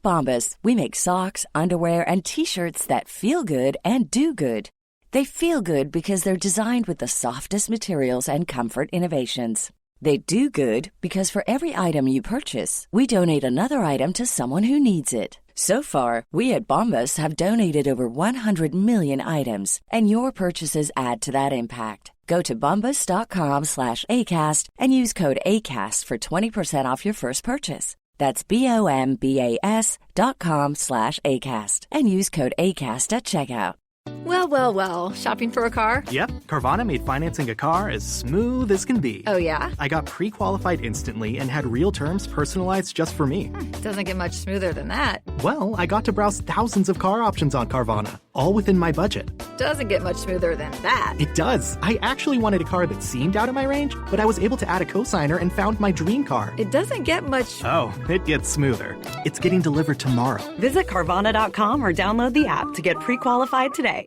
Bombas, we make socks, underwear, and T-shirts that feel good and do good. They feel good because they're designed with the softest materials and comfort innovations. They do good because for every item you purchase, we donate another item to someone who needs it. So far, we at Bombas have donated over 100 million items, and your purchases add to that impact. Go to bombas.com/ACAST and use code ACAST for 20% off your first purchase. That's BOMBAS.com/ACAST and use code ACAST at checkout. Well, well, well. Shopping for a car? Yep, Carvana made financing a car as smooth as can be. Oh, yeah? I got pre-qualified instantly and had real terms personalized just for me. Doesn't get much smoother than that. Well, I got to browse thousands of car options on Carvana, all within my budget. Doesn't get much smoother than that. It does. I actually wanted a car that seemed out of my range, but I was able to add a cosigner and found my dream car. It doesn't get much... Oh, it gets smoother. It's getting delivered tomorrow. Visit Carvana.com or download the app to get pre-qualified today.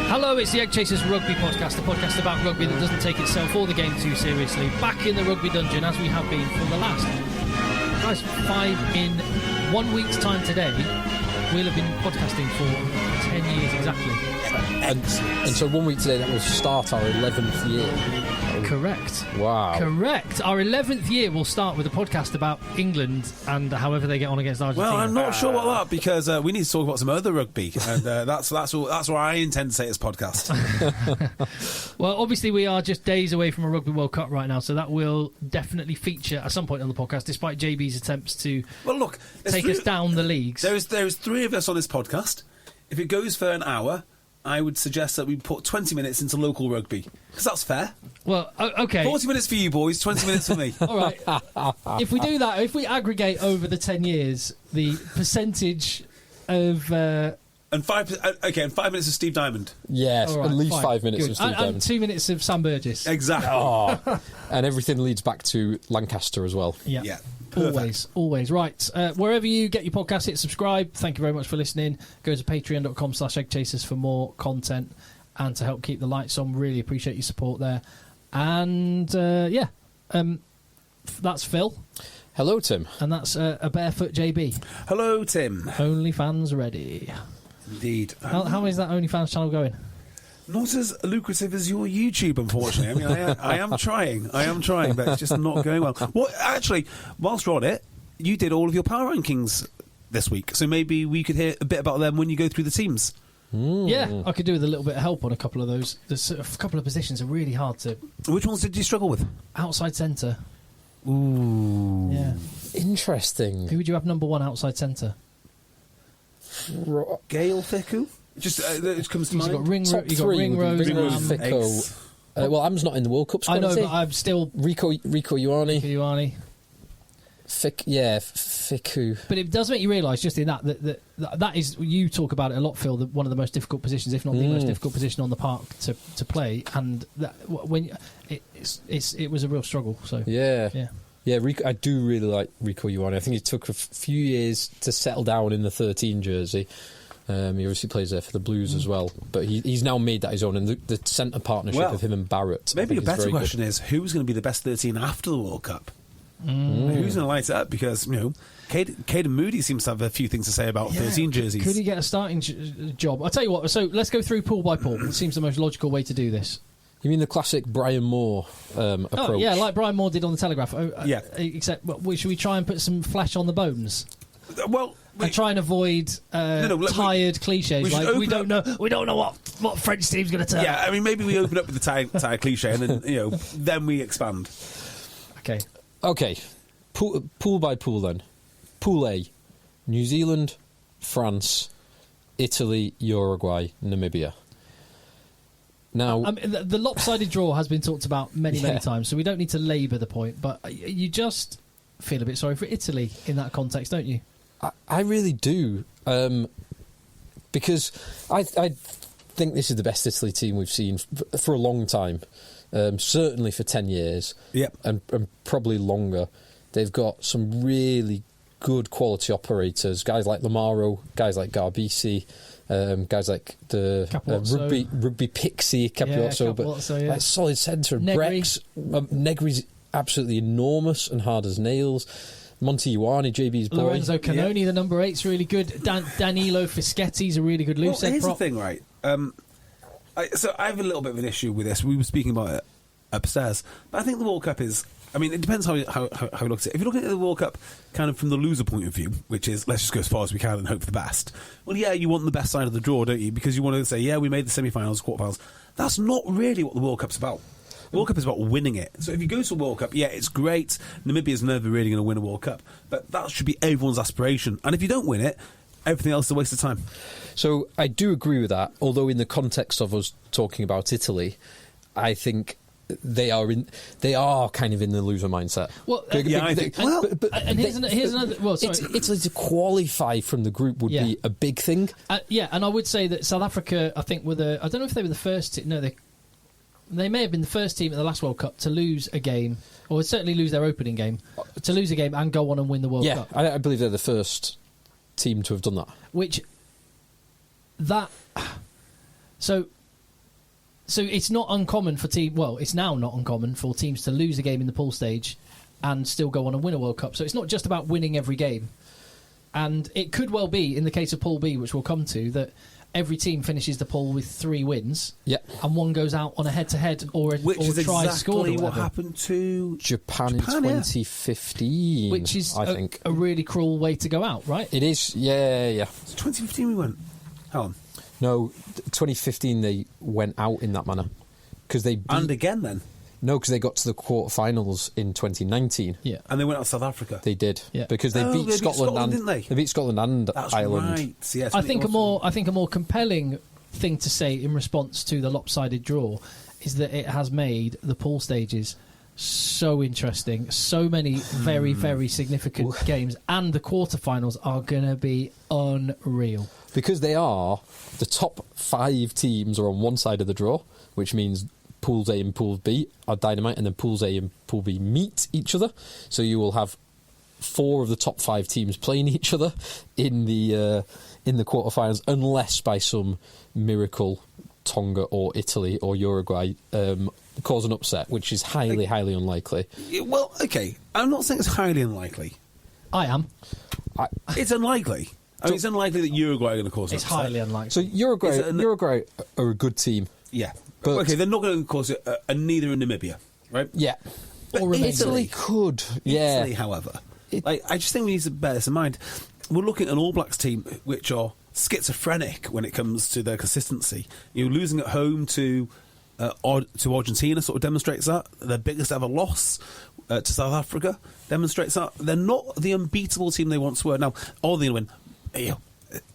Hello, it's the EggChasers Rugby Podcast, the podcast about rugby that doesn't take itself or the game too seriously. Back in the rugby dungeon, as we have been for the last, guys, 1 week's time today. We'll have been podcasting for 10 years exactly. And so 1 week today, that will start our 11th year. Correct. Wow. Correct. Our 11th year will start with a podcast about England and however they get on against Argentina. Well, I'm not sure about that because we need to talk about some other rugby, and that's what I intend to say this podcast. Well, obviously we are just days away from a Rugby World Cup right now, so that will definitely feature at some point on the podcast, despite JB's attempts to take us down the leagues. There's three of us on this podcast. If it goes for an hour, I would suggest that we put 20 minutes into local rugby, because that's fair. Well, okay. 40 minutes for you boys, 20 minutes for me. All right. If we do that, if we aggregate over the 10 years the percentage of... And 5 minutes of Steve Diamond. Yes, right, at least fine. 5 minutes Good. of Steve Diamond. And 2 minutes of Sam Burgess. Exactly. Oh. And everything leads back to Lancaster as well. Yeah. Perfect. Always. Right. Wherever you get your podcast, hit subscribe. Thank you very much for listening. Go to patreon.com/EggChasers for more content and to help keep the lights on. Really appreciate your support there. And, that's Phil. Hello, Tim. And that's a barefoot JB. Hello, Tim. OnlyFans ready. Indeed. How is that OnlyFans channel going? Not as lucrative as your YouTube, unfortunately. I mean, I am trying, but it's just not going well. Well, actually, whilst we're on it, you did all of your power rankings this week, so maybe we could hear a bit about them when you go through the teams. Yeah, I could do with a little bit of help on a couple of those. There's a couple of positions are really hard to... Which ones did you struggle with? Outside centre. Ooh. Yeah. Interesting. Who would you have number one outside centre? Gail Fickou? Just it comes to mind. You've got Ringrose, Fickou. Well, Am's not in the World Cup squad. I know, but I'm still... Rico Ioane. Fickou. But it does make you realise, just in that is, you talk about it a lot, Phil, one of the most difficult positions, if not the most difficult position on the park to play, and that when it was a real struggle. So yeah. Rico, I do really like Rico Ioane. I think it took a few years to settle down in the 13 jersey. He obviously plays there for the Blues as well, but he's now made that his own, and the centre partnership of him and Barrett. Maybe a better question is, who's going to be the best 13 after the World Cup? Who's going to light it up? Because, Caden Moody seems to have a few things to say about 13 jerseys. Could he get a starting job? I'll tell you what, so let's go through pool by pool. It seems the most logical way to do this. You mean the classic Brian Moore approach? Oh, yeah, like Brian Moore did on the Telegraph. Yeah. Except, should we try and put some flesh on the bones? Well... And try and avoid tired cliches like we don't know what French team's going to turn. Yeah, I mean, maybe we open up with the tired cliche and then then we expand. Okay. Pool by pool then. Pool A: New Zealand, France, Italy, Uruguay, Namibia. Now, the lopsided draw has been talked about many times, so we don't need to labour the point. But you just feel a bit sorry for Italy in that context, don't you? I really do, because I think this is the best Italy team we've seen for a long time, certainly for 10 years, and probably longer. They've got some really good quality operators, guys like Lamaro, guys like Garbisi, Guys like the rugby pixie Capuozzo, but solid centre. Negri's absolutely enormous and hard as nails. Monty Ioane, JB's boy. Lorenzo Canoni, the number 8's really good. Danilo Fischetti's a really good loose end prop. Here's the thing, right? So I have a little bit of an issue with this. We were speaking about it upstairs, but I think the World Cup is... I mean, it depends how you look at it. If you're looking at the World Cup kind of from the loser point of view, which is let's just go as far as we can and hope for the best, well, yeah, you want the best side of the draw, don't you? Because you want to say, yeah, we made the semi-finals, quarterfinals. That's not really what the World Cup's about. The World Cup is about winning it. So if you go to a World Cup, yeah, it's great. Namibia's never really going to win a World Cup. But that should be everyone's aspiration. And if you don't win it, everything else is a waste of time. So I do agree with that, although in the context of us talking about Italy, I think... They are kind of in the loser mindset. Well, here's another. Well, sorry. Italy to qualify from the group would be a big thing. And I would say that South Africa, I think, I don't know if they were the first team. No, they may have been the first team at the last World Cup to lose a game, or certainly lose their opening game, to lose a game and go on and win the World Cup. Yeah, I believe they're the first team to have done that. So it's not uncommon for it's now not uncommon for teams to lose a game in the pool stage and still go on and win a World Cup. So it's not just about winning every game. And it could well be, in the case of Pool B, which we'll come to, that every team finishes the pool with 3 wins, and one goes out on a head-to-head or is try scored. Which is what happened to Japan in 2015, which is I think. a really cruel way to go out, right? It is, yeah. So 2015 we went. Hang on. No, 2015 they went out in that manner because they beat, and again then. No, because they got to the quarterfinals in 2019. Yeah, and they went out to South Africa. They did, because they beat Scotland and didn't they? They beat Scotland and That's Ireland. Right. Yes, I think a more compelling thing to say in response to the lopsided draw is that it has made the pool stages so interesting. So many very, very significant games, and the quarterfinals are going to be unreal. Because the top 5 teams are on one side of the draw, which means Pools A and Pool B are dynamite, and then Pools A and Pool B meet each other. So you will have 4 of the top 5 teams playing each other in the quarterfinals, unless by some miracle Tonga or Italy or Uruguay cause an upset, which is highly unlikely. Well, okay, I'm not saying it's highly unlikely. I am. It's unlikely. I mean, it's unlikely that Uruguay are going to cause an upset. It's highly unlikely. So Uruguay are a good team. Yeah. But okay, they're not going to cause it, neither in Namibia, right? Yeah. But Italy could. Yeah. Italy, however, I just think we need to bear this in mind. We're looking at an All Blacks team which are schizophrenic when it comes to their consistency. Losing at home to Argentina sort of demonstrates that. Their biggest ever loss to South Africa demonstrates that. They're not the unbeatable team they once were. Now, are they going to win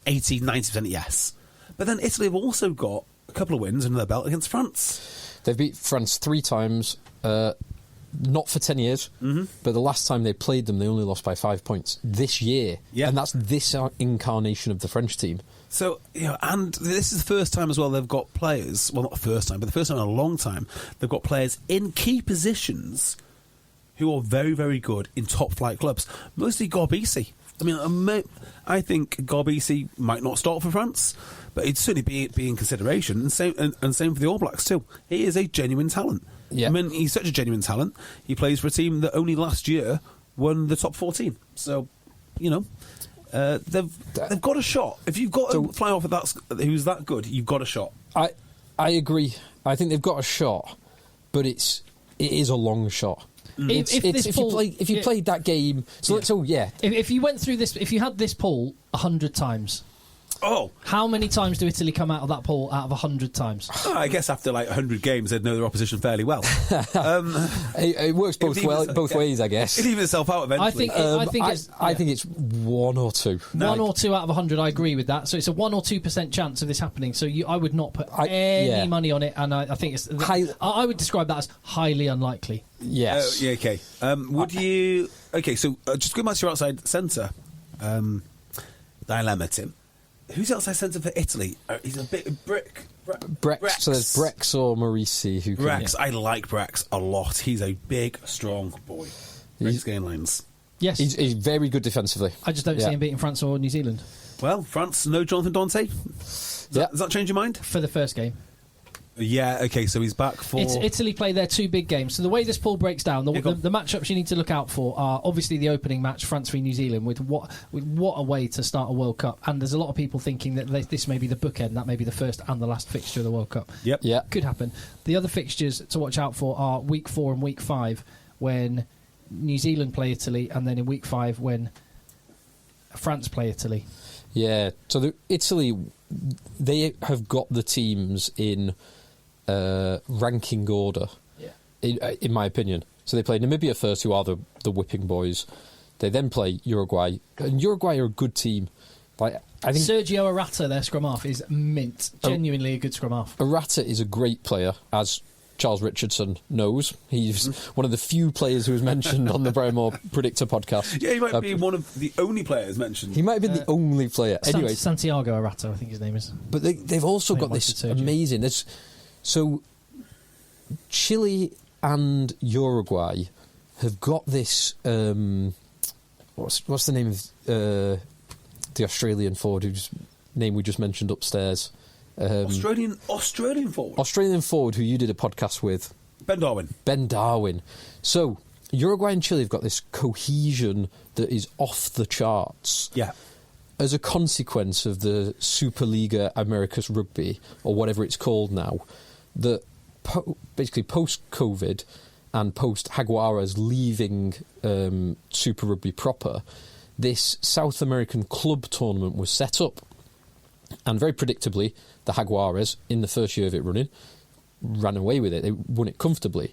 80, 90%? Yes. But then Italy have also got a couple of wins under their belt against France. They've beat France 3 times, not for 10 years, but the last time they played them, they only lost by 5 points this year. Yeah. And that's this incarnation of the French team. So, and this is the first time as well they've got players, well, not the first time, but the first time in a long time, they've got players in key positions who are very, very good in top-flight clubs. Mostly Garbisi. I mean, I think Garbisi might not start for France, but he'd certainly be in consideration, and same for the All Blacks too. He is a genuine talent. Yeah. I mean, he's such a genuine talent. He plays for a team that only last year won the top 14. So, they've got a shot. If you've got a fly off who's that good, you've got a shot. I agree. I think they've got a shot, but it is a long shot. If you played that game, If you went through this, if you had this poll 100 times, how many times do Italy come out of that poll out of 100 times? I guess after 100 games, they'd know their opposition fairly well. It works both ways, I guess. It evens itself out eventually. I think it's 1 or 2. 1 or 2 out of 100. I agree with that. So it's a 1 or 2% chance of this happening. So I would not put any money on it, and I think it's. I would describe that as highly unlikely. Yes. Okay. Would you? Okay. So just going back to your outside centre dilemma, Tim. Who's the outside centre for Italy? He's a bit Brex. So there's Brex or Marisi who can... Brex. I like Brex a lot. He's a big, strong boy. He's game lines. Yes. He's very good defensively. I just don't see him beating France or New Zealand. Well, France, no Jonathan Dante. Does that change your mind? For the first game. Yeah, okay, so he's back for... Italy play their 2 big games. So the way this pool breaks down, the matchups you need to look out for are obviously the opening match, France v New Zealand, with what a way to start a World Cup. And there's a lot of people thinking that this may be the bookend, that may be the first and the last fixture of the World Cup. Yep. Yeah. Could happen. The other fixtures to watch out for are week 4 and week 5, when New Zealand play Italy, and then in week 5 when France play Italy. Yeah, so Italy, they have got the teams in ranking order, in my opinion. So they play Namibia first, who are the whipping boys. They then play Uruguay, and Uruguay are a good team. Like, I think Sergio Arata, their scrum half, is mint. Genuinely a good scrum half. Arata is a great player, as Charles Richardson knows. He's one of the few players who was mentioned on the Barrymore Predictor podcast. Yeah, he might be one of the only players mentioned. He might have been the only player. Anyway, Santiago Arata, I think his name is. But they've also got this amazing... So Chile and Uruguay have got this... what's the name of the Australian forward whose name we just mentioned upstairs? Australian forward? Australian forward who you did a podcast with. Ben Darwin. So Uruguay and Chile have got this cohesion that is off the charts. Yeah. As a consequence of the Superliga Americas Rugby, or whatever it's called now, that basically post-COVID and post-Jaguares leaving Super Rugby proper, this South American club tournament was set up. And very predictably, the Jaguares, in the first year of it running, ran away with it. They won it comfortably.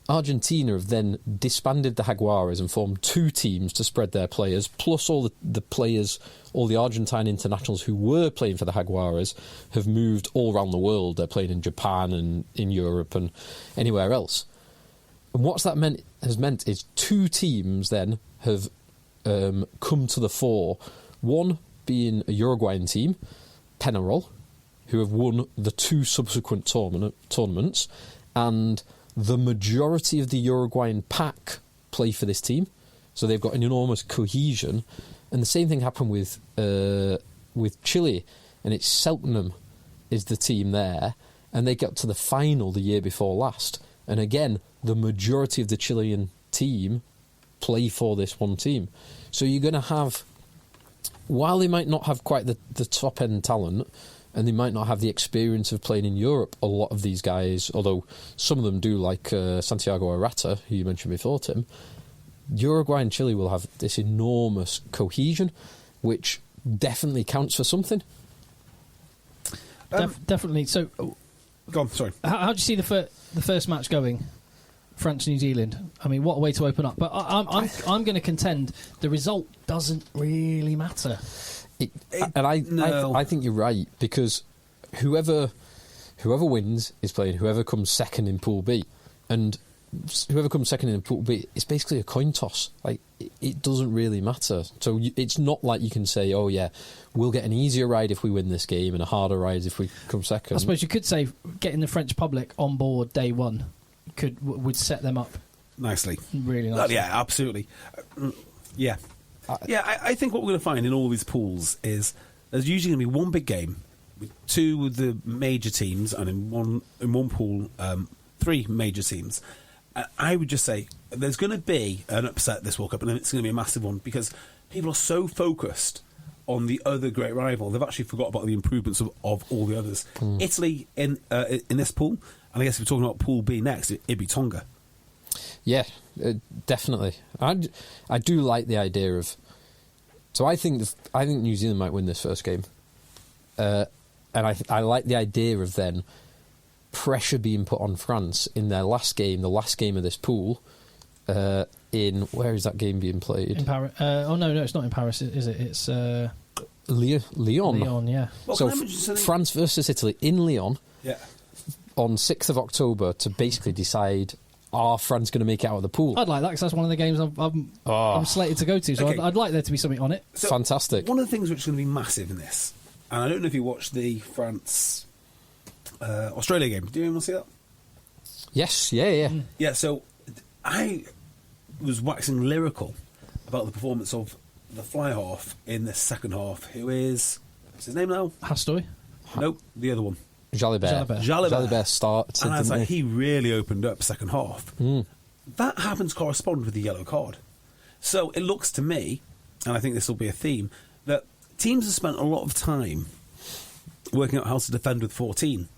Argentina have then disbanded the Jaguares and formed 2 teams to spread their players, plus all the players, all the Argentine internationals who were playing for the Jaguares have moved all around the world. They're playing in Japan and in Europe and anywhere else. And what's that has meant is 2 teams then have come to the fore. One being a Uruguayan team, Penarol, who have won the 2 subsequent tournaments, and the majority of the Uruguayan pack play for this team, so they've got an enormous cohesion. And the same thing happened with Chile, and it's Selknam is the team there, and they got to the final the year before last. And again, the majority of the Chilean team play for this one team. So you're going to have, while they might not have quite the top-end talent, and they might not have the experience of playing in Europe, a lot of these guys, although some of them do, like Santiago Arata, who you mentioned before, Tim, Uruguay and Chile will have this enormous cohesion, which definitely counts for something. Definitely. So, go on, sorry. How do you see the first match going? France-New Zealand. I mean, what a way to open up. But I'm going to contend the result doesn't really matter. I think you're right, because whoever wins is playing whoever comes second in Pool B, and whoever comes second in Pool B, it's basically a coin toss. Like, it doesn't really matter. So it's not like you can say, oh yeah, we'll get an easier ride if we win this game and a harder ride if we come second. I suppose you could say getting the French public on board day one would set them up nicely. Really nicely. Yeah, absolutely. Yeah. I think what we're going to find in all these pools is there's usually going to be one big game with 2 of the major teams, and in one pool 3 major teams. I would just say there's going to be an upset this World Cup, and it's going to be a massive one, because people are so focused on the other great rival, they've actually forgot about the improvements of all the others. Italy in this pool, and I guess if we're talking about Pool B next, it'd be Tonga. Yeah, definitely. I do like the idea of... So I think New Zealand might win this first game. And I like the idea of then pressure being put on France in their last game, the last game of this pool, in... Where is that game being played? In Paris. No, it's not in Paris, is it? It's... Lyon. Lyon, yeah. Well, so France versus Italy in Lyon on 6th of October to basically decide... Are France going to make it out of the pool? I'd like that, because that's one of the games I'm slated to go to, so okay. I'd like there to be something on it. So fantastic. One of the things which is going to be massive in this, and I don't know if you watched the France-Australia game. Do you want to see that? Yes, yeah. Yeah, so I was waxing lyrical about the performance of the fly half in the second half, who is... What's his name now? Hastoy. Nope, the other one. Jalibert. Jalibert started. And I was didn't like, he really opened up second half. That happens to correspond with the yellow card. So it looks to me, and I think this will be a theme, that teams have spent a lot of time working out how to defend with 14.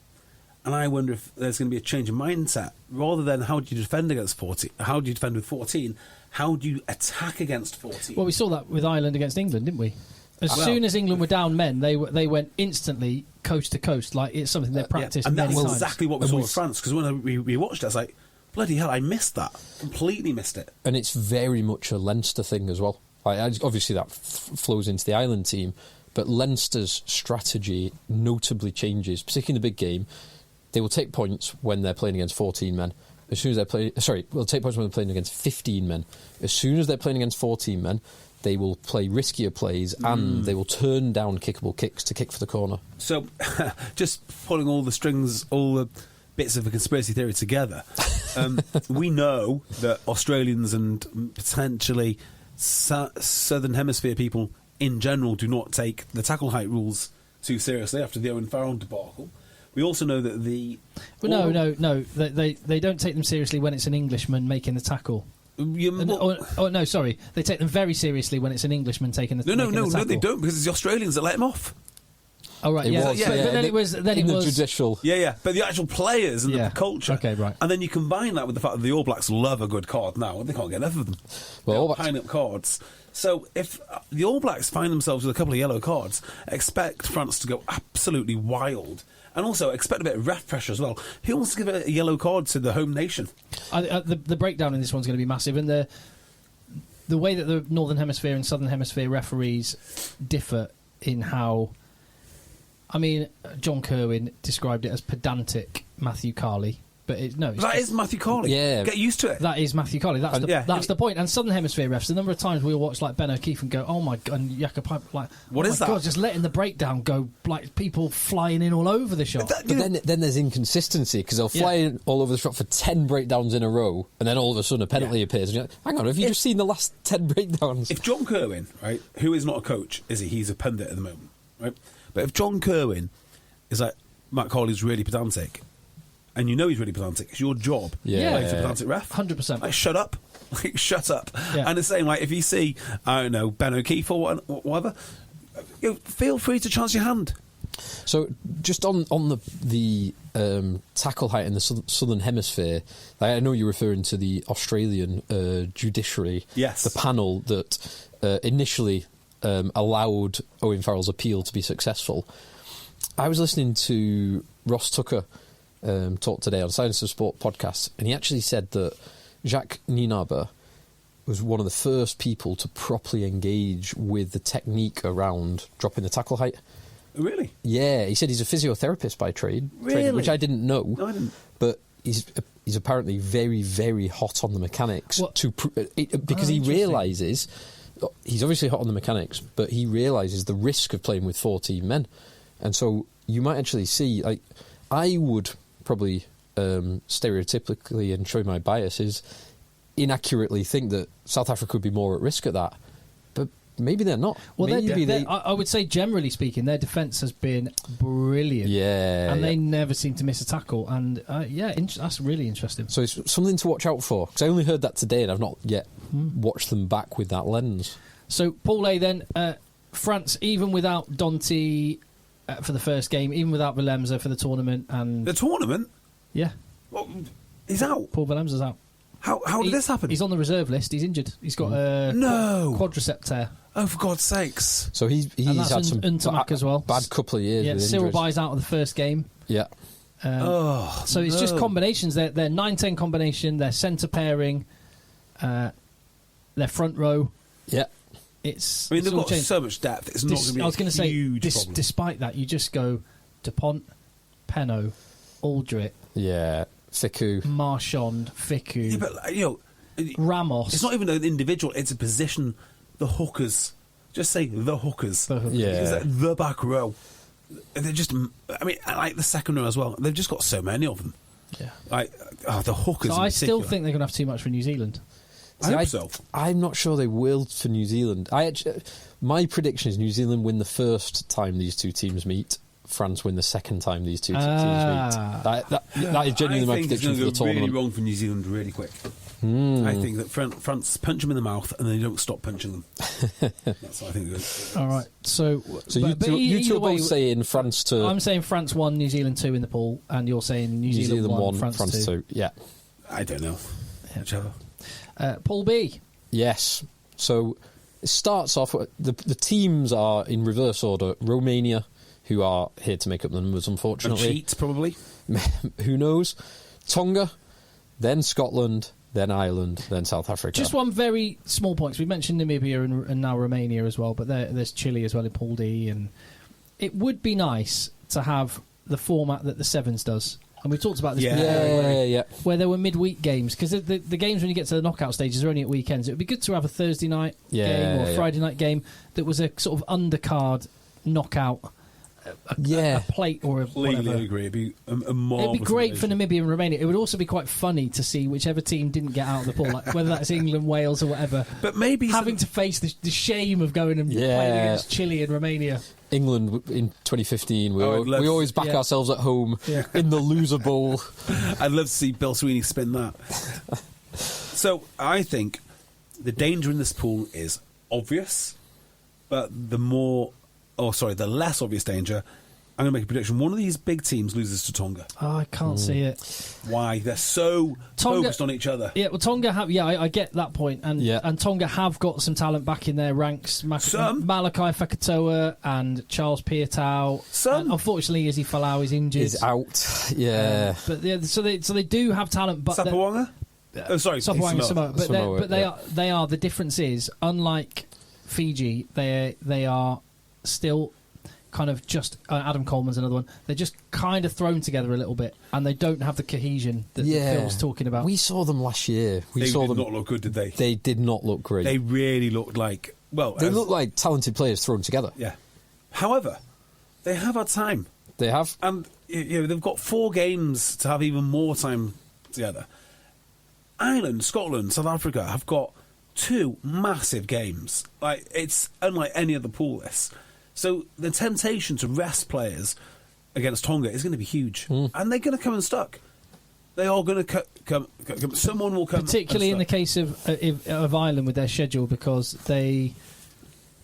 And I wonder if there's going to be a change in mindset. Rather than how do you defend against 14, how do you defend with 14, how do you attack against 14? Well, we saw that with Ireland against England, didn't we? As soon as England were down men, they went instantly coast to coast, like it's something they practiced and many that's times. exactly what we saw with France, because when we watched it, I was like, bloody hell, I missed that. Completely missed it. And it's very much a Leinster thing as well. Obviously, that flows into the Ireland team, but Leinster's strategy notably changes, particularly in the big game. They will take points when they're playing against 14 men. As soon as they're playing... Sorry, they'll take points when they're playing against 15 men. As soon as they're playing against 14 men, they will play riskier plays and they will turn down kickable kicks to kick for the corner. So, just pulling all the strings, all the bits of a conspiracy theory together, we know that Australians and potentially Southern Hemisphere people in general do not take the tackle height rules too seriously after the Owen Farrell debacle. We also know that No. They don't take them seriously when it's an Englishman making the tackle. No, sorry. They take them very seriously when it's an Englishman taking the tackle. No, they don't, because it's the Australians that let him off. Oh, right, But then it was judicial. Yeah, but the actual players and the culture. Okay, right. And then you combine that with the fact that the All Blacks love a good card now. They can't get enough of them. Well, They're piling up cards. So if the All Blacks find themselves with a couple of yellow cards, expect France to go absolutely wild. And also expect a bit of ref pressure as well. Who wants to give a yellow card to the home nation? The breakdown in this one's going to be massive, and the way that the Northern Hemisphere and Southern Hemisphere referees differ in how... I mean, John Kerwin described it as pedantic Matthew Carley, but that is Matthew Carley. Yeah, get used to it. That is Matthew Carley. That's the point. And Southern Hemisphere refs, the number of times we'll watch like Ben O'Keefe and go, "Oh my god!" and Jakob Pipe, like, "What is that?" God, just letting the breakdown go, like people flying in all over the shot. But then there's inconsistency, because they'll fly in all over the shot for 10 breakdowns in a row, and then all of a sudden a penalty appears. And you're like, hang on, have you just seen the last 10 breakdowns? If John Kerwin, right, who is not a coach, is he? He's a pundit at the moment, right? But if John Kerwin is like, Matt Carley's really pedantic, and you know he's really pedantic, it's your job. He's a pedantic ref. 100%. Like, shut up. Like, shut up. Yeah. And the same, like, if you see, I don't know, Ben O'Keefe or whatever, feel free to chance your hand. So, just on the tackle height in the Southern Hemisphere, I know you're referring to the Australian judiciary, yes, the panel that initially allowed Owen Farrell's appeal to be successful. I was listening to Ross Tucker talk today on Science of Sport podcast, and he actually said that Jacques Nienaber was one of the first people to properly engage with the technique around dropping the tackle height. Really? Yeah, he said he's a physiotherapist by trade, really? Which I didn't know. No, I didn't. But he's apparently very, very hot on the mechanics because he realises he's obviously hot on the mechanics, but he realises the risk of playing with 14 men. And so you might actually see, like, I would probably stereotypically, and showing my biases, inaccurately think that South Africa would be more at risk at that. But maybe they're not. Well, I would say, generally speaking, their defence has been brilliant. Yeah. And they never seem to miss a tackle. And, that's really interesting. So it's something to watch out for. Because I only heard that today and I've not yet watched them back with that lens. So, Paul A, then, France, even without Dante... for the first game, even without Willemse for the tournament. And the tournament? Yeah. Well, he's out. Paul Willemse's out. How did this happen? He's on the reserve list. He's injured. He's got a quadricep tear. Oh, for God's sakes. So he's had some as well. Bad couple of years with Cyril injuries. Bai's out of the first game. Yeah. So it's just combinations. They're 9-10 combination, their centre pairing, their front row. Yeah. They've got so much depth. It's not going to be a huge problem. Despite that, you just go DuPont, Penno, Aldrit, Fickou, Marchand, Fickou, but Ramos. It's not even an individual; it's a position. The hookers, just say the hookers. Yeah, the back row. They're just. I mean, I like the second row as well. They've just got so many of them. Yeah, the hookers. So I still think they're going to have too much for New Zealand. I hope so. I'm not sure they will for New Zealand. My prediction is New Zealand win the first time these two teams meet. France win the second time these two teams meet. That is genuinely my prediction for the tournament. I think it's going to go really wrong for New Zealand really quick. I think that France punch them in the mouth and then they don't stop punching them. That's what I think it is. All right. So you two are both saying France 2. I'm saying France 1, New Zealand 2 in the pool, and you're saying New Zealand 1, France 2. Yeah. I don't know. Whichever. Pool B. Yes. So it starts off, the teams are in reverse order. Romania, who are here to make up the numbers, unfortunately. And cheat, probably. Who knows? Tonga, then Scotland, then Ireland, then South Africa. Just one very small point. We mentioned Namibia and now Romania as well, but there's Chile as well in Pool D. And it would be nice to have the format that the Sevens does. And we talked about this before, where there were midweek games. Because the games when you get to the knockout stages are only at weekends. It would be good to have a Thursday night game or a Friday night game that was a sort of undercard knockout. A plate or a whatever. Completely agree. It'd be a marvellous. It'd be great for Namibia and Romania. It would also be quite funny to see whichever team didn't get out of the pool, like whether that's England, Wales, or whatever. But maybe having to face the shame of going and playing against Chile and Romania. England in 2015, we always back ourselves at home in the loser bowl. I'd love to see Bill Sweeney spin that. So I think the danger in this pool is obvious, but the less obvious danger, I'm going to make a prediction. One of these big teams loses to Tonga. Oh, I can't see it. Why? They're so focused on each other. Yeah, well, Tonga have... Yeah, I get that point. And Tonga have got some talent back in their ranks. Malachi Fekitoa and Charles Piatau. And unfortunately, Izzy Folau is injured. Is out, yeah. So they do have talent, but... Sapawanga? Sapawanga, Samoa. But they are... The difference is, unlike Fiji, they are still... kind of just Adam Coleman's another one. They're just kind of thrown together a little bit, and they don't have the cohesion that Phil's talking about. We saw them last year. They did not look good, did they? They did not look great. They really looked like they look like talented players thrown together. Yeah. However, they have had time. They have, and they've got 4 games to have even more time together. Ireland, Scotland, South Africa have got 2 massive games. Like, it's unlike any other pool. This. So the temptation to rest players against Tonga is going to be huge. And they're going to come unstuck. They are going to come. Someone will come. Particularly in the case of Ireland with their schedule, because they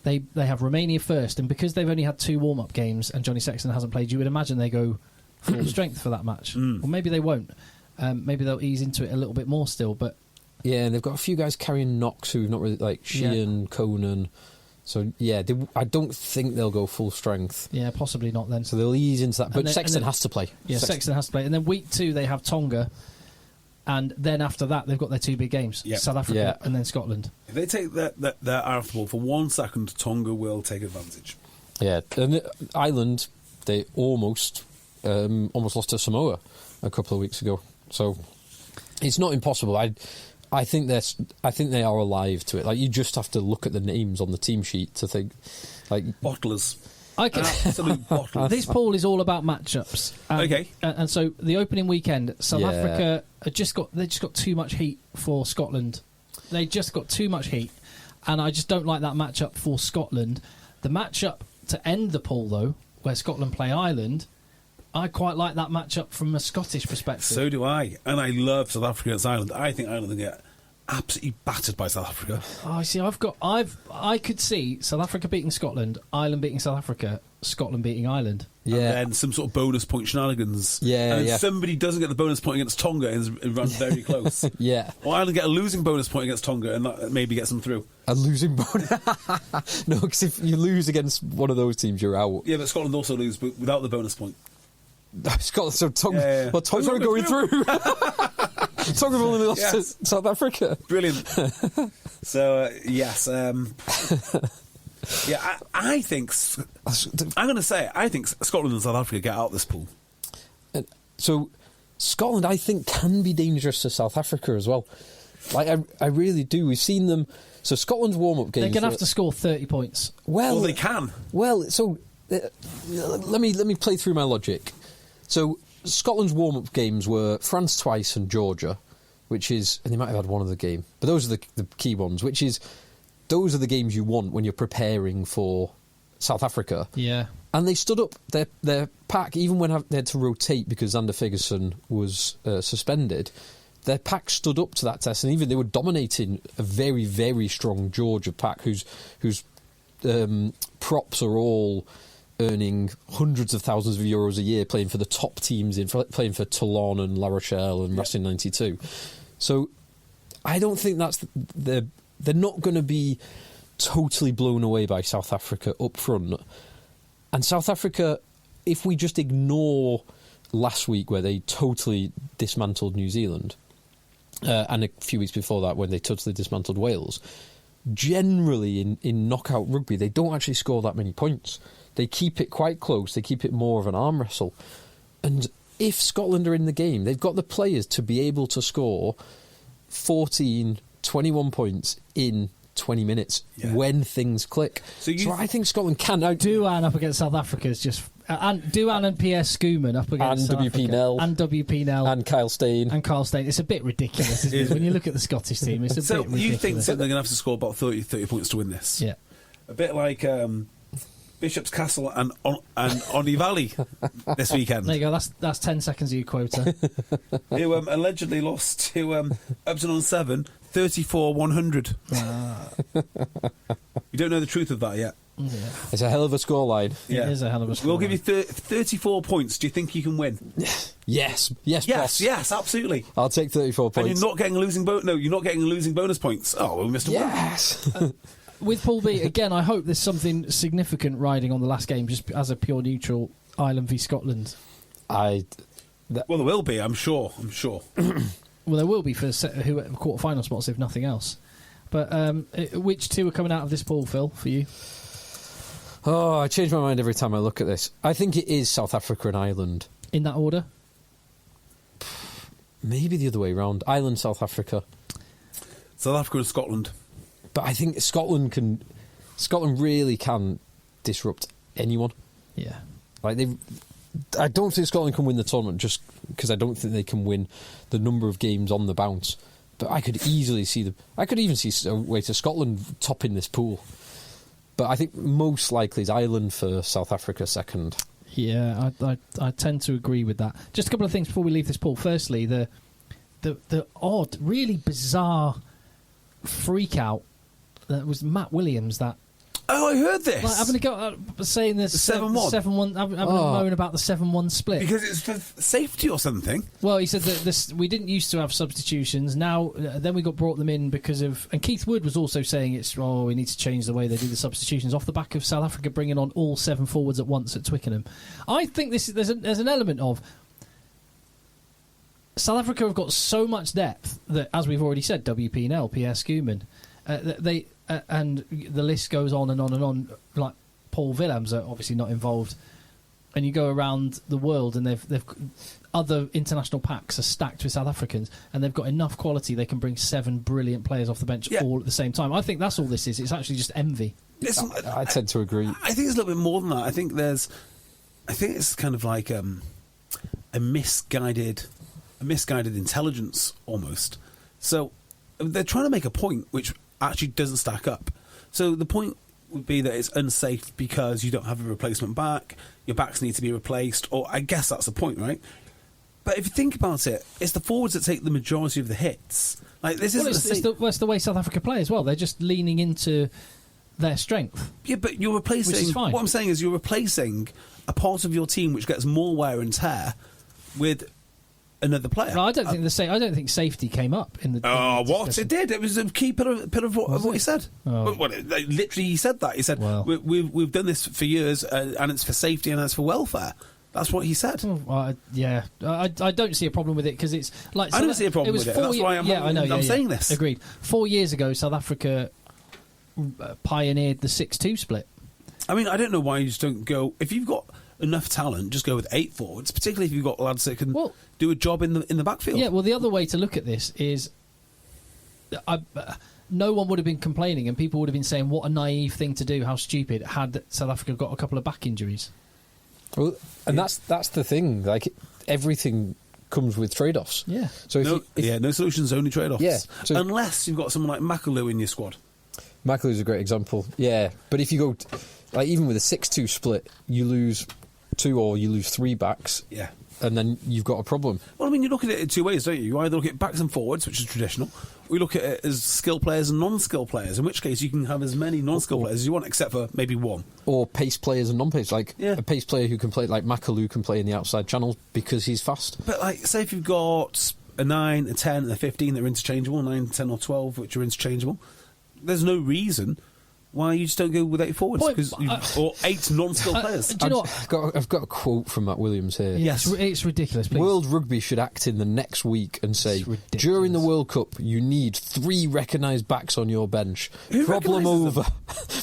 have Romania first, and because they've only had 2 warm-up games and Johnny Sexton hasn't played, you would imagine they go full strength for that match. Or maybe they won't. Maybe they'll ease into it a little bit more still. But yeah, and they've got a few guys carrying knocks who've not really, like Sheehan, Conan. So, I don't think they'll go full strength. Yeah, possibly not then. So they'll ease into that. But Sexton has to play. Yeah, Sexton has to play. And then week 2, they have Tonga. And then after that, they've got their 2 big games. Yep. South Africa and then Scotland. If they take their eye off the ball for 1 second, Tonga will take advantage. Yeah. And Ireland, they almost lost to Samoa a couple of weeks ago. So it's not impossible. I think they are alive to it. Like, you just have to look at the names on the team sheet to think, like, bottlers. Absolute bottlers. This pool is all about matchups. Okay. And so the opening weekend, South Africa they just got too much heat for Scotland. They just got too much heat, and I just don't like that matchup for Scotland. The matchup to end the pool, though, where Scotland play Ireland, I quite like that matchup from a Scottish perspective. So do I. And I love South Africa against Ireland. I think Ireland will get absolutely battered by South Africa. Oh, see, I could see South Africa beating Scotland, Ireland beating South Africa, Scotland beating Ireland. Yeah. And then some sort of bonus point shenanigans. Yeah. And somebody doesn't get the bonus point against Tonga and runs very close. Yeah. Or Ireland get a losing bonus point against Tonga and that maybe gets them through. A losing bonus? No, because if you lose against one of those teams, you're out. Yeah, but Scotland also lose, but without the bonus point. Scotland, so Tonga, well, Tonga are going through. Tonga have only lost to South Africa. Brilliant. So, yes. I think... I'm going to say, I think Scotland and South Africa get out of this pool. So, Scotland, I think, can be dangerous to South Africa as well. Like, I really do. We've seen them... So, Scotland's warm-up games... They're going to have to score 30 points. Well, they can. Well, so... let me play through my logic. So, Scotland's warm-up games were France twice and Georgia. which is, and they might have had one other game, but those are the key ones, which is, those are the games you want when you're preparing for South Africa. Yeah. And they stood up their pack, even when they had to rotate because Xander Ferguson was suspended. Their pack stood up to that test, and even they were dominating a very, very strong Georgia pack, whose props are all earning hundreds of thousands of euros a year, playing for the top teams, playing for Toulon and La Rochelle and Racing 92. So I don't think they're not going to be totally blown away by South Africa up front. And South Africa, if we just ignore last week where they totally dismantled New Zealand, and a few weeks before that when they totally dismantled Wales, generally in knockout rugby they don't actually score that many points. They keep it quite close, they keep it more of an arm wrestle. And if Scotland are in the game, they've got the players to be able to score 14, 21 points in 20 minutes when things click. So I think Scotland can. Duan up against South Africa is just... And Duan and Pierre Schoeman up against South Africa. And WP Nell. And Kyle Steyn. It's a bit ridiculous, isn't it? When you look at the Scottish team, it's a bit ridiculous. You think that they're going to have to score about 30 points to win this? Yeah. A bit like Bishop's Castle and Oni Valley this weekend. There you go, that's 10 seconds of your quota. Who allegedly lost to Upton on 7, 34-100. You don't know the truth of that yet. Yeah. It's a hell of a scoreline. Yeah. It is a hell of a scoreline. We'll give you 34 points. Do you think you can win? Yes, boss. Yes, absolutely. I'll take 34 points. And you're not getting losing bonus points. Oh, we missed a win. With Pool B, again, I hope there's something significant riding on the last game, just as a pure neutral, Ireland v Scotland. Well, there will be, I'm sure. Well, there will be for quarter-final spots, if nothing else. But which two are coming out of this pool, Phil, for you? Oh, I change my mind every time I look at this. I think it is South Africa and Ireland. In that order? Maybe the other way around. Ireland, South Africa. South Africa and Scotland. But I think Scotland really can disrupt anyone. Yeah. I don't think Scotland can win the tournament just because I don't think they can win the number of games on the bounce. But I could easily see I could even see a way to Scotland topping this pool. But I think most likely is Ireland first, South Africa second. Yeah, I tend to agree with that. Just a couple of things before we leave this pool. Firstly, the odd, really bizarre freak out that was Matt Williams. Oh, I heard this. Having a go saying this 7-1, having a moan about the 7-1 split because it's for safety or something. Well, he said that we didn't used to have substitutions. Now, then we got brought them in because of. And Keith Wood was also saying we need to change the way they do the substitutions off the back of South Africa bringing on all 7 forwards at once at Twickenham. I think there's an element of. South Africa have got so much depth that, as we've already said, WP Nell, Pierre Schoeman, and the list goes on and on and on. Like Paul Willems are obviously not involved, and you go around the world and they've other international packs are stacked with South Africans, and they've got enough quality they can bring 7 brilliant players off the bench all at the same time. I think that's all this is. It's actually just envy. I tend to agree. I think it's a little bit more than that. I think it's kind of like a misguided intelligence almost. So they're trying to make a point which actually doesn't stack up. So the point would be that it's unsafe because you don't have a replacement back, your backs need to be replaced, or I guess that's the point, right? But if you think about it, it's the forwards that take the majority of the hits. It's the way South Africa play as well. They're just leaning into their strength. Yeah, but you're replacing. Which is fine. What I'm saying is you're replacing a part of your team which gets more wear and tear with another player. No, I don't think safety came up in the. What it did? It was a key pillar of what he said. Literally, he said that. He said, "We've done this for years, and it's for safety and it's for welfare." That's what he said. I don't see a problem with it because it's like I don't see a problem with it. That's why I'm saying this. Agreed. 4 years ago, South Africa pioneered the 6-2 split. I mean, I don't know why you just don't go if you've got enough talent, just go with 8 forwards, particularly if you've got lads that can do a job in the backfield. Yeah, well, the other way to look at this is no one would have been complaining and people would have been saying what a naive thing to do, how stupid, had South Africa got a couple of back injuries. Well, and that's the thing. Like, everything comes with trade-offs. Yeah. So no solutions, only trade-offs. Yeah. So unless you've got someone like Makalou in your squad. Makalou's a great example. Yeah, but if you go like even with a 6-2 split, you lose 2 or you lose 3 backs. Yeah. And then you've got a problem. Well, I mean, you look at it in 2 ways, don't you? You either look at backs and forwards, which is traditional, or you look at it as skill players and non-skill players, in which case you can have as many non-skill players as you want, except for maybe one. Or pace players and non-pace. Like a pace player who can play, like Makalou can play in the outside channel because he's fast. But, like, say if you've got a 9, a 10, and a 15 that are interchangeable, 9, 10 or 12 which are interchangeable, there's no reason why you just don't go with 8 forwards or 8 non-skill players. Do you know what? I've got a quote from Matt Williams here. Yes, it's ridiculous. Please. World Rugby should act in the next week and say, during the World Cup, you need 3 recognised backs on your bench. Problem over.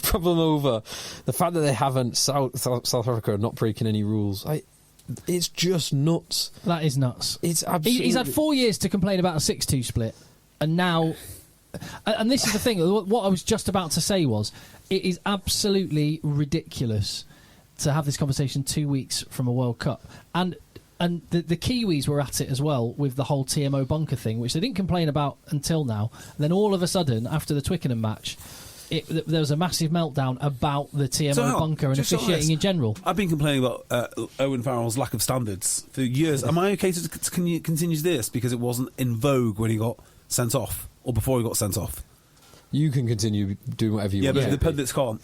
Problem over. The fact that they haven't, South Africa are not breaking any rules. It's just nuts. That is nuts. It's absolutely... He's had 4 years to complain about a 6-2 split, and now... And this is the thing, what I was just about to say was, it is absolutely ridiculous to have this conversation 2 weeks from a World Cup. And the Kiwis were at it as well with the whole TMO bunker thing, which they didn't complain about until now. Then all of a sudden, after the Twickenham match, there was a massive meltdown about the TMO bunker and officiating in general. I've been complaining about Owen Farrell's lack of standards for years. Am I okay to continue this because it wasn't in vogue when he got sent off? Or before he got sent off? You can continue doing whatever you want. Yeah, but the pundits can't.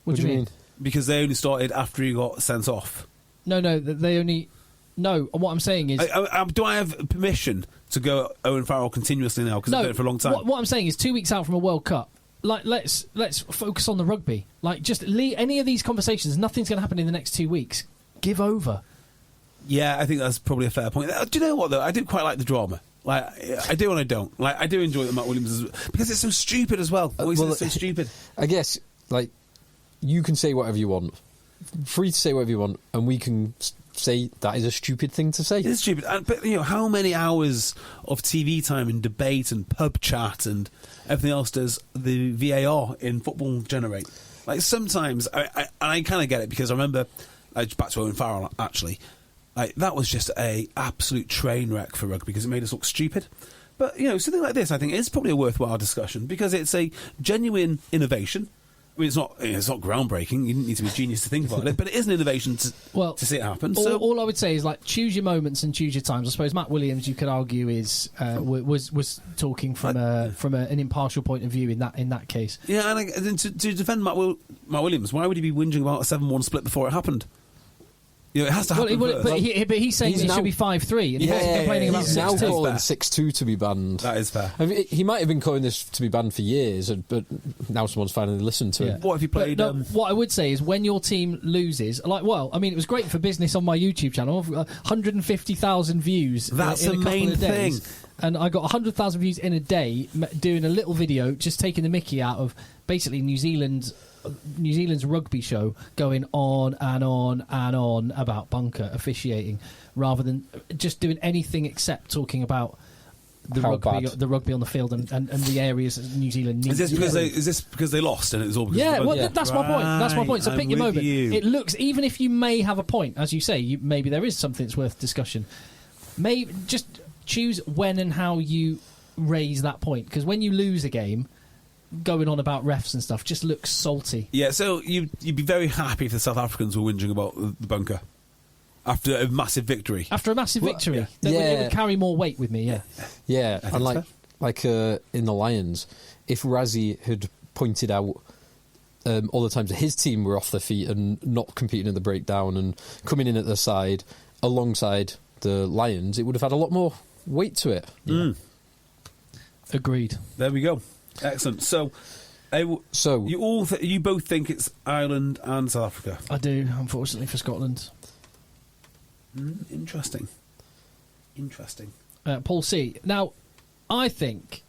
What do you mean? Because they only started after he got sent off. No, they only... No, what I'm saying is... do I have permission to go Owen Farrell continuously now? Because I've done it for a long time. What I'm saying is 2 weeks out from a World Cup, like let's focus on the rugby. Like, just any of these conversations, nothing's going to happen in the next 2 weeks. Give over. Yeah, I think that's probably a fair point. Do you know what, though? I did quite like the drama. Like, I do and I don't. Like, I do enjoy that Matt Williams because it's so stupid as well. It's so stupid. I guess, like, you can say whatever you want. Free to say whatever you want, and we can say that is a stupid thing to say. It is stupid. But, you know, how many hours of TV time and debate and pub chat and everything else does the VAR in football generate? Like, sometimes, I kind of get it because I remember, back to Owen Farrell, actually, that was just a absolute train wreck for rugby because it made us look stupid. But, you know, something like this, I think, is probably a worthwhile discussion because it's a genuine innovation. I mean, it's not groundbreaking. You didn't need to be a genius to think about it, but it is an innovation to see it happen. All I would say is, like, choose your moments and choose your times. I suppose Matt Williams, you could argue, was talking from an impartial point of view in that case. Yeah, and to defend Matt Williams, why would he be whinging about a 7-1 split before it happened? You know, it has to happen. But he's saying it should be 5-3, and he wasn't complaining about 6-2. He's now calling 6-2 to be banned. That is fair. I mean, he might have been calling this to be banned for years, but now someone's finally listened to it. What have you played? What I would say is when your team loses, it was great for business on my YouTube channel. 150,000 views. That's in the a couple main of days. thing. And I got 100,000 views in a day doing a little video, just taking the mickey out of basically New Zealand's rugby show, going on and on and on about bunker officiating, rather than just doing anything except talking about the rugby on the field and the areas that New Zealand needs. Is this because they lost and it was all because that's my point. That's my point. So pick your moment. It looks, even if you may have a point, as you say, maybe there is something that's worth discussion. Maybe just choose when and how you raise that point, because when you lose a game, going on about refs and stuff just looks salty. Yeah, so you'd be very happy if the South Africans were whinging about the bunker after a massive victory. After a massive victory, it would carry more weight with me. Yeah, and like in the Lions, if Razzie had pointed out all the times that his team were off their feet and not competing at the breakdown and coming in at the side alongside the Lions, it would have had a lot more weight to it. Agreed. There we go. Excellent. So you both think it's Ireland and South Africa? I do, unfortunately, for Scotland. Interesting. Paul C. Now, I think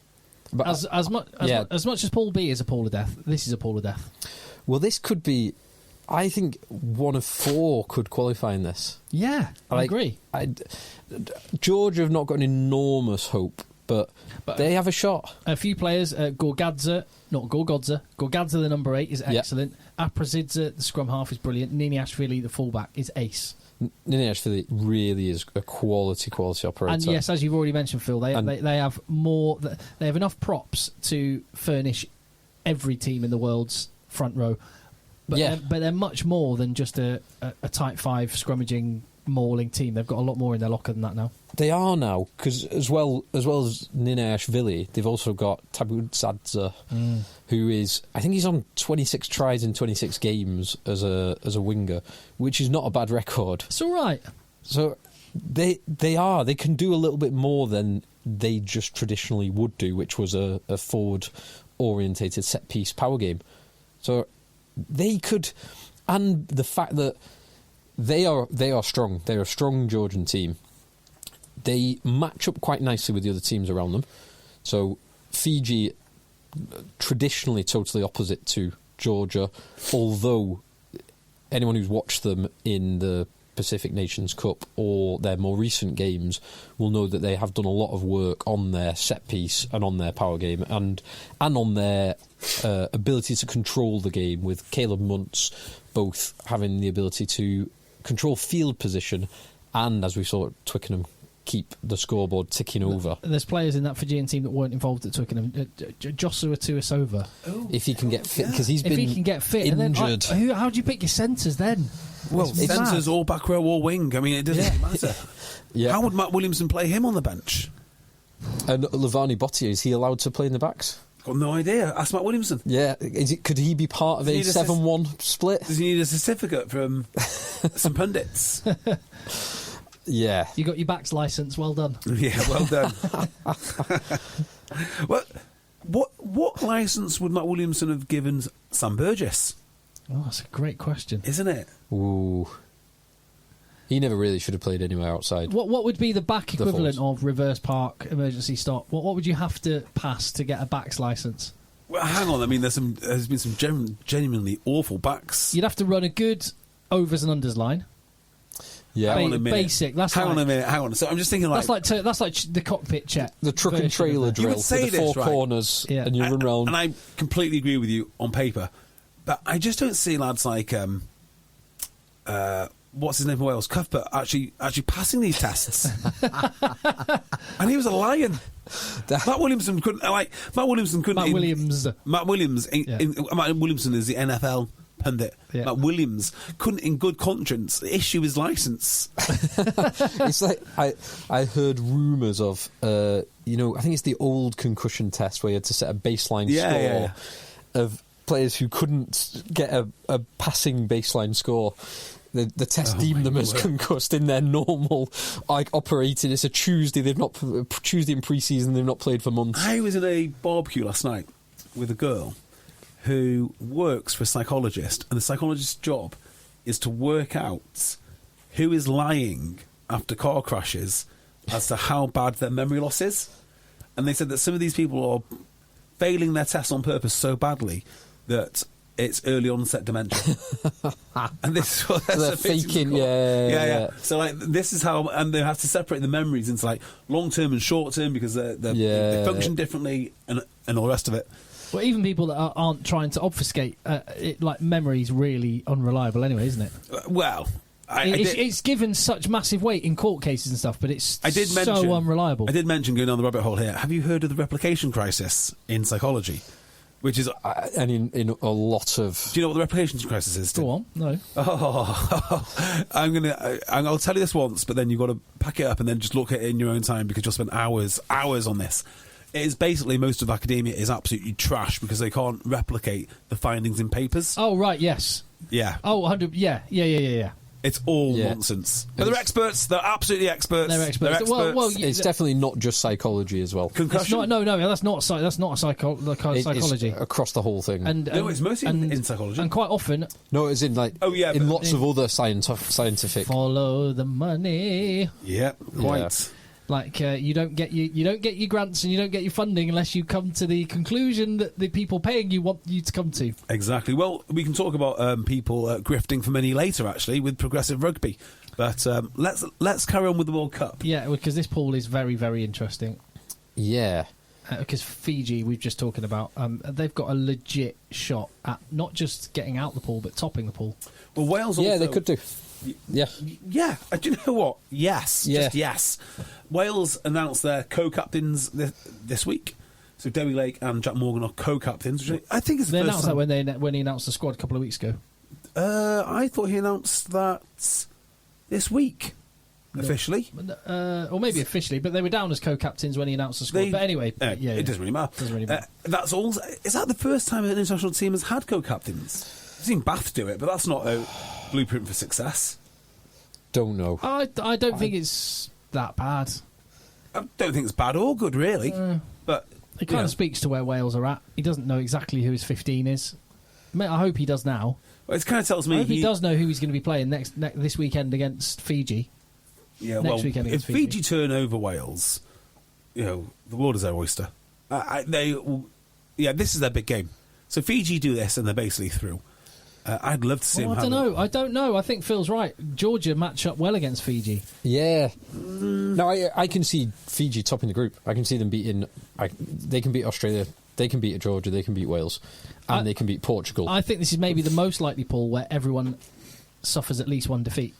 as much as Paul B is a Paul of Death, this is a Paul of Death. Well, this could be. I think one of 4 could qualify in this. Yeah, I agree. Georgia have not got an enormous hope. But they have a shot. A few players, Gorgadze, the number 8, is excellent. Aprozidze, the scrum half, is brilliant. Nini Ashvili, the fullback, is ace. Nineveh really is a quality operator. And yes, as you've already mentioned, Phil, they have more. They have enough props to furnish every team in the world's front row. But they're much more than just a tight five scrummaging, mauling team. They've got a lot more in their locker than that now. They are now, because as well as Nineveh, they've also got Tabuzadze, who is, I think he's on 26 tries in 26 games as a winger, which is not a bad record. It's all right. So they can do a little bit more than they just traditionally would do, which was a forward-orientated set-piece power game. So they could, and the fact that they are strong. They're a strong Georgian team. They match up quite nicely with the other teams around them. So Fiji, traditionally totally opposite to Georgia, although anyone who's watched them in the Pacific Nations Cup or their more recent games will know that they have done a lot of work on their set piece and on their power game and on their ability to control the game, with Caleb Muntz both having the ability to control field position and, as we saw at Twickenham, keep the scoreboard ticking over. There's players in that Fijian team that weren't involved at Twickenham. Joshua Tuisova. If he can get fit, because he's been injured. And then, how do you pick your centres then? Well, centres or back row or wing. I mean, it doesn't really matter. How would Matt Williamson play him on the bench? And Lavani Bottier, is he allowed to play in the backs? Got no idea. Ask Matt Williamson. Yeah, could he be part of a 7-1 split? Does he need a certificate from some pundits? Yeah. You got your backs licence, well done. Yeah, well done. What licence would Matt Williamson have given Sam Burgess? Oh, that's a great question. Isn't it? Ooh. He never really should have played anywhere outside. What would be the back equivalent force of reverse park, emergency stop? What would you have to pass to get a back's licence? Well, hang on. I mean, there's been some genuinely awful backs. You'd have to run a good overs and unders line. Yeah, hang on a minute. Basic. Hang on a minute. Hang on. So I'm just thinking like that's like the cockpit check. The truck and trailer drill with the four corners, and you run round. And I completely agree with you on paper, but I just don't see lads like what's his name from Wales, Cuthbert, actually passing these tests. And he was a lion. Matt Williamson couldn't. Matt Williamson is the NFL pundit. Yeah. Matt Williams couldn't, in good conscience, issue his licence. It's like I heard rumours of, I think it's the old concussion test where you had to set a baseline score of players who couldn't get a passing baseline score. The test deemed them as concussed in their normal operating. It's a Tuesday. Tuesday in pre-season. They've not played for months. I was in a barbecue last night with a girl who works for a psychologist, and the psychologist's job is to work out who is lying after car crashes as to how bad their memory loss is. And they said that some of these people are failing their tests on purpose so badly that it's early onset dementia. And this is what they're faking. Yeah. So this is how, and they have to separate the memories into long term and short term because they function differently and all the rest of it. Well, even people that aren't trying to obfuscate, memory's really unreliable anyway, isn't it? Well, it's given such massive weight in court cases and stuff, but it's so unreliable. I did mention, going down the rabbit hole here, have you heard of the replication crisis in psychology? Which is... and in a lot of... Do you know what the replication crisis is? Go on, no. I'll tell you this once, but then you've got to pack it up and then just look at it in your own time because you'll spend hours on this. It is basically, most of academia is absolutely trash because they can't replicate the findings in papers. Oh, right, yes. Yeah. Oh, 100, yeah. It's all nonsense. But they're experts. They're absolutely experts. They're experts. Well, it's definitely not just psychology as well. Concussion. No, that's not psychology. It's across the whole thing. No, it's mostly in psychology. And quite often... No, it's in in lots of other scientific... Follow the money. Yeah, quite. Yeah. You don't get your grants and you don't get your funding unless you come to the conclusion that the people paying you want you to come to. Exactly. Well, we can talk about people grifting for money later, actually, with progressive rugby. But let's carry on with the World Cup. Yeah, because this pool is very, very interesting. Yeah. because Fiji, we've just talking about, they've got a legit shot at not just getting out the pool, but topping the pool. Well, Wales also... Yeah, they could do. Yeah. Yeah. Do you know what? Yes. Yeah. Just yes. Wales announced their co-captains this week. So Debbie Lake and Jack Morgan are co-captains. Which I think is the They first announced time. that when he announced the squad a couple of weeks ago. I thought he announced that this week, officially. Or maybe officially, but they were down as co-captains when he announced the squad. But anyway, it doesn't really matter. Doesn't really matter. That's all. Is that the first time an international team has had co-captains? I've seen Bath do it, but that's not a blueprint for success. Don't know. I don't think it's that bad. I don't think it's bad or good, really. But It kind of speaks to where Wales are at. He doesn't know exactly who his 15 is. I hope he does now. Well, it kind of tells I me hope he does know who he's going to be playing this weekend against Fiji. Yeah, next weekend if against Fiji turn over Wales, the world is their oyster. This is their big game. So Fiji do this, and they're basically through. I'd love to see them. I don't know. I think Phil's right. Georgia match up well against Fiji. Yeah. No, I can see Fiji topping the group. I can see them beating... they can beat Australia, they can beat Georgia, they can beat Wales, and they can beat Portugal. I think this is maybe the most likely pool where everyone suffers at least one defeat.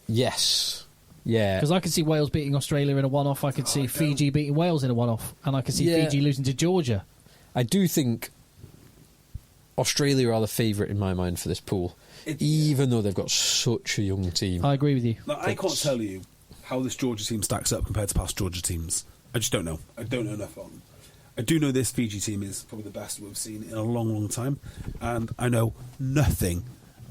Yes. Yeah. Because I could see Wales beating Australia in a one-off, I could see Fiji beating Wales in a one-off, and I could see Fiji losing to Georgia. I do think Australia are the favourite in my mind for this pool, even though they've got such a young team. I agree with you. Now, I can't tell you how this Georgia team stacks up compared to past Georgia teams. I just don't know. I don't know enough on them. I do know this Fiji team is probably the best we've seen in a long, long time, and I know nothing.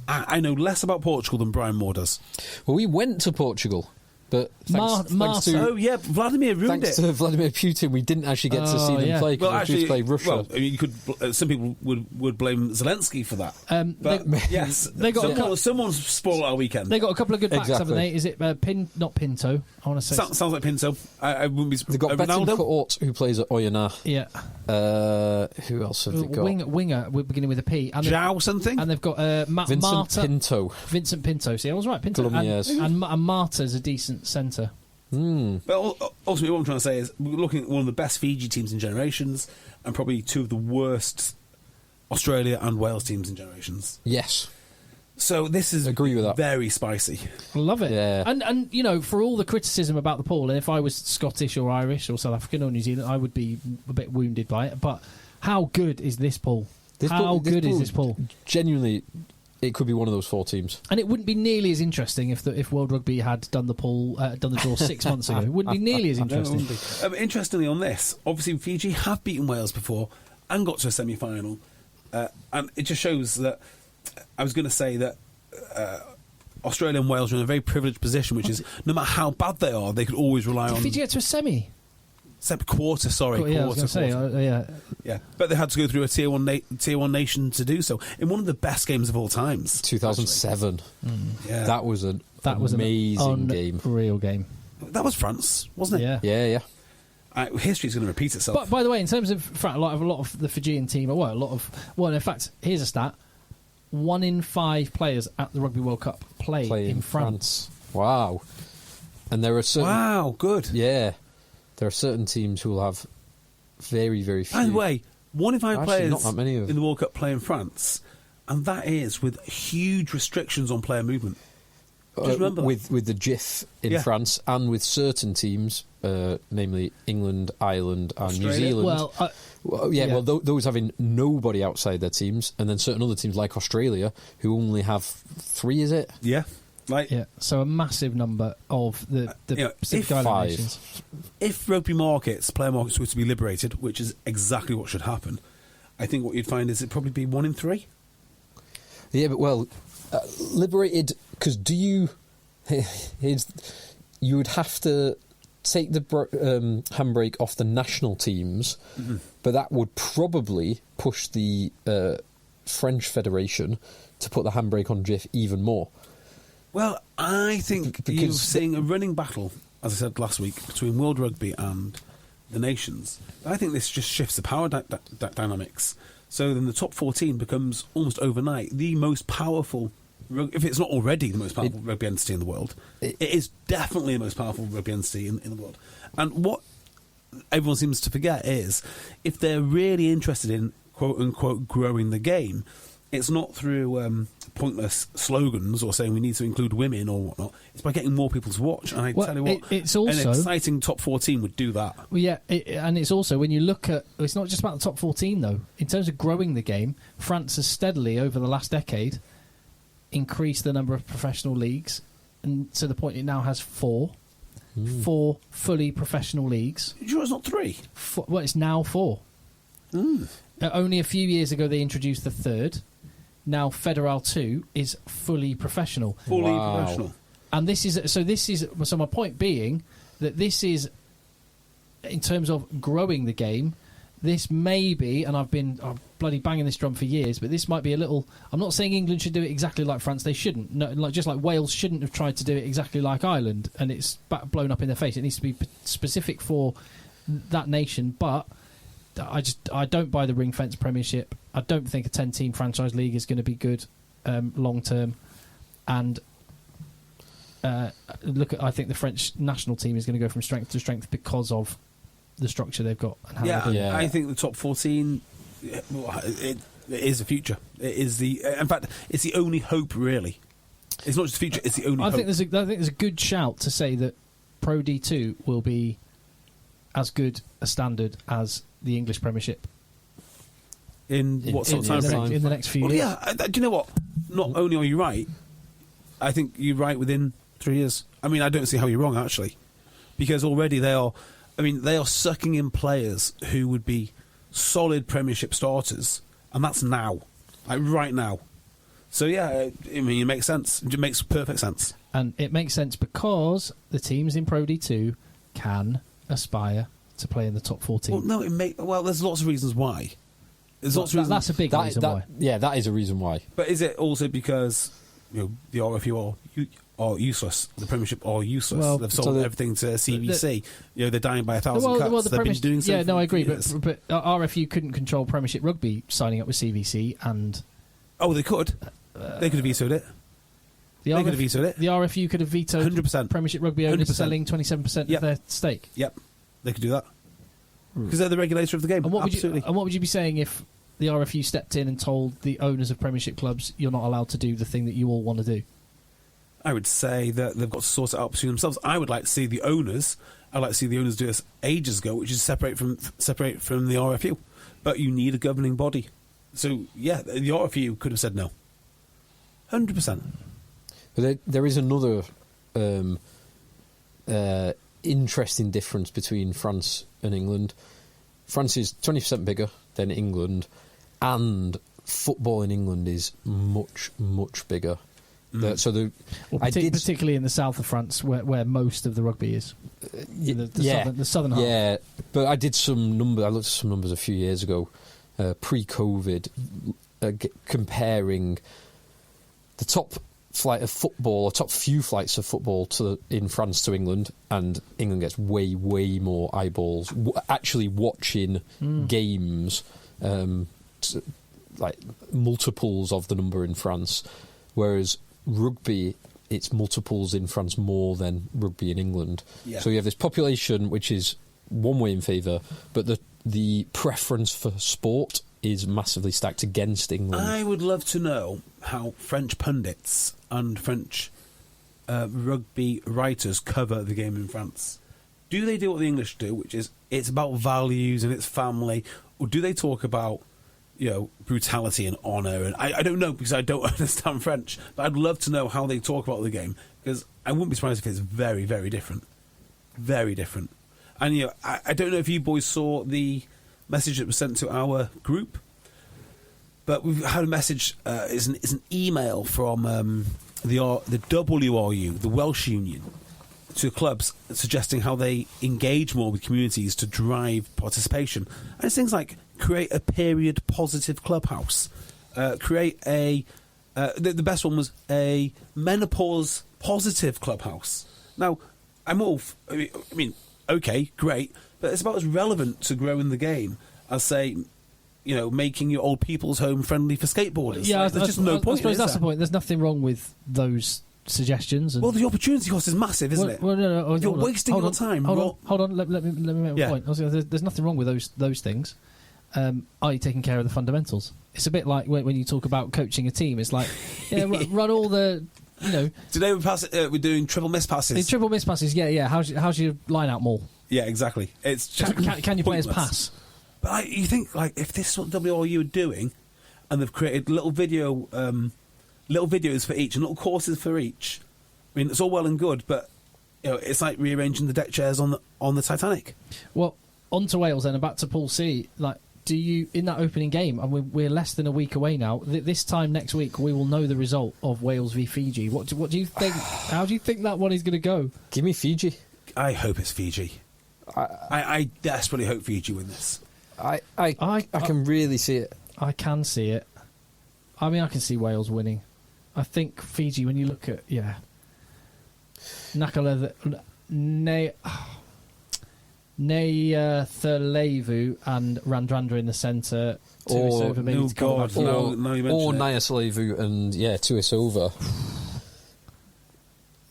I know less about Portugal than Brian Moore does. Well, we went to Portugal, but thanks to Vladimir ruined thanks to Vladimir Putin, we didn't actually get to see them play because they just play Russia. Well, I mean, you could. Some people would blame Zelensky for that. Someone's spoiled our weekend. They got a couple of good backs, Exactly. haven't they? Is it not Pinto? I want to say Sounds like Pinto. I wouldn't be. They've got Ronaldo? Betancourt, who plays at Oyonnax. Yeah. Who else have they got? Winger, we're beginning with a P. And Zhao something. And they've got Vincent Marta. Pinto. Vincent Pinto. See, I was right. Pinto. And Marta's a decent centre. But ultimately, what I'm trying to say is we're looking at one of the best Fiji teams in generations, and probably two of the worst Australia and Wales teams in generations. Yes. So this is agree with that. Very spicy. I love it. Yeah. And you know, for all the criticism about the pool, and if I was Scottish or Irish or South African or New Zealand, I would be a bit wounded by it. But how good is this pool? How good is this pool? Genuinely, it could be one of those four teams. And it wouldn't be nearly as interesting if World Rugby had done the draw 6 months ago. It wouldn't be nearly as interesting. Interestingly, on this, obviously Fiji have beaten Wales before and got to a semi-final, and it just shows that. I was going to say that Australia and Wales are in a very privileged position, which is no matter how bad they are, they could always rely on. Did Fiji get to a semi? Quarter. Yeah, I was going to say, yeah, but they had to go through a tier one nation to do so in one of the best games of all times. 2007. Yeah, that was an amazing game. Real game. That was France, wasn't it? Yeah. History's going to repeat itself. But by the way, in terms of a lot of the Fijian team, in fact, here's a stat: 1 in 5 players at the Rugby World Cup play in France. Wow. And there are certain... Wow, good. Yeah. There are certain teams who will have very, very few... By the way, 1 in 5 players not that many of in the World Cup play in France, and that is with huge restrictions on player movement. Just remember that. With the GIF in France, and with certain teams, namely England, Ireland and Australia. New Zealand. Well, those having nobody outside their teams, and then certain other teams like Australia who only have 3, is it? Yeah. So a massive number of the Pacific Island nations. If player markets were to be liberated, which is exactly what should happen, I think what you'd find is it'd probably be 1 in 3. Yeah, but liberated, because you would have to take the handbrake off the national teams, but that would probably push the French Federation to put the handbrake on GIF even more. Well, I think because you're seeing a running battle, as I said last week, between World Rugby and the nations. I think this just shifts the power dynamics. So then the top 14 becomes almost overnight the most powerful, if it's not already the most powerful rugby entity in the world. It is definitely the most powerful rugby entity in the world. And what everyone seems to forget is if they're really interested in quote unquote growing the game, it's not through pointless slogans or saying we need to include women or whatnot. It's by getting more people to watch. And I tell you what, it's also an exciting top 14 would do that. Well, yeah, and it's also when you look at, it's not just about the top 14 though. In terms of growing the game, France has steadily over the last decade increased the number of professional leagues, and to the point it now has 4 fully professional leagues. You sure it's not 3? Well, it's now 4. Only a few years ago they introduced the 3rd. Now Federal 2 is fully professional. Fully professional. And this is so my point being that this is, in terms of growing the game, this may be, and I've bloody banging this drum for years, but this might be a little. I'm not saying England should do it exactly like France. They shouldn't. No, just like Wales shouldn't have tried to do it exactly like Ireland, and it's blown up in their face. It needs to be specific for that nation. But I don't buy the ring fence Premiership. I don't think a 10-team franchise league is going to be good long term. And I think the French national team is going to go from strength to strength because of the structure they've got. And how I think the top 14, it is the future. It is in fact, it's the only hope, really. It's not just the future; it's the only hope. I think there's a good shout to say that Pro D2 will be as good a standard as the English Premiership. In what sort of time frame? In the next few years. Yeah, do you know what? Not only are you right, I think you're right within 3 years. I mean, I don't see how you're wrong, actually. Because already they are sucking in players who would be solid Premiership starters, and that's now. Like, right now. So, yeah, I mean, it makes sense. It makes perfect sense. And it makes sense because the teams in Pro D2 can aspire to play in the top 14. Well, there's lots of reasons why. There's lots of reasons. That's a big reason why. Yeah, that is a reason why. But is it also because the RFU are useless? The Premiership are useless. Well, they've sold everything to CVC. they're dying by 1,000 cuts. They've been doing so. Yeah, no, I agree. Years. But RFU couldn't control Premiership Rugby signing up with CVC, and they could. They could have vetoed it. They could have vetoed it. The RFU could have vetoed 100%. Premiership Rugby owners 100%. selling 27% of their stake. Yep, they could do that because they're the regulator of the game. And what Absolutely. would you be saying if the RFU stepped in and told the owners of Premiership clubs, you're not allowed to do the thing that you all want to do? I would say that they've got to sort it out between themselves. I would like to see the owners. I'd like to see the owners do this ages ago, which is separate from the RFU. But you need a governing body. So yeah, the RFU could have said no. 100%. But there is another interesting difference between France and England. France is 20% bigger than England, and football in England is much, much bigger. Particularly in the south of France, where most of the rugby is. The southern half. Yeah, but I did some numbers. I looked at some numbers a few years ago, pre-COVID, comparing the top flight of football, or top few flights of football in France to England, and England gets way, way more eyeballs actually watching games, like multiples of the number in France, whereas rugby, it's multiples in France more than rugby in England. Yeah. So you have this population which is one way in favour, but the preference for sport is massively stacked against England. I would love to know how French pundits and French rugby writers cover the game in France. Do they do what the English do, which is it's about values and it's family, or do they talk about brutality and honour? And I don't know, because I don't understand French, but I'd love to know how they talk about the game, because I wouldn't be surprised if it's very, very different. Very different. And I don't know if you boys saw the message that was sent to our group, but we've had a message. It's an email from the WRU, the Welsh Union, to clubs suggesting how they engage more with communities to drive participation. And it's things like create a period positive clubhouse, create a the best one was a menopause positive clubhouse. Now, I'm all I mean, okay, great, but it's about as relevant to growing the game as, say, making your old people's home friendly for skateboarders. Yeah, there's just no point. I suppose that's the point. There's nothing wrong with those suggestions. And Well, the opportunity cost is massive, isn't it? Well, no, You're wasting your time. Hold on. Let me make a point. There's nothing wrong with those things. Are you taking care of the fundamentals? It's a bit like when you talk about coaching a team. It's like, run all the, Today we're doing triple miss passes. Triple miss passes, yeah. How's your line out maul? Yeah, exactly. It's just Can your players pointless. pass? But you think, if this is what WRU are doing, and they've created little videos for each and little courses for each. I mean, it's all well and good, but it's like rearranging the deck chairs on the Titanic. Well, on to Wales then, and back to Pool C. Do you, in that opening game, and we're less than a week away now, this time next week we will know the result of Wales v Fiji. What do you think? How do you think that one is going to go? Give me Fiji. I hope it's Fiji. I desperately hope Fiji win this. I can really see it. I can see it. I mean, I can see Wales winning. I think Fiji, when you look at, Nakala, Thalevu and Randrandra in the centre. Tuisova maybe to come back. Or Nayasalevu and Tuisova.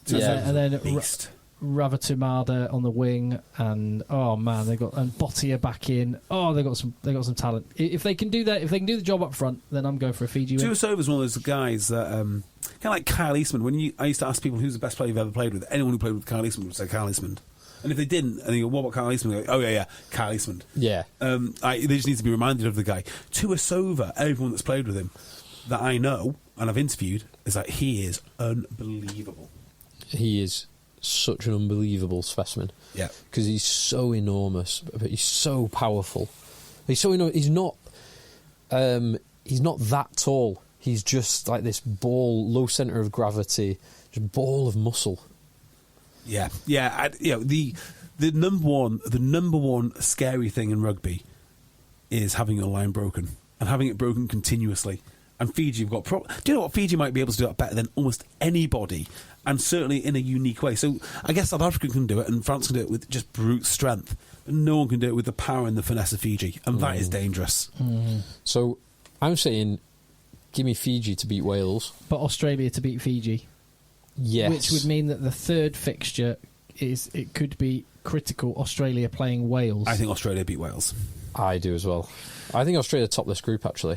And then Beast. Ravatumada on the wing, and they got Bottia back in. They got some talent. If they can do that, if they can do the job up front, then I'm going for a Fiji win. Tuisova's one of those guys that kind of like Kyle Eastman. I used to ask people who's the best player you've ever played with. Anyone who played with Kyle Eastman would say Kyle Eastman. And if they didn't, and they go, what about Kyle Eastman? They go, yeah, Kyle Eastman. Yeah. They just need to be reminded of the guy. Tuisova, everyone that's played with him that I know and I've interviewed, is that he is unbelievable. He is such an unbelievable specimen. Yeah. Because he's so enormous, but he's so powerful. He's so enormous. He's not that tall. He's just like this ball, low centre of gravity, just ball of muscle. Yeah. The number one scary thing in rugby is having your line broken and having it broken continuously. And Fiji have got... do you know what? Fiji might be able to do that better than almost anybody, and certainly in a unique way. So I guess South Africa can do it, and France can do it with just brute strength. But no one can do it with the power and the finesse of Fiji, and that is dangerous. So I'm saying, give me Fiji to beat Wales. But Australia to beat Fiji. Yes. Which would mean that the third fixture could be critical, Australia playing Wales. I think Australia beat Wales. I do as well. I think Australia top this group, actually.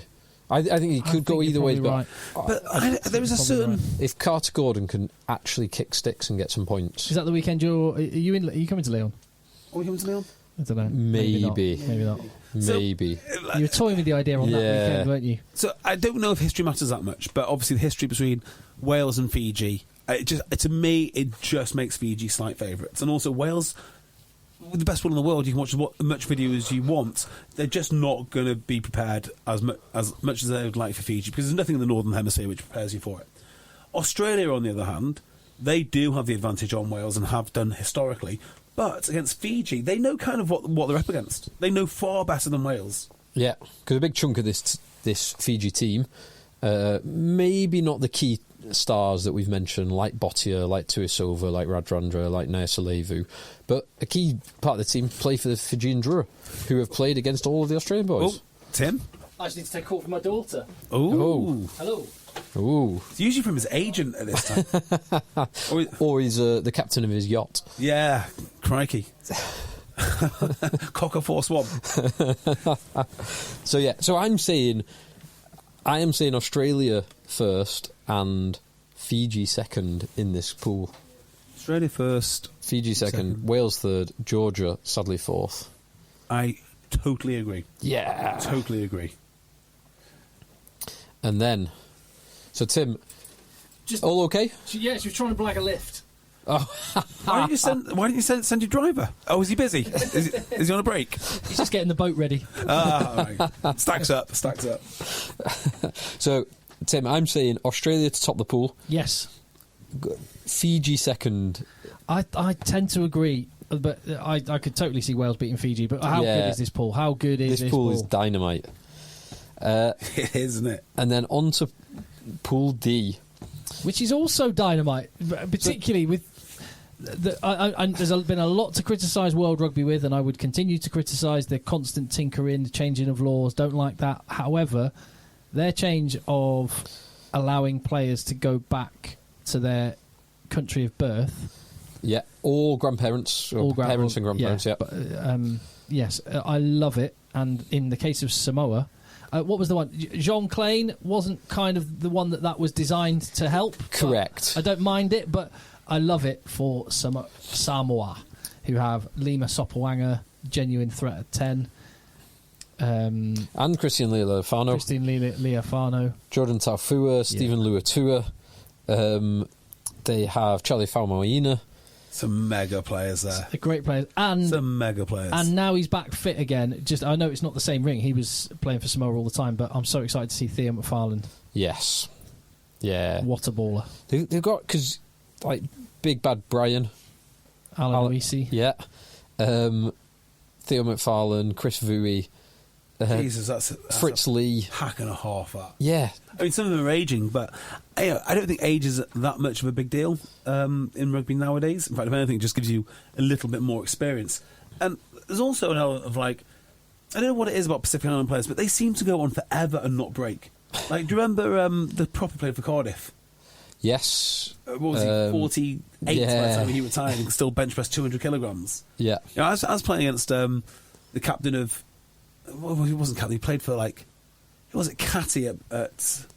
I think it could go either way, right. but there is a certain... Right. If Carter Gordon can actually kick sticks and get some points... Is that the weekend are you coming to Leon? Are we coming to Leon? I don't know. Maybe not. Maybe. You were toying with the idea on that weekend, weren't you? So I don't know if history matters that much, but obviously the history between Wales and Fiji, to me, it just makes Fiji slight favourites. And also Wales... the best one in the world, you can watch as much video as you want. They're just not going to be prepared as much as they would like for Fiji, because there's nothing in the Northern Hemisphere which prepares you for it. Australia, on the other hand, they do have the advantage on Wales and have done historically, but against Fiji, they know kind of what they're up against. They know far better than Wales. Yeah, because a big chunk of this Fiji team, maybe not the key stars that we've mentioned, like Bottia, like Tuisova, like Radradra, like Nayasalevu, but a key part of the team play for the Fijian Drua, who have played against all of the Australian boys. Tim? I just need to take a call from my daughter. Oh. Hello. Ooh. It's usually from his agent at this time. Or he's the captain of his yacht. Yeah, crikey. Cocker Force One. So I am saying Australia first and Fiji second in this pool. Australia first, Fiji second, Wales third, Georgia sadly fourth. I totally agree. Yeah. Totally agree. And then, so Tim, all okay? Yeah, she was trying to blag a lift. Oh. Why didn't you send your driver? Oh, is he busy? Is he on a break? He's just getting the boat ready. All right. Stacks up. So, Tim, I'm saying Australia to top the pool. Yes. Fiji second. I tend to agree, but I could totally see Wales beating Fiji. But how good is this pool? How good is this pool? This pool is dynamite. It is, isn't it? And then on to Pool D, which is also dynamite, particularly with. There's been a lot to criticise World Rugby with, and I would continue to criticise the constant tinkering, the changing of laws. Don't like that. However, their change of allowing players to go back to their country of birth. Yeah, all grandparents, or parents and grandparents. Yeah, but, yes, I love it. And in the case of Samoa, what was the one? Jean Klein wasn't kind of the one that was designed to help. Correct. I don't mind it, but I love it for Samoa, who have Lima Sopawanga, genuine threat at 10. And Christian Leali'ifano. Jordan Taufua, Stephen Luatua. They have Charlie Faumoina. Some mega players there. Great players. And some mega players. And now he's back fit again. I know it's not the same ring. He was playing for Samoa all the time, but I'm so excited to see Theo McFarlane. Yes. Yeah. What a baller. They've got, because, like, Big Bad Brian. Alan Luisi. Yeah. Theo McFarlane, Chris Vui. Jesus, that's Fritz Lee. Hack and a half, that. Yeah. I mean, some of them are aging, but I don't think age is that much of a big deal in rugby nowadays. In fact, if anything, it just gives you a little bit more experience. And there's also an element of, like, I don't know what it is about Pacific Island players, but they seem to go on forever and not break. Like, do you remember the prop played for Cardiff? Yes. What was he, 48 by the time he retired and still bench press 200 kilograms? Yeah. You know, I was playing against the captain of... Well, he wasn't captain, he played for, like... Who was it? Catty at... His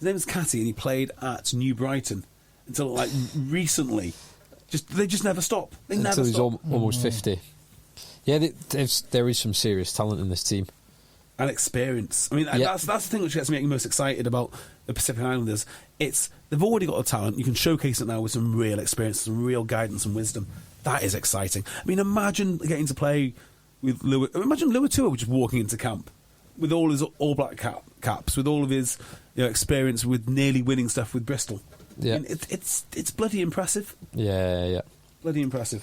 name was Catty, and he played at New Brighton until, like, recently. They just never stop. They never stop. Until he's almost 50. Yeah, there is some serious talent in this team. And experience. I mean, that's the thing which gets me most excited about the Pacific Islanders. They've already got the talent. You can showcase it now with some real experience, some real guidance and wisdom. That is exciting. I mean, imagine getting to play with Imagine Luatua just walking into camp with all his All Black caps, with all of his experience with nearly winning stuff with Bristol. Yeah, I mean, it's bloody impressive. Yeah. Bloody impressive.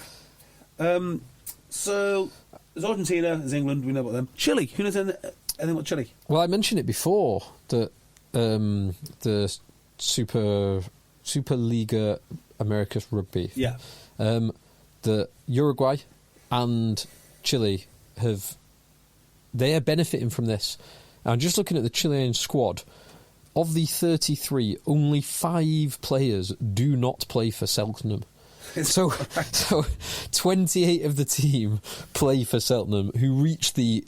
So there's Argentina, there's England. We know about them. Chile. Who knows anything about Chile? Well, I mentioned it before that the Superliga Americas Rugby. Yeah. The Uruguay and Chile they are benefiting from this. I'm just looking at the Chilean squad. Of the 33, only 5 players do not play for Cheltenham. So 28 of the team play for Cheltenham, who reached the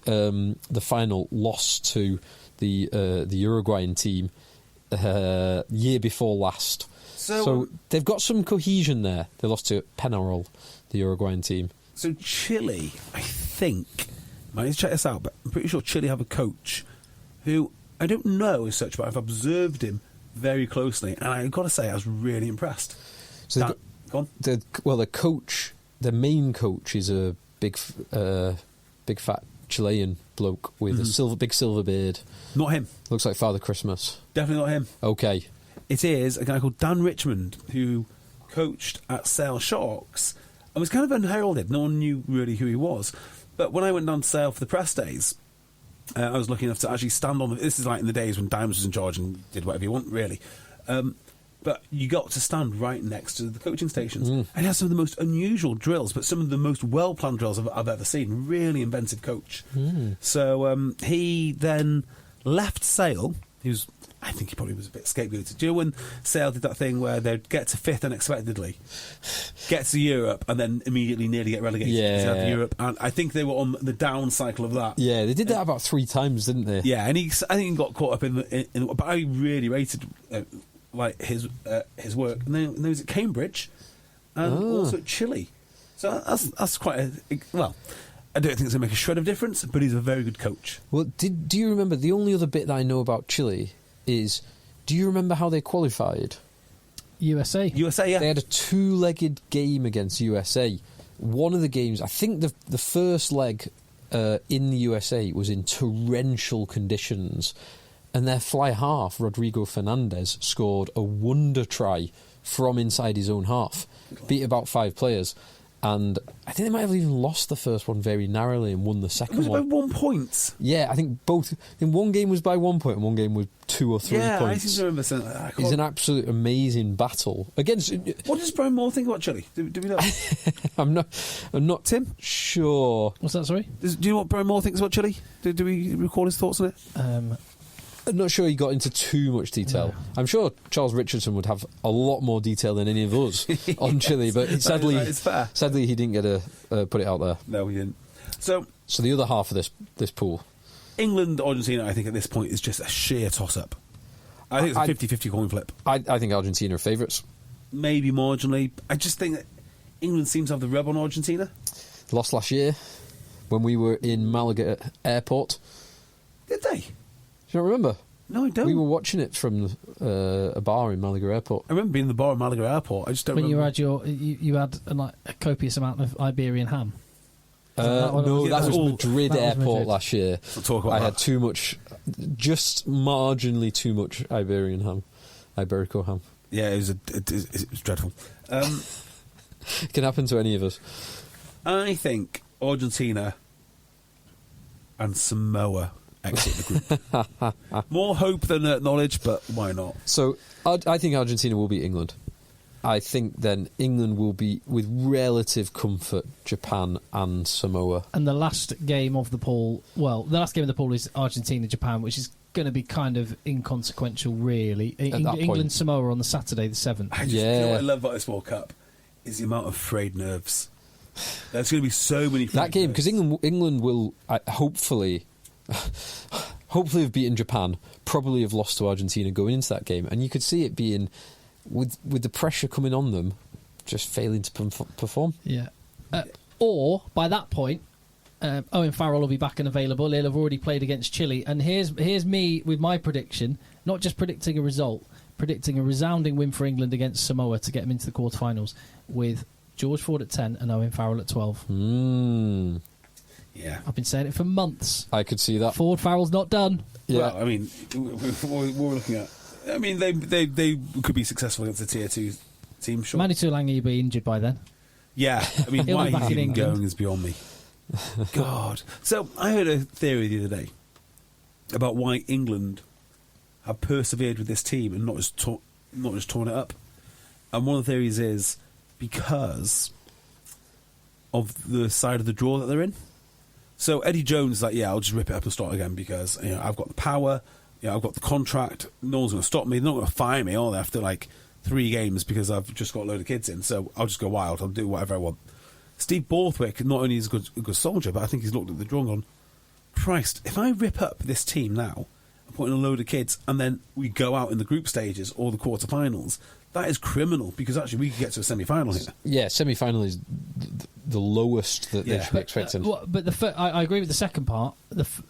final, lost to the Uruguayan team year before last. So they've got some cohesion there. They lost to Penarol, the Uruguayan team. So Chile, I think, I need to check this out, but I'm pretty sure Chile have a coach who I don't know as such, but I've observed him very closely, and I've got to say I was really impressed. So go on. The coach, the main coach, is a big fat Chilean bloke with a big silver beard. Not him. Looks like Father Christmas. Definitely not him. Okay. It is a guy called Dan Richmond, who coached at Sale Sharks and was kind of unheralded. No one knew really who he was. But when I went down to Sale for the press days, I was lucky enough to actually stand on this is like in the days when Dimes was in charge and did whatever you want, really. But you got to stand right next to the coaching stations. And he has some of the most unusual drills, but some of the most well-planned drills I've ever seen. Really inventive coach. So he then left Sale. I think he probably was a bit scapegoated. Do you know when Sale did that thing where they'd get to 5th unexpectedly, get to Europe, and then immediately nearly get relegated to Europe? And I think they were on the down cycle of that. Yeah, they did that about 3 times, didn't they? Yeah, and I think he got caught up in but I really rated his work. And then he was at Cambridge and also at Chile. So that's quite well. I don't think it's going to make a shred of difference, but he's a very good coach. Well, do you remember, the only other bit that I know about Chile is, do you remember how they qualified? USA, yeah. They had a 2-legged game against USA. One of the games, I think the first leg in the USA was in torrential conditions, and their fly half, Rodrigo Fernandez, scored a wonder try from inside his own half, beat about 5 players. And I think they might have even lost the first one very narrowly and won the second one. Was it by 1 point? Yeah, I think both. In one game was by 1 point and one game was 2 or 3 points. Yeah, I seem to remember saying that. It's an absolute amazing battle against. What does Brian Moore think about Chile? Do we know? I'm not Tim? Sure. What's that, sorry? Do you know what Brian Moore thinks about Chile? Do we record his thoughts on it? I'm not sure he got into too much detail. No. I'm sure Charles Richardson would have a lot more detail than any of us on Chile, but sadly, it's fair. sadly he didn't get to put it out there. No, he didn't. So the other half of this pool, England, Argentina, I think at this point is just a sheer toss-up. I think it's a 50-50 coin flip. I think Argentina are favourites. Maybe marginally. I just think that England seems to have the rub on Argentina. Lost last year when we were in Malaga Airport. Did they? Do you not remember? No, I don't. We were watching it from a bar in Malaga Airport. I remember being in the bar at Malaga Airport. I just don't When remember. you had a copious amount of Iberian ham. No, that was Madrid that was Airport Madrid. last year. We'll talk about I that. had too much, just marginally too much Iberico ham. Yeah, it was dreadful. It can happen to any of us. I think Argentina and Samoa exit the group. More hope than knowledge, but why not? So I think Argentina will beat England. I think then England will beat, with relative comfort, Japan and Samoa. And the last game of the pool, is Argentina-Japan, which is going to be kind of inconsequential, really. that point. England-Samoa on the Saturday, the 7th. You know what I love about this World Cup is the amount of frayed nerves. There's going to be so many. That game, because England will hopefully have beaten Japan, probably have lost to Argentina going into that game, and you could see it being with the pressure coming on them, just failing to perform. Yeah. Or by that point, Owen Farrell will be back and available. He'll have already played against Chile, and here's me with my prediction, not just predicting a result, predicting a resounding win for England against Samoa to get them into the quarterfinals with George Ford at 10 and Owen Farrell at 12. Yeah, I've been saying it for months. I could see that. Ford Farrell's not done. Yeah. Well, I mean, we're looking at. I mean, they could be successful against a tier 2 team. Sure. Manu Tuilagi will be injured by then. Yeah, I mean, He'll why be back he's in even England. going is beyond me. God. So I heard a theory the other day about why England have persevered with this team and not just torn it up. And one of the theories is because of the side of the draw that they're in. So Eddie Jones is like, yeah, I'll just rip it up and start again because I've got the power, I've got the contract. No one's going to stop me. They're not going to fire me, are they, after like 3 games because I've just got a load of kids in. So I'll just go wild. I'll do whatever I want. Steve Borthwick not only is a good soldier, but I think he's looked at the drawing on, Christ, if I rip up this team now and put in a load of kids and then we go out in the group stages or the quarterfinals, that is criminal because actually we could get to a semi-final here. Yeah, semi-final is the lowest that they should be expecting. But I agree with the second part,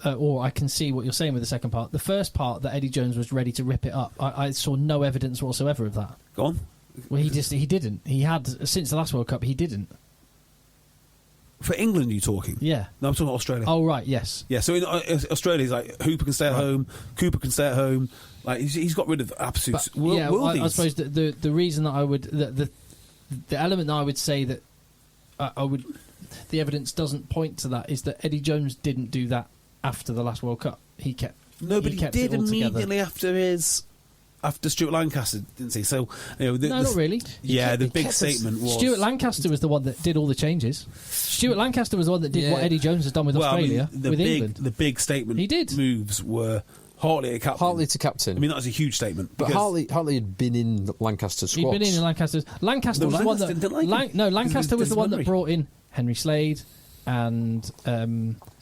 or I can see what you're saying with the second part. The first part, that Eddie Jones was ready to rip it up, I saw no evidence whatsoever of that. Go on. Well, he didn't. He had, since the last World Cup, he didn't. For England, you talking? Yeah. No, I'm talking about Australia. Oh, right, yes. Yeah, so in Australia, he's like, Hooper can stay at home, Cooper can stay at home. Like, he's got rid of absolute worldies. I suppose the reason that I would... The element that I would say that I would... The evidence doesn't point to that is that Eddie Jones didn't do that after the last World Cup. He kept... No, but he kept did it all together. immediately after Stuart Lancaster, didn't he? So, No, not really. Yeah, the he big kept statement was... Stuart Lancaster was the one that did all the changes. Stuart Lancaster was the one that did what Eddie Jones has done with Australia, with England. The big statement He did. moves were Hartley to captain. Hartley to captain. I mean, that was a huge statement. But because- Hartley had been in Lancaster's He'd squad. been in Lancaster's. Lancaster was the one Lancaster didn't like that... him. No, Lancaster was the one that memory. brought in Henry Slade and...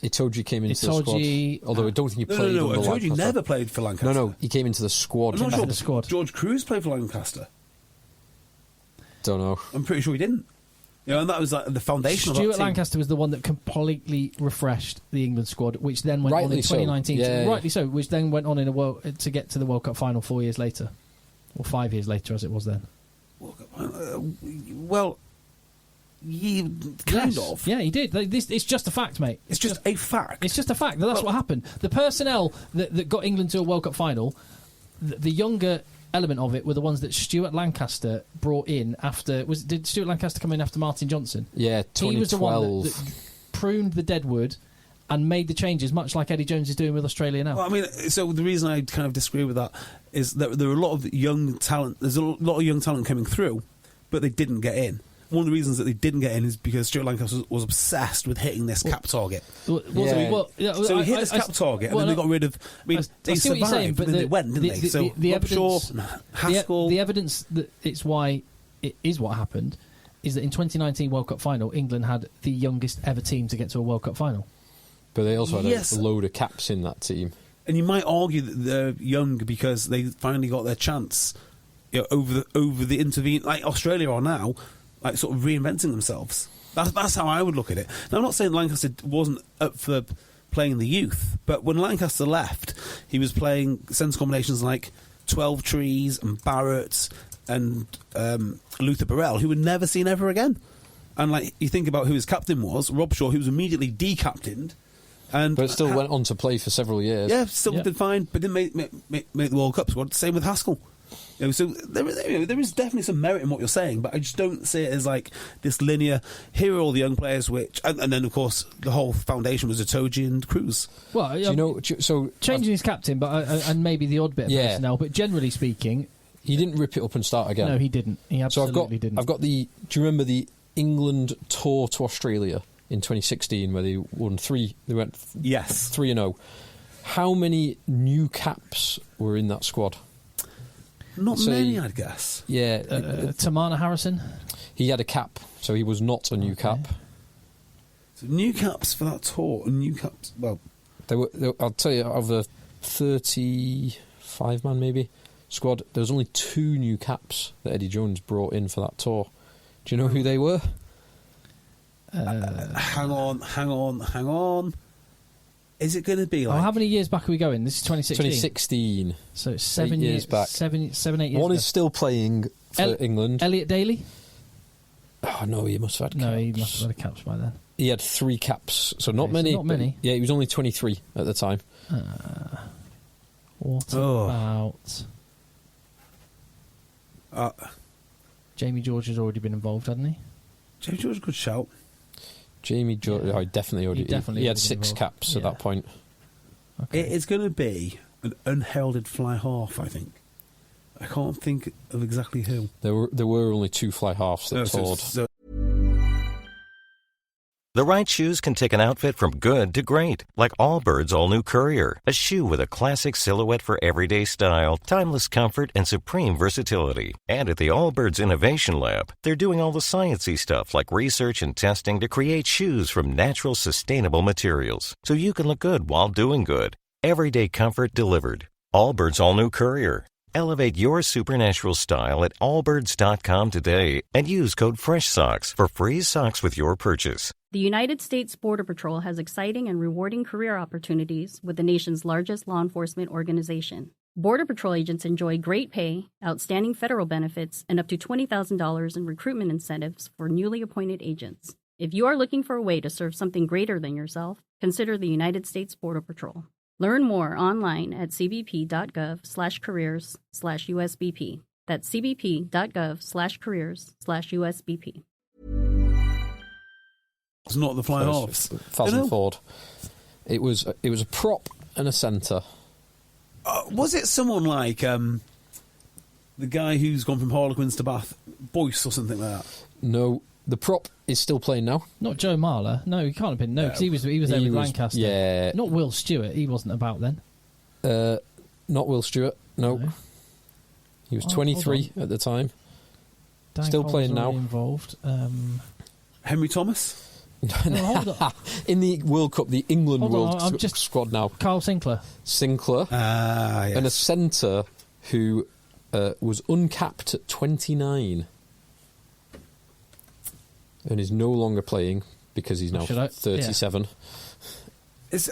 Itoji came into the Itoji, squad. Although I don't think he played No, under I told you Lancaster. never played for Lancaster. No, he came into the squad. I'm not sure the squad. George Cruz played for Lancaster. Don't know. I'm pretty sure he didn't. And that was like the foundation of that Stuart team. Lancaster was the one that completely refreshed the England squad, which then went on Rightly in so. 2019. Yeah. Rightly so, which then went on in to get to the World Cup final 4 years later. Or 5 years later, as it was then. Well, kind of. Yeah, he did. It's just a fact, mate. It's just a fact. It's just a fact. That's what happened. The personnel that got England to a World Cup final, the younger element of it were the ones that Stuart Lancaster brought in after... Did Stuart Lancaster come in after Martin Johnson? Yeah, 2012. He was the one that pruned the deadwood and made the changes, much like Eddie Jones is doing with Australia now. Well, I mean, so the reason I kind of disagree with that is that there are a lot of young talent. There's a lot of young talent coming through, but they didn't get in. one of the reasons that they didn't get in is because Stuart Lancaster was obsessed with hitting this cap target. So he hit this cap target, and then they got rid of. I mean, they see what you're survived, saying, but then they went, didn't they? So the Robshaw, evidence, Haskell. the evidence that it's why it is what happened is that in 2019 World Cup final, England had the youngest ever team to get to a World Cup final. But they also had Yes. a load of caps in that team. And you might argue that they're young because they finally got their chance, over the intervene, like Australia are now, like sort of reinventing themselves. That's how I would look at it. Now, I'm not saying Lancaster wasn't up for playing in the youth, but when Lancaster left, he was playing centre combinations like 12 Trees and Barrett and Luther Burrell, who were never seen ever again. And like you think about who his captain was, Robshaw, who was immediately decaptained. But still went on to play for several years. Yeah, still did fine, but didn't make the World Cup squad. Same with Haskell. So there is definitely some merit in what you're saying, but I just don't see it as like this linear. Here are all the young players, and then of course the whole foundation was Itoje and Cruz. Well, changing his captain, but and maybe the odd bit of personnel, but generally speaking, he didn't rip it up and start again. No, he didn't. He absolutely didn't. I've got the. Do you remember the England tour to Australia in 2016 where they won three? They went 3-0. How many new caps were in that squad? Not many, I'd guess. Yeah, Tamana Harrison. He had a cap, so he was not a new cap. So new caps for that tour, and new caps. Well, they were. I'll tell you, of the 35-man maybe squad, there was only 2 new caps that Eddie Jones brought in for that tour. Do you know who they were? Hang on. Is it going to be like... how many years back are we going? This is 2016. 2016. So it's 7 years back. 8 years One ago. is still playing for England. Elliot Daly? Oh, no, he must have had caps. No, he must have had caps by then. He had 3 caps, so not many. Not many. Yeah, he was only 23 at the time. What about... Jamie George has already been involved, hasn't he? Jamie George, good shout. Jamie George, he definitely already. He had 6 caps at that point. Okay. It's going to be an unheralded fly half, I think. I can't think of exactly who. There were only 2 fly halves that toured. The right shoes can take an outfit from good to great, like Allbirds All-New Courier, a shoe with a classic silhouette for everyday style, timeless comfort, and supreme versatility. And at the Allbirds Innovation Lab, they're doing all the sciencey stuff like research and testing to create shoes from natural, sustainable materials, so you can look good while doing good. Everyday comfort delivered. Allbirds All-New Courier. Elevate your supernatural style at allbirds.com today and use code FRESHSOCKS for free socks with your purchase. The United States Border Patrol has exciting and rewarding career opportunities with the nation's largest law enforcement organization. Border Patrol agents enjoy great pay, outstanding federal benefits, and up to $20,000 in recruitment incentives for newly appointed agents. If you are looking for a way to serve something greater than yourself, consider the United States Border Patrol. Learn more online at cbp.gov/careers/USBP. That's cbp.gov/careers/USBP. It's not the fly halves. Thousand Ford. It was a prop and a centre. Was it someone like the guy who's gone from Harlequins to Bath, Boyce or something like that? No, the prop is still playing now. Not Joe Marler. No, he can't have been. No, because he was there with Lancaster. Yeah. Not Will Stewart. He wasn't about then. Not Will Stewart. No. He was 23 at the time. Dan still Cole playing was now. Involved. Henry Thomas. Hold on. In the World Cup, the England squad now. Carl Sinclair. Yes. And a centre who was uncapped at 29 and is no longer playing because he's now 37. Yeah. Is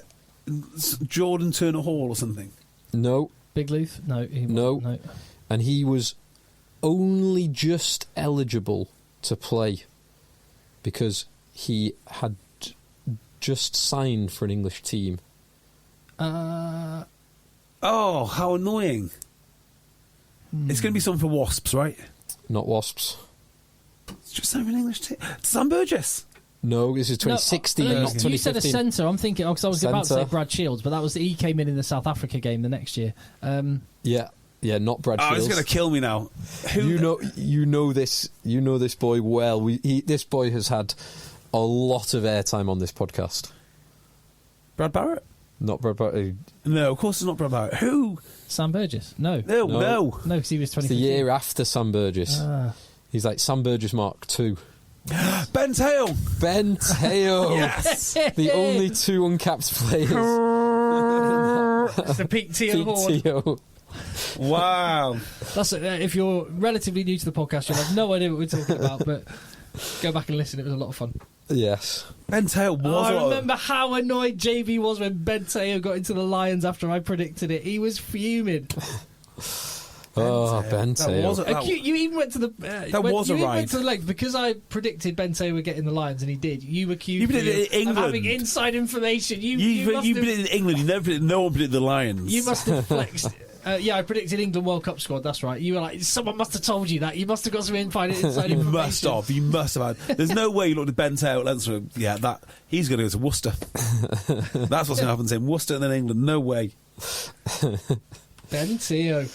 Jordan Turner Hall or something? No. Big Luth? No. No. And he was only just eligible to play because he had just signed for an English team. Oh, how annoying. It's going to be something for Wasps, right? Not Wasps. It's just signed for an English team. Sam Burgess. No, this is 2016, not 2015. You said a centre. I'm thinking, because I was about to say Brad Shields, but he came in the South Africa game the next year. Yeah. Yeah, not Brad Oh, Shields. he's going to kill me now. You know this boy well. This boy has had a lot of airtime on this podcast. Brad Barrett? Not Brad Barrett. No, of course it's not Brad Barrett. Who? Sam Burgess? No, No. because he was 20. It's the year after Sam Burgess. He's like Sam Burgess Mark II. Ben Tail. Ben Tail. Yes. The only two uncapped players. It's the Pete Teo horn. Teo. Wow. That's if you're relatively new to the podcast, you'll have no idea what we're talking about. But go back and listen; it was a lot of fun. Yes. Ben Tail was. I remember how annoyed JB was when Ben Teo got into the Lions after I predicted it. He was fuming. Ben Tail. You even went to the. That was a ride. Went to the length because I predicted Ben Teo would get in the Lions, and he did. You accused You predicted me it in of having England. inside information. You predicted England. You never predicted. No one predicted the Lions. You must have flexed. I predicted England World Cup squad. That's right. You were like, someone must have told you that. You must have got some inside information. You must have had. There's no way you looked at Ben Tail and said, yeah, that he's going to go to Worcester. That's what's going to happen to him. Worcester and then England. No way. Ben Teo.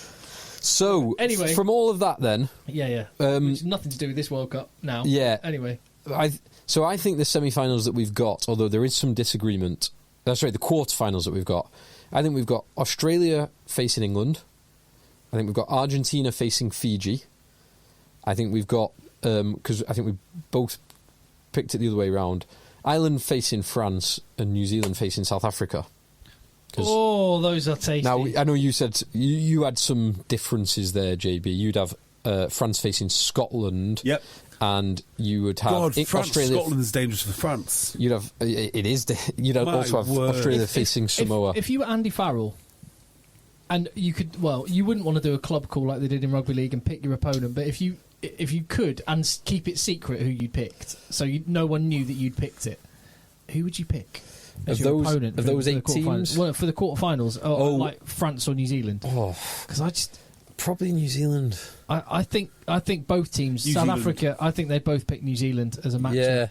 So, anyway, from all of that, then, which has nothing to do with this World Cup now. Yeah. Anyway, I think the semi-finals that we've got, although there is some disagreement. The quarterfinals that we've got. I think we've got Australia facing England. I think we've got Argentina facing Fiji. I think we've got because I think we both picked it the other way around. Ireland facing France and New Zealand facing South Africa. Oh, those are tasty. Now, I know you said you had some differences there, JB. You'd have France facing Scotland. Yep. And you would have Australia. Scotland is dangerous for France. You'd have it is. You'd also have Australia facing Samoa. If you were Andy Farrell, and you could, you wouldn't want to do a club call like they did in rugby league and pick your opponent. But if you could and keep it secret who you picked, so no one knew that you'd picked it, who would you pick? As your opponent of those 8 teams? Well, for the quarterfinals, like France or New Zealand. Because probably New Zealand. I think both teams. South Africa. I think they both pick New Zealand as a matchup. Yeah.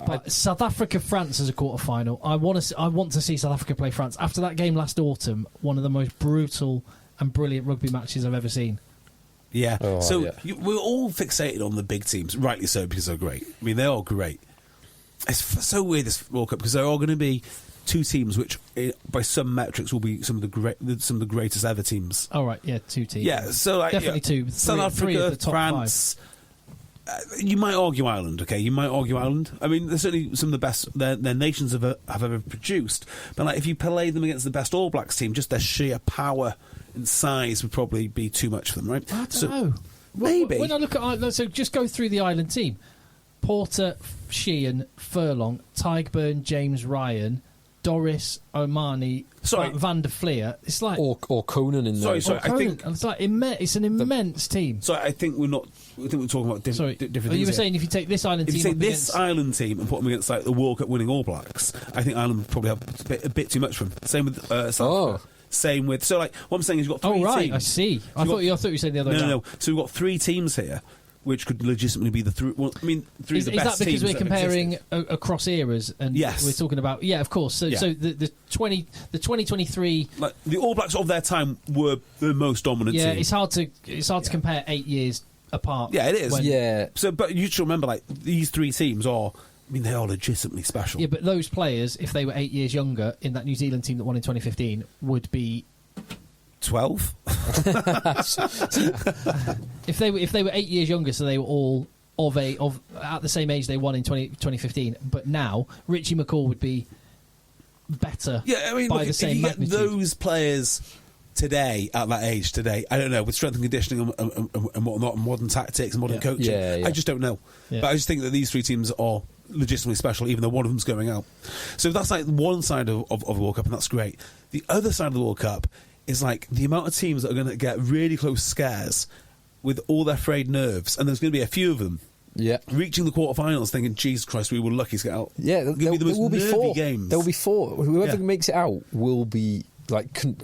But South Africa France as a quarterfinal. I want to see South Africa play France after that game last autumn. One of the most brutal and brilliant rugby matches I've ever seen. Yeah. We're all fixated on the big teams, rightly so, because they're great. I mean, they are great. It's so weird, this World Cup, because there are going to be 2 teams which, by some metrics, will be some of the greatest ever teams. Oh, right, yeah, 2 teams. Yeah, so definitely 2. South Africa, France. You might argue Ireland, okay? You might argue Ireland. I mean, they're certainly some of the best their nations have ever produced. But if you play them against the best All Blacks team, just their sheer power and size would probably be too much for them, right? I don't know. Maybe. When I look at Ireland, so just go through the Ireland team. Porter, Sheehan, Furlong, Tygburn, James Ryan, Doris, Omani, Van der Fleer. It's like or Conan in there. Sorry, I think it's like it's an immense team. So I think we're talking about different things. You were saying if you take this Ireland team, Ireland team and put them against the World Cup winning All Blacks, I think Ireland would probably have a bit too much for them. Same with South Africa. Same with what I'm saying is you've got 3 teams. I see. I thought you were saying the other way. No. So we've got 3 teams here, which could legitimately be the 3. Well, I mean, 3 of the best teams. Is that because we're comparing across eras and we're talking about? Yeah, of course. So the 2023, like the All Blacks of their time were the most dominant team. It's hard to compare 8 years apart. Yeah, it is. So, but you should remember, these 3 teams are. I mean, they are legitimately special. Yeah, but those players, if they were 8 years younger in that New Zealand team that won in 2015, would be 12. If they were 8 years younger, so they were all of at the same age they won in 2015. But now Richie McCaw would be better. Yeah, I mean, by the same if you magnitude. get those players today, at that age today, I don't know, with strength and conditioning and whatnot, and modern tactics and modern coaching, I just don't know. Yeah. But I just think that these 3 teams are legitimately special, even though one of them's going out. So that's one side of the World Cup, and that's great. The other side of the World Cup is the amount of teams that are going to get really close scares with all their frayed nerves, and there's going to be a few of them. Yeah, reaching the quarterfinals, thinking, "Jesus Christ, we were lucky to get out." Yeah, there will be 4 games. There will be 4. Whoever makes it out will be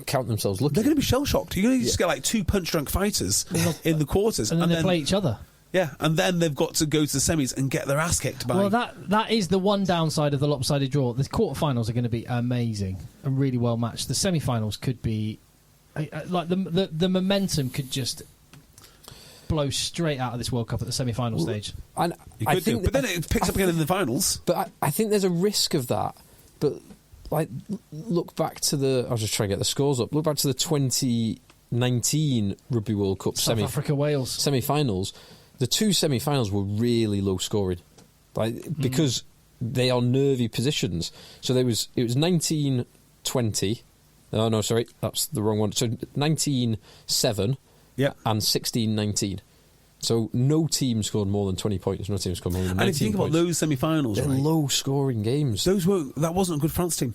count themselves lucky. They're going to be shell shocked. You're going to just get 2 punch drunk fighters in the quarters, and then they play each other. Yeah, and then they've got to go to the semis and get their ass kicked by. Well, that is the one downside of the lopsided draw. The quarterfinals are going to be amazing and really well matched. The semi-finals could be like the momentum could just blow straight out of this World Cup at the semi-final stage. And I think, but then it picks up again in the finals. But I think there's a risk of that. But like, look back to I was just trying to get the scores up. Look back to the 2019 Rugby World Cup South Africa Wales semi-finals. The two semi-finals were really low scoring, because they are nervy positions. So it was 19-20. Oh no, sorry, that's the wrong one. So 19-7 and 16-19. So no team scored more than 20 points. No team scored more than 19 And if you think points. about those semi-finals, they're right? low-scoring games. That wasn't a good France team,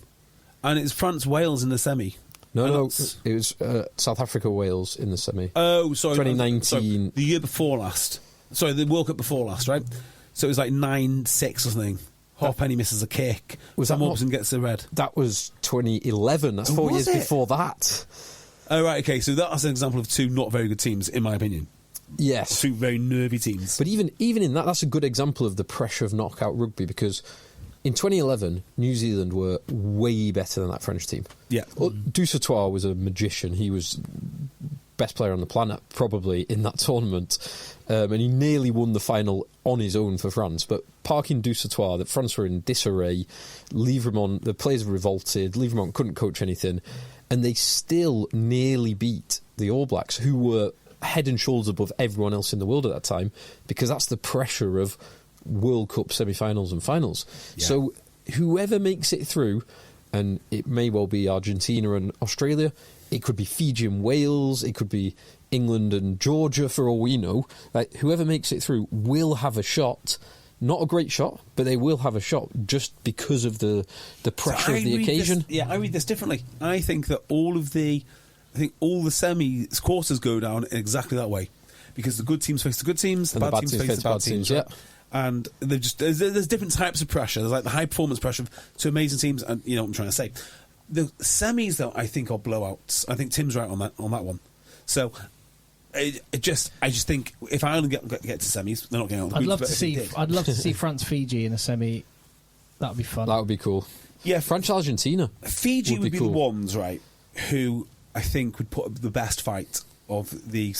and it's France-Wales in the semi. No, it was South Africa-Wales in the semi. Oh, sorry, 2019. The year before last. Sorry, the World Cup before last, right? So it was like 9-6 or something. Halfpenny misses a kick. Sam Robson gets the red. That was 2011. That's 4 years before that. Oh, right, okay. So that's an example of two not very good teams, in my opinion. Yes. Two very nervy teams. But even in that's a good example of the pressure of knockout rugby, because in 2011, New Zealand were way better than that French team. Yeah. Well, Dusautoir was a magician. He was best player on the planet, probably, in that tournament. And he nearly won the final on his own for France. But parking Dusautoir, that France were in disarray. Livremont, the players revolted. Livremont couldn't coach anything. And they still nearly beat the All Blacks, who were head and shoulders above everyone else in the world at that time, because that's the pressure of World Cup semi-finals and finals. Yeah. So whoever makes it through, and it may well be Argentina and Australia, it could be Fiji and Wales, it could be England and Georgia, for all we know. Like, whoever makes it through will have a shot. Not a great shot, but they will have a shot just because of the pressure of the occasion. I read this differently. I think that all the quarters go down exactly that way, because the good teams face the good teams, the bad teams face the bad teams. Yeah. And there's different types of pressure. There's like the high performance pressure to amazing teams, and you know what I'm trying to say. The semis, though, I think are blowouts. I think Tim's right on that one. So I just think if I only get to semis, they're not getting out of the groups. I'd love to see France Fiji in a semi. That'd be fun. That would be cool. Yeah, France Argentina. Fiji would be cool. the ones, right, who I think would put up the best fight of the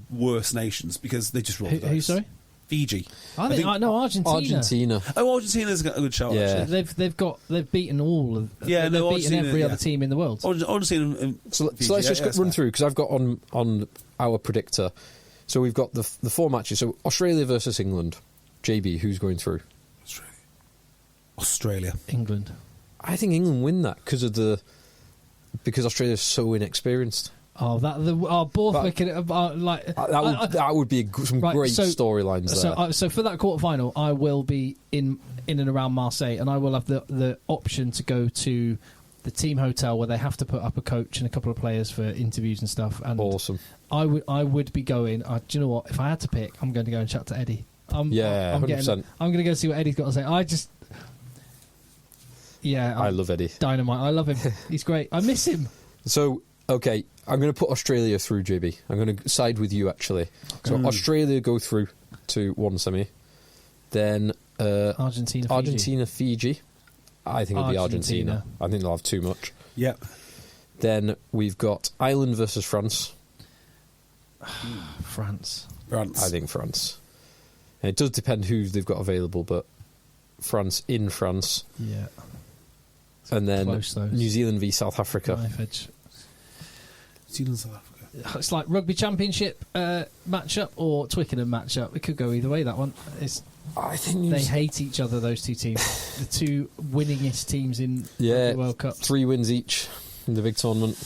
worst nations, because they just roll the dice. Who, sorry? Fiji. I think Argentina. Argentina. Oh, Argentina's got a good shot. Yeah. Actually. They've beaten all of. Yeah, they've beaten every other team in the world. Argentina. So let's just run through, because I've got on our predictor. So we've got the four matches. So Australia versus England. JB, who's going through? Australia. England. I think England win that because Australia's so inexperienced. Oh, Borthwick that would be some great storylines there. So for that quarterfinal, I will be in and around Marseille, and I will have the option to go to the team hotel where they have to put up a coach and a couple of players for interviews and stuff. And awesome. I would be going. Do you know what? If I had to pick, I'm going to go and chat to Eddie. 100%. I'm going to go see what Eddie's got to say. I love Eddie. Dynamite. I love him. He's great. I miss him. So, okay, I'm going to put Australia through, JB. I'm going to side with you, actually. So Australia go through to one semi. Then Argentina, Fiji. I think it'll be Argentina. I think they'll have too much. Yeah. Then we've got Ireland versus France. France. I think France. And it does depend who they've got available, but France in France. Yeah. And then Close, New Zealand v South Africa. New Zealand, South Africa. It's like Rugby Championship matchup or Twickenham matchup. It could go either way, that one. I think they hate each other, those two teams. The two winningest teams in the World Cup. 3 wins each in the big tournament.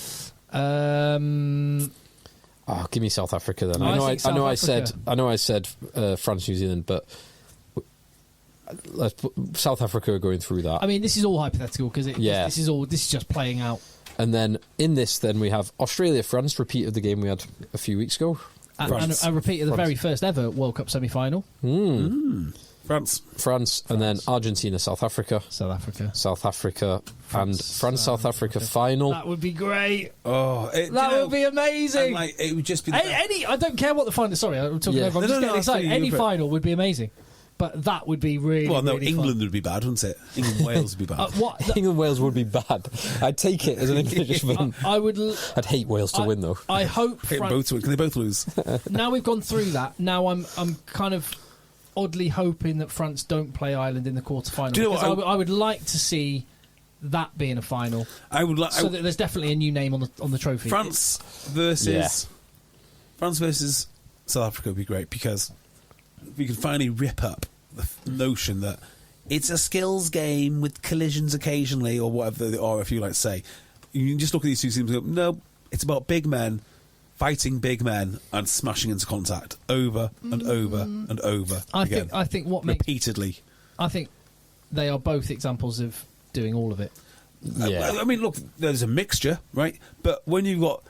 Give me South Africa then. I know I said France, New Zealand, but let's put South Africa are going through that. I mean, this is all hypothetical because this is just playing out. And then in this, then we have Australia, France, repeat of the game we had a few weeks ago. And a repeat of the very first ever World Cup semi-final. France, and then Argentina, South Africa, and France, South Africa final. That would be great. That would be amazing. And it would just be I don't care what the final. Sorry, I'm talking over. I'm just getting excited. Any final would be amazing. But that would be really, Well, no, really England fun. would be bad, wouldn't it? England-Wales would be bad. England-Wales would be bad. I'd take it as an Englishman. I'd hate Wales to win, though. I hope Hate them both to win. Can they both lose? Now we've gone through that. Now I'm kind of oddly hoping that France don't play Ireland in the quarterfinal. Do you know because what? I would like to see that being a final. I would like so that there's definitely a new name on the trophy. France versus South Africa would be great because we could finally rip up the notion that it's a skills game with collisions occasionally, or whatever they are, if you like to say. You can just look at these two teams and go, no, it's about big men fighting big men and smashing into contact over and over and over again. I think what makes repeatedly. I think they are both examples of doing all of it. Yeah. I mean, look, there's a mixture, right? But when you've got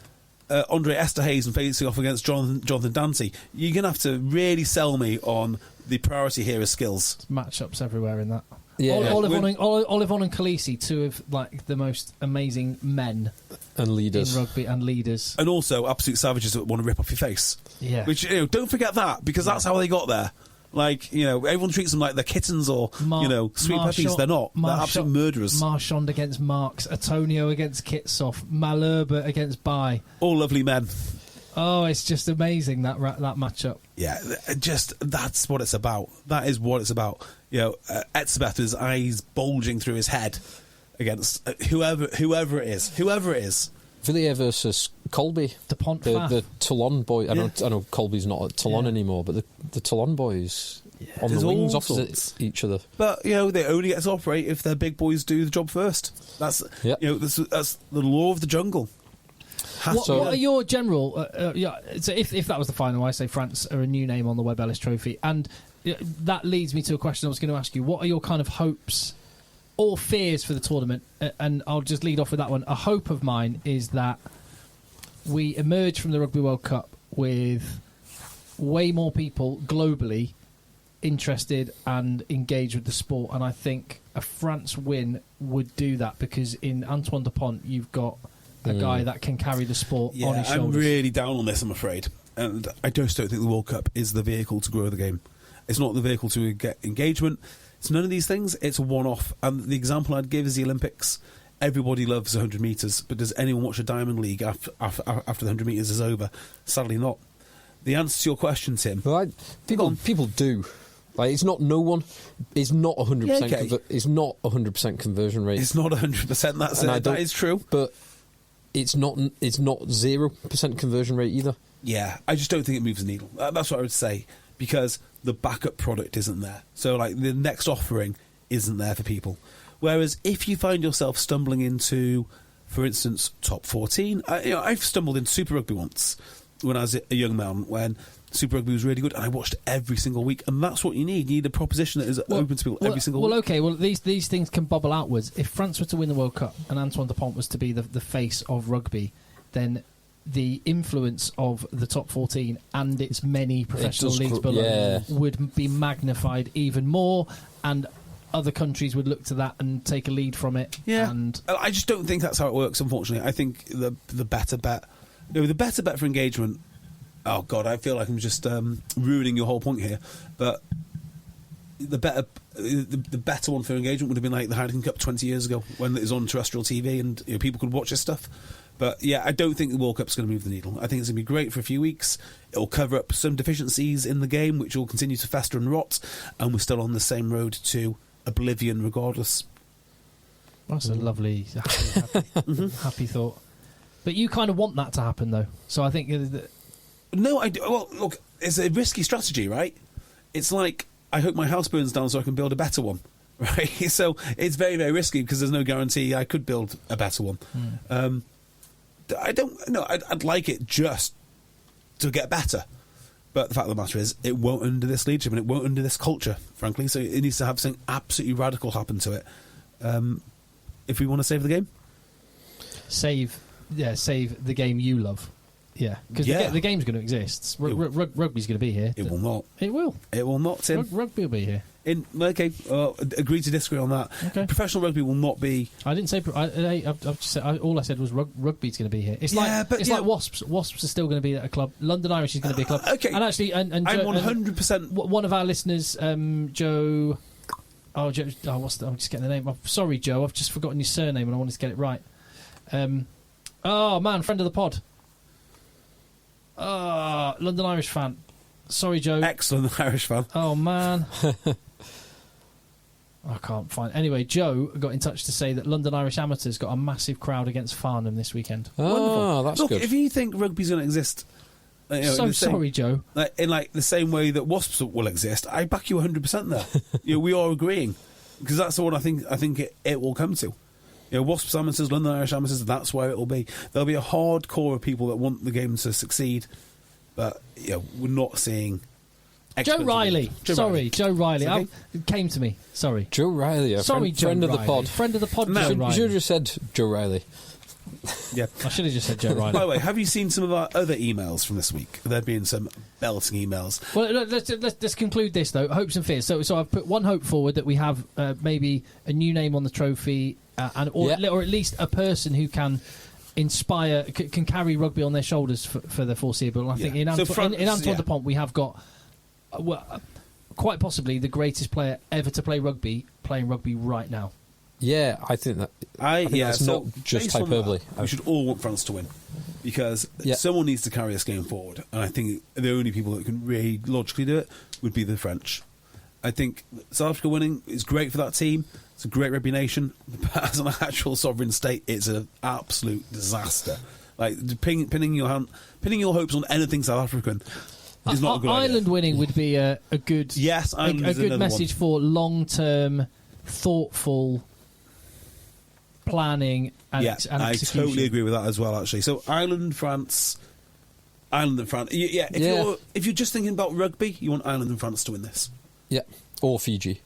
Andre Esterhazy facing off against Jonathan Dante, you're going to have to really sell me on the priority here is skills. Matchups everywhere in that. Yeah. Olivon and Khaleesi, two of like the most amazing men and leaders in rugby and leaders, and also absolute savages that want to rip off your face. Yeah, which don't forget that because that's how they got there. Like, everyone treats them like they're kittens or sweet puppies. They're not. They're absolute murderers. Marchand against Marks, Antonio against Kitsoff, Malherbe against Bai. All lovely men. Oh, it's just amazing that matchup. Yeah, just that's what it's about. That is what it's about. Etzebeth, his eyes bulging through his head against whoever it is. Villiers versus Colby, the Toulon boy. I know Colby's not at Toulon anymore, but the Toulon boys on the wings opposite each other. But they only get to operate if their big boys do the job first. That's that's the law of the jungle. What are your general? So if that was the final, I say France are a new name on the Webb Ellis Trophy, and that leads me to a question I was going to ask you. What are your kind of hopes or fears for the tournament? And I'll just lead off with that one. A hope of mine is that we emerge from the Rugby World Cup with way more people globally interested and engaged with the sport, and I think a France win would do that because in Antoine Dupont you've got a guy that can carry the sport on his shoulders. I'm really down on this, I'm afraid. And I just don't think the World Cup is the vehicle to grow the game. It's not the vehicle to get engagement. It's none of these things. It's a one-off. And the example I'd give is the Olympics. Everybody loves 100 metres, but does anyone watch a Diamond League after the 100 metres is over? Sadly not. The answer to your question, Tim... People do. Like, it's not no one. It's not 100%. Yeah, okay. It's not 100% conversion rate. It's not 100%. That is true. But it's not 0% conversion rate either. Yeah, I just don't think it moves the needle. That's what I would say, because the backup product isn't there. So, like, the next offering isn't there for people. Whereas if you find yourself stumbling into, for instance, top 14, I've stumbled into Super Rugby once when I was a young man, when Super Rugby was really good, and I watched it every single week, and that's what you need. You need a proposition that is open to people every single week. Okay, these things can bubble outwards. If France were to win the World Cup and Antoine Dupont was to be the face of rugby, then the influence of the top 14 and its many professional leagues below would be magnified even more, and other countries would look to that and take a lead from it. Yeah, and I just don't think that's how it works, unfortunately. I think the better bet... the better bet for engagement... Oh, God, I feel like I'm just ruining your whole point here. But the better one for engagement would have been like the Heineken Cup 20 years ago, when it was on terrestrial TV and people could watch this stuff. But, yeah, I don't think the World Cup's going to move the needle. I think it's going to be great for a few weeks. It'll cover up some deficiencies in the game, which will continue to fester and rot, and we're still on the same road to oblivion regardless. That's a lovely, happy thought. But you kind of want that to happen, though. So I think... No, I do. Well, look, it's a risky strategy, right? It's like, I hope my house burns down so I can build a better one, right? So it's very, very risky because there's no guarantee I could build a better one. I don't know. I'd like it just to get better. But the fact of the matter is, it won't under this leadership and it won't under this culture, frankly. So it needs to have something absolutely radical happen to it if we want to save the game. Save the game you love. Yeah, because the game's going to exist. Rugby's going to be here. It will not. It will. It will not, Tim. Rugby will be here. Agree to disagree on that. Okay. Professional rugby will not be. I didn't say. I've just said, all I said was rugby's going to be here. It's like Wasps. Wasps are still going to be at a club. London Irish is going to be a club. Okay. And actually, and I'm 100%. One of our listeners, Joe. I'm just getting the name. Sorry, Joe. I've just forgotten your surname, and I wanted to get it right. Friend of the pod. London Irish fan. Sorry, Joe. Excellent Irish fan. Oh, man. I can't find. Anyway, Joe got in touch to say that London Irish Amateurs got a massive crowd against Farnham this weekend. Oh, that's good. If you think rugby's going to exist, sorry, Joe. In the same way that Wasps will exist, I back you 100% there. We are agreeing because that's what I think it will come to. Wasps Amateurs, London Irish Amateurs. That's where it will be. There'll be a hardcore of people that want the game to succeed, but we're not seeing. Joe Riley. Joe Riley. Okay. It came to me. Sorry. Joe Riley, friend of the pod. Friend of the pod, No, Joe Riley. You should have just said Joe Riley. Yeah. I should have just said Joe Riley. By the way, have you seen some of our other emails from this week? There have been some belting emails. Well, let's conclude this, though. Hopes and fears. So I've put one hope forward that we have maybe a new name on the trophy, or at least a person who can inspire, can carry rugby on their shoulders for the foreseeable. And I think in Antoine Dupont we have got quite possibly the greatest player ever to play rugby playing rugby right now. Yeah, I think that. I think that's not just hyperbole. We should all want France to win because someone needs to carry this game forward, and I think the only people that can really logically do it would be the French. I think South Africa winning is great for that team. It's a great rugby nation, but as an actual sovereign state, it's an absolute disaster. Like pinning your hopes on anything South African is not a good idea. Ireland winning would be a good a good message for long-term, thoughtful planning and execution. I totally agree with that as well, actually. So Ireland and France. If you're just thinking about rugby, you want Ireland and France to win this. Yeah, or Fiji.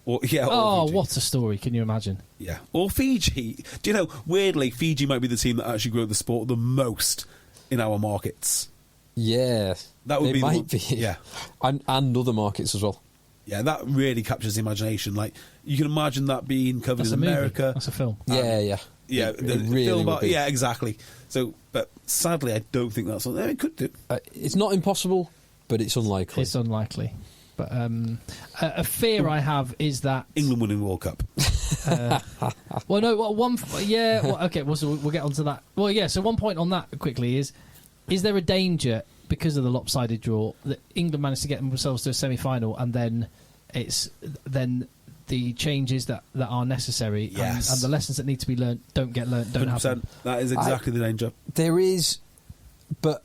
Or Fiji. What a story! Can you imagine? Yeah, or Fiji. Do you know? Weirdly, Fiji might be the team that actually grow the sport the most in our markets. Yeah, that would be. Yeah, and other markets as well. Yeah, that really captures the imagination. Like you can imagine that being covered in America. Movie. That's a film. Yeah. It really film about, yeah, exactly. So, but sadly, I don't think that's something it could do. It's not impossible, but it's unlikely. It's unlikely. But a fear I have is that England winning the World Cup. Well, no, okay. Well, so we'll get onto that. Well, yeah. So one point on that quickly is there a danger because of the lopsided draw that England managed to get themselves to a semi-final and then the changes that are necessary and the lessons that need to be learnt don't get learnt, don't 100%. Happen. That is exactly the danger. There is, but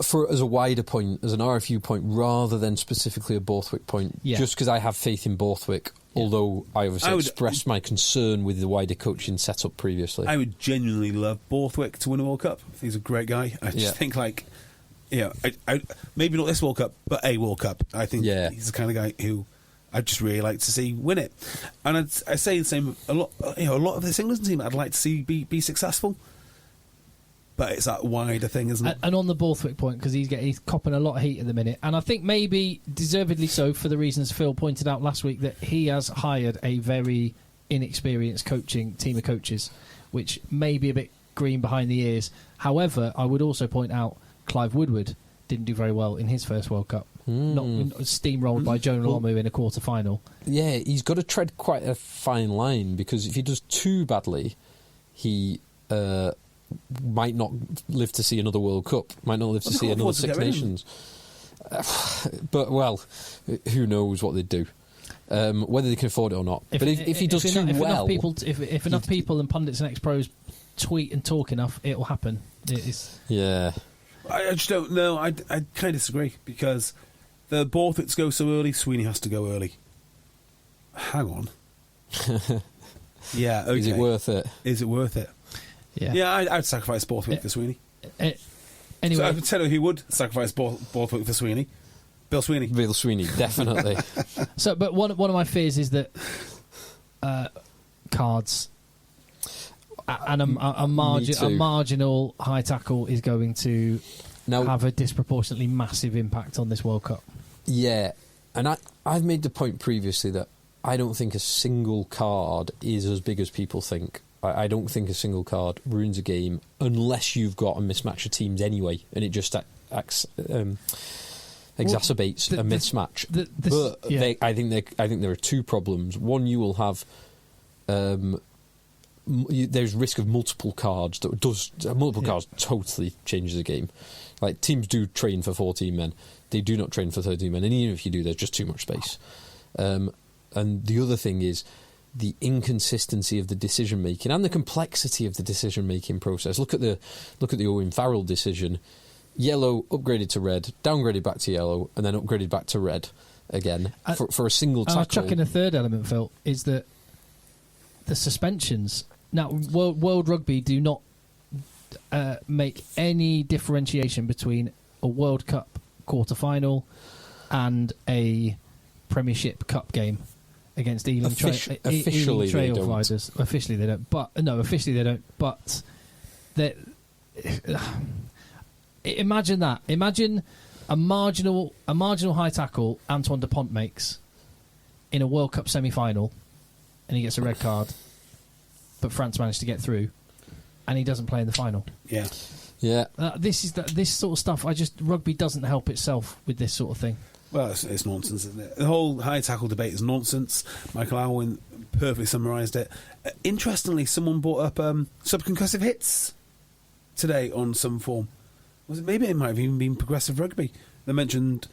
as a wider point, as an RFU point, rather than specifically a Borthwick point, just because I have faith in Borthwick, although I obviously expressed my concern with the wider coaching setup previously. I would genuinely love Borthwick to win a World Cup. I think he's a great guy. I just think I maybe not this World Cup, but a World Cup. I think he's the kind of guy who I'd just really like to see win it. And I say the same a lot. A lot of this England team I'd like to see be successful. But it's that wider thing, isn't it? And on the Borthwick point, because he's copping a lot of heat at the minute, and I think maybe deservedly so for the reasons Phil pointed out last week, that he has hired a very inexperienced team of coaches, which may be a bit green behind the ears. However, I would also point out Clive Woodward didn't do very well in his first World Cup. Not steamrolled by Jonah Lomu in a quarter-final. Yeah, he's got to tread quite a fine line, because if he does too badly, he might not live to see another World Cup, might not live to see another Six Nations. But, well, who knows what they'd do. Whether they can afford it or not. But if he does too well... If enough people and pundits and ex-pros tweet and talk enough, it'll happen. Yeah. I just don't know. I kind of disagree, because the Borthwicks go so early, Sweeney has to go early. Hang on. Yeah, okay. Is it worth it? Is it worth it? Yeah, I'd sacrifice Borthwick for Sweeney. Anyway, so I would tell you who would sacrifice Borthwick for Sweeney. Bill Sweeney. Bill Sweeney, definitely. But one of my fears is that cards. And a marginal high tackle is going to have a disproportionately massive impact on this World Cup. Yeah, and I've made the point previously that I don't think a single card is as big as people think. I don't think a single card ruins a game unless you've got a mismatch of teams anyway, and it just exacerbates a mismatch. I think there are two problems. One, you will have there's risk of multiple cards. Cards totally changes the game. Like, teams do train for 14 men, they do not train for 13 men, and even if you do, there's just too much space. And the other thing is the inconsistency of the decision making and the complexity of the decision making process. Look at the Owen Farrell decision. Yellow upgraded to red, downgraded back to yellow, and then upgraded back to red again for a single tackle. I'll chuck in a third element, Phil, is that the suspensions. Now, World Rugby do not make any differentiation between a World Cup quarter-final and a Premiership Cup game against Ealing Trailfighters. Officially they don't. Officially they don't. But imagine that. Imagine a marginal high tackle Antoine Dupont makes in a World Cup semi-final, and he gets a red card, but France managed to get through, and he doesn't play in the final. Yeah. This sort of stuff. Rugby doesn't help itself with this sort of thing. Well, it's nonsense, isn't it? The whole high tackle debate is nonsense. Michael Alwyn perfectly summarised it. Interestingly, someone brought up subconcussive hits today on some form. Maybe it might have even been progressive rugby. They mentioned.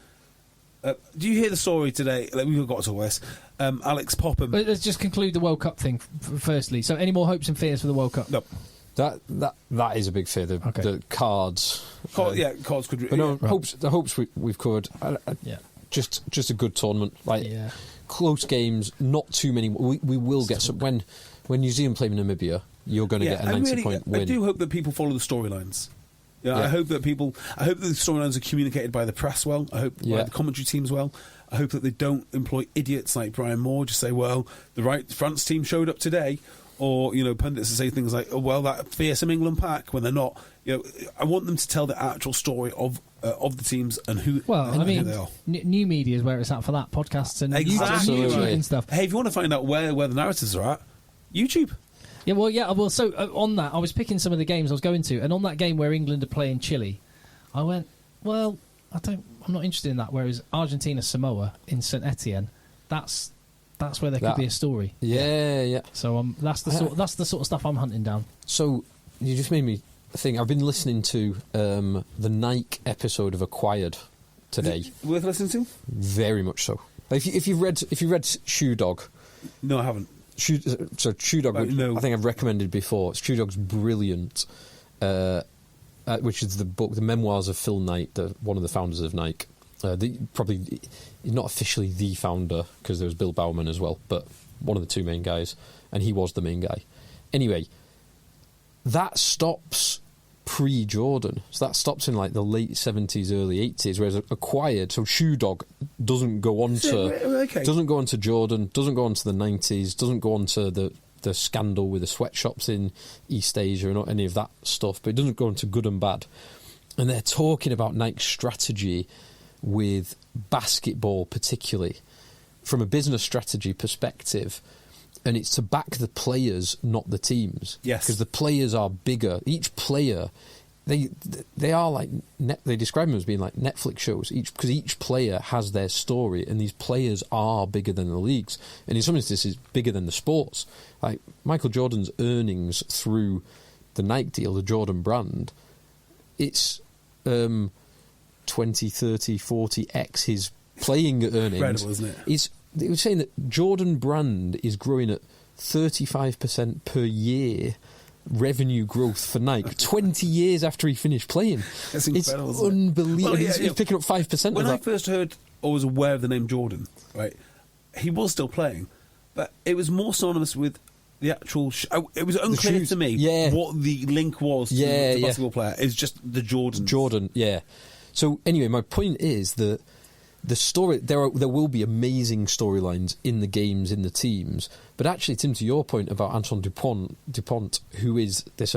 Do you hear the story today? We've got to this. Alex Popham. But let's just conclude the World Cup thing firstly. So, any more hopes and fears for the World Cup? No. That is a big fear. The cards. Cards could. But no, the hopes we've covered. Just a good tournament. Close games, not too many. We will get some. When New Zealand play Namibia, you're going to get a 90-point win. I do hope that people follow the storylines. I hope that the storylines are communicated by the press well. I hope by the commentary teams well. I hope that they don't employ idiots like Brian Moore. Just say, well, the France team showed up today. Or, pundits to say things like, oh, well, that fearsome England pack, when they're not. I want them to tell the actual story of the teams and who, who they are. New media is where it's at for that. Podcasts and YouTube and stuff. Hey, if you want to find out where the narratives are at, YouTube. So on that, I was picking some of the games I was going to, and on that game where England are playing Chile, I went, well, I'm not interested in that. Whereas Argentina Samoa in St Etienne, that's where there could be a story. Yeah. So that's the sort of stuff I'm hunting down. So you just made me think. I've been listening to the Nike episode of Acquired today. Worth listening to? Very much so. If you've read Shoe Dog, no, I haven't. Shoe Dog, I think I've recommended before. Shoe Dog's brilliant, which is the book, the memoirs of Phil Knight, one of the founders of Nike. Probably not officially the founder, because there was Bill Bauman as well, but one of the two main guys, and he was the main guy. Anyway, that stops pre-Jordan, so that stops in like the late 70s, early 80s, whereas Acquired, so Shoe Dog doesn't go on to Jordan, doesn't go on to the 90s, doesn't go on to the scandal with the sweatshops in East Asia, or not any of that stuff, but it doesn't go into good and bad. And they're talking about Nike's strategy with basketball, particularly from a business strategy perspective, and it's to back the players, not the teams. Yes, because the players are bigger. Each player, they are like they describe them as being like Netflix shows. Because each player has their story, and these players are bigger than the leagues, and in some instances bigger than the sports. Like Michael Jordan's earnings through the Nike deal, the Jordan brand, it's 20, 30, 40x his playing earnings. Incredible, isn't it? They were saying that Jordan brand is growing at 35% per year revenue growth for Nike 20 years after he finished playing. That's incredible. It's unbelievable. He's picking up 5% of that. When I first heard or was aware of the name Jordan, right, he was still playing, but it was more synonymous with the actual... it was unclear to me what the link was to the basketball player. It's just the Jordan. Yeah. So anyway, my point is that the story, there will be amazing storylines in the games, in the teams. But actually, Tim, to your point about Antoine Dupont, who is this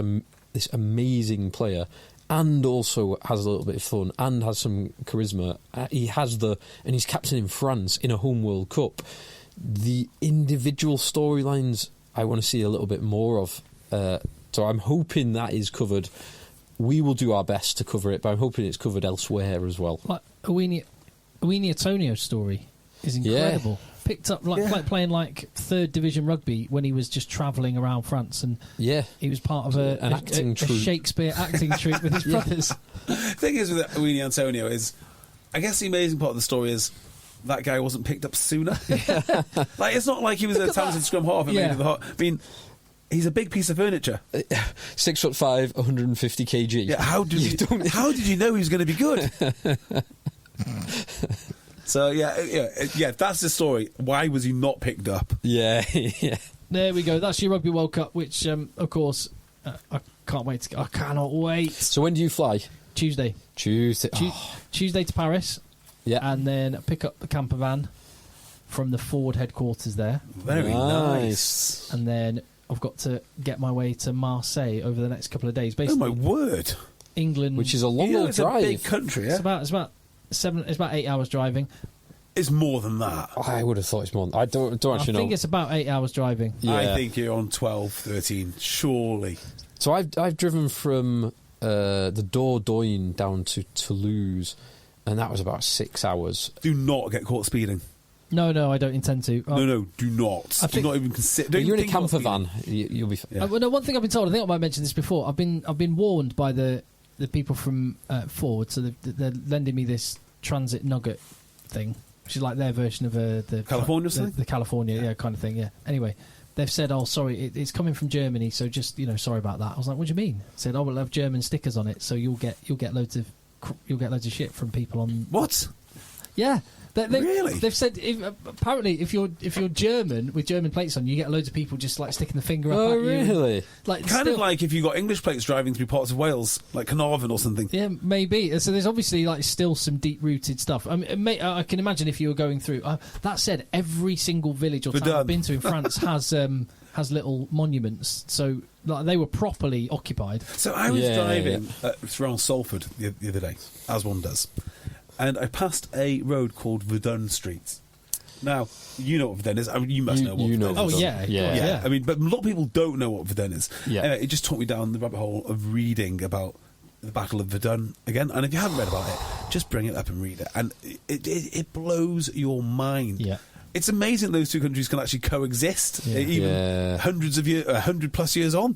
amazing player and also has a little bit of fun and has some charisma. And he's captain in France in a home World Cup. The individual storylines I want to see a little bit more of. So I'm hoping that is covered. We will do our best to cover it, but I'm hoping it's covered elsewhere as well. Like Uini Atonio's story is incredible. Yeah. Picked up like playing like third division rugby when he was just travelling around France, and he was part of a Shakespeare acting troupe with his brothers. The thing is with Uini Antonio is, I guess the amazing part of the story is that guy wasn't picked up sooner. Like, it's not like he was a talented scrum half and made it the heart. I mean, he's a big piece of furniture. 6'5", 150 kg. Yeah, how did you know he was going to be good? So yeah, that's the story. Why was he not picked up? Yeah. There we go. That's your Rugby World Cup, which of course I can't wait to. I cannot wait. So when do you fly? Tuesday. Tuesday to Paris. Yeah, and then pick up the camper van from the Ford headquarters there. Very nice. And then I've got to get my way to Marseille over the next couple of days. Basically, oh my word! England, which is a long old drive. It's a big country. Yeah? It's about 8 hours driving. It's more than that. I would have thought it's more. I don't actually know. I think it's about 8 hours driving. Yeah. I think you're on 12, 13, surely. So I've driven from the Dordogne down to Toulouse, and that was about 6 hours. Do not get caught speeding. No, I don't intend to. No, do not. Do not even consider. You're in a camper van. You'll be. Yeah. No, one thing I've been told. I think I might mention this before. I've been warned by the people from Ford, so they're lending me this transit nugget thing, which is like their version of the California thing? The California kind of thing. Yeah. Anyway, they've said, "Oh, sorry, it's coming from Germany, so just sorry about that." I was like, "What do you mean?" They said, "Oh, we'll have German stickers on it, so you'll get loads of shit from people on what." Yeah. Really? They've said apparently if you're German with German plates on, you get loads of people just like sticking the finger up at you. Oh, really? Like kind of like if you got English plates driving through parts of Wales, like Carnarvon or something. Yeah, maybe. So there's obviously like still some deep-rooted stuff. I mean, I can imagine if you were going through. That said, every single village or town I've been to in France has little monuments. So like they were properly occupied. So I was driving around Salford the other day, as one does. And I passed a road called Verdun Street. Now, you know what Verdun is. I mean, you must know what Verdun is. Oh, yeah. I mean, but a lot of people don't know what Verdun is. Yeah. Anyway, it just took me down the rabbit hole of reading about the Battle of Verdun again. And if you haven't read about it, just bring it up and read it. And it blows your mind. Yeah. It's amazing those two countries can actually coexist, even hundreds of years, 100+ years on.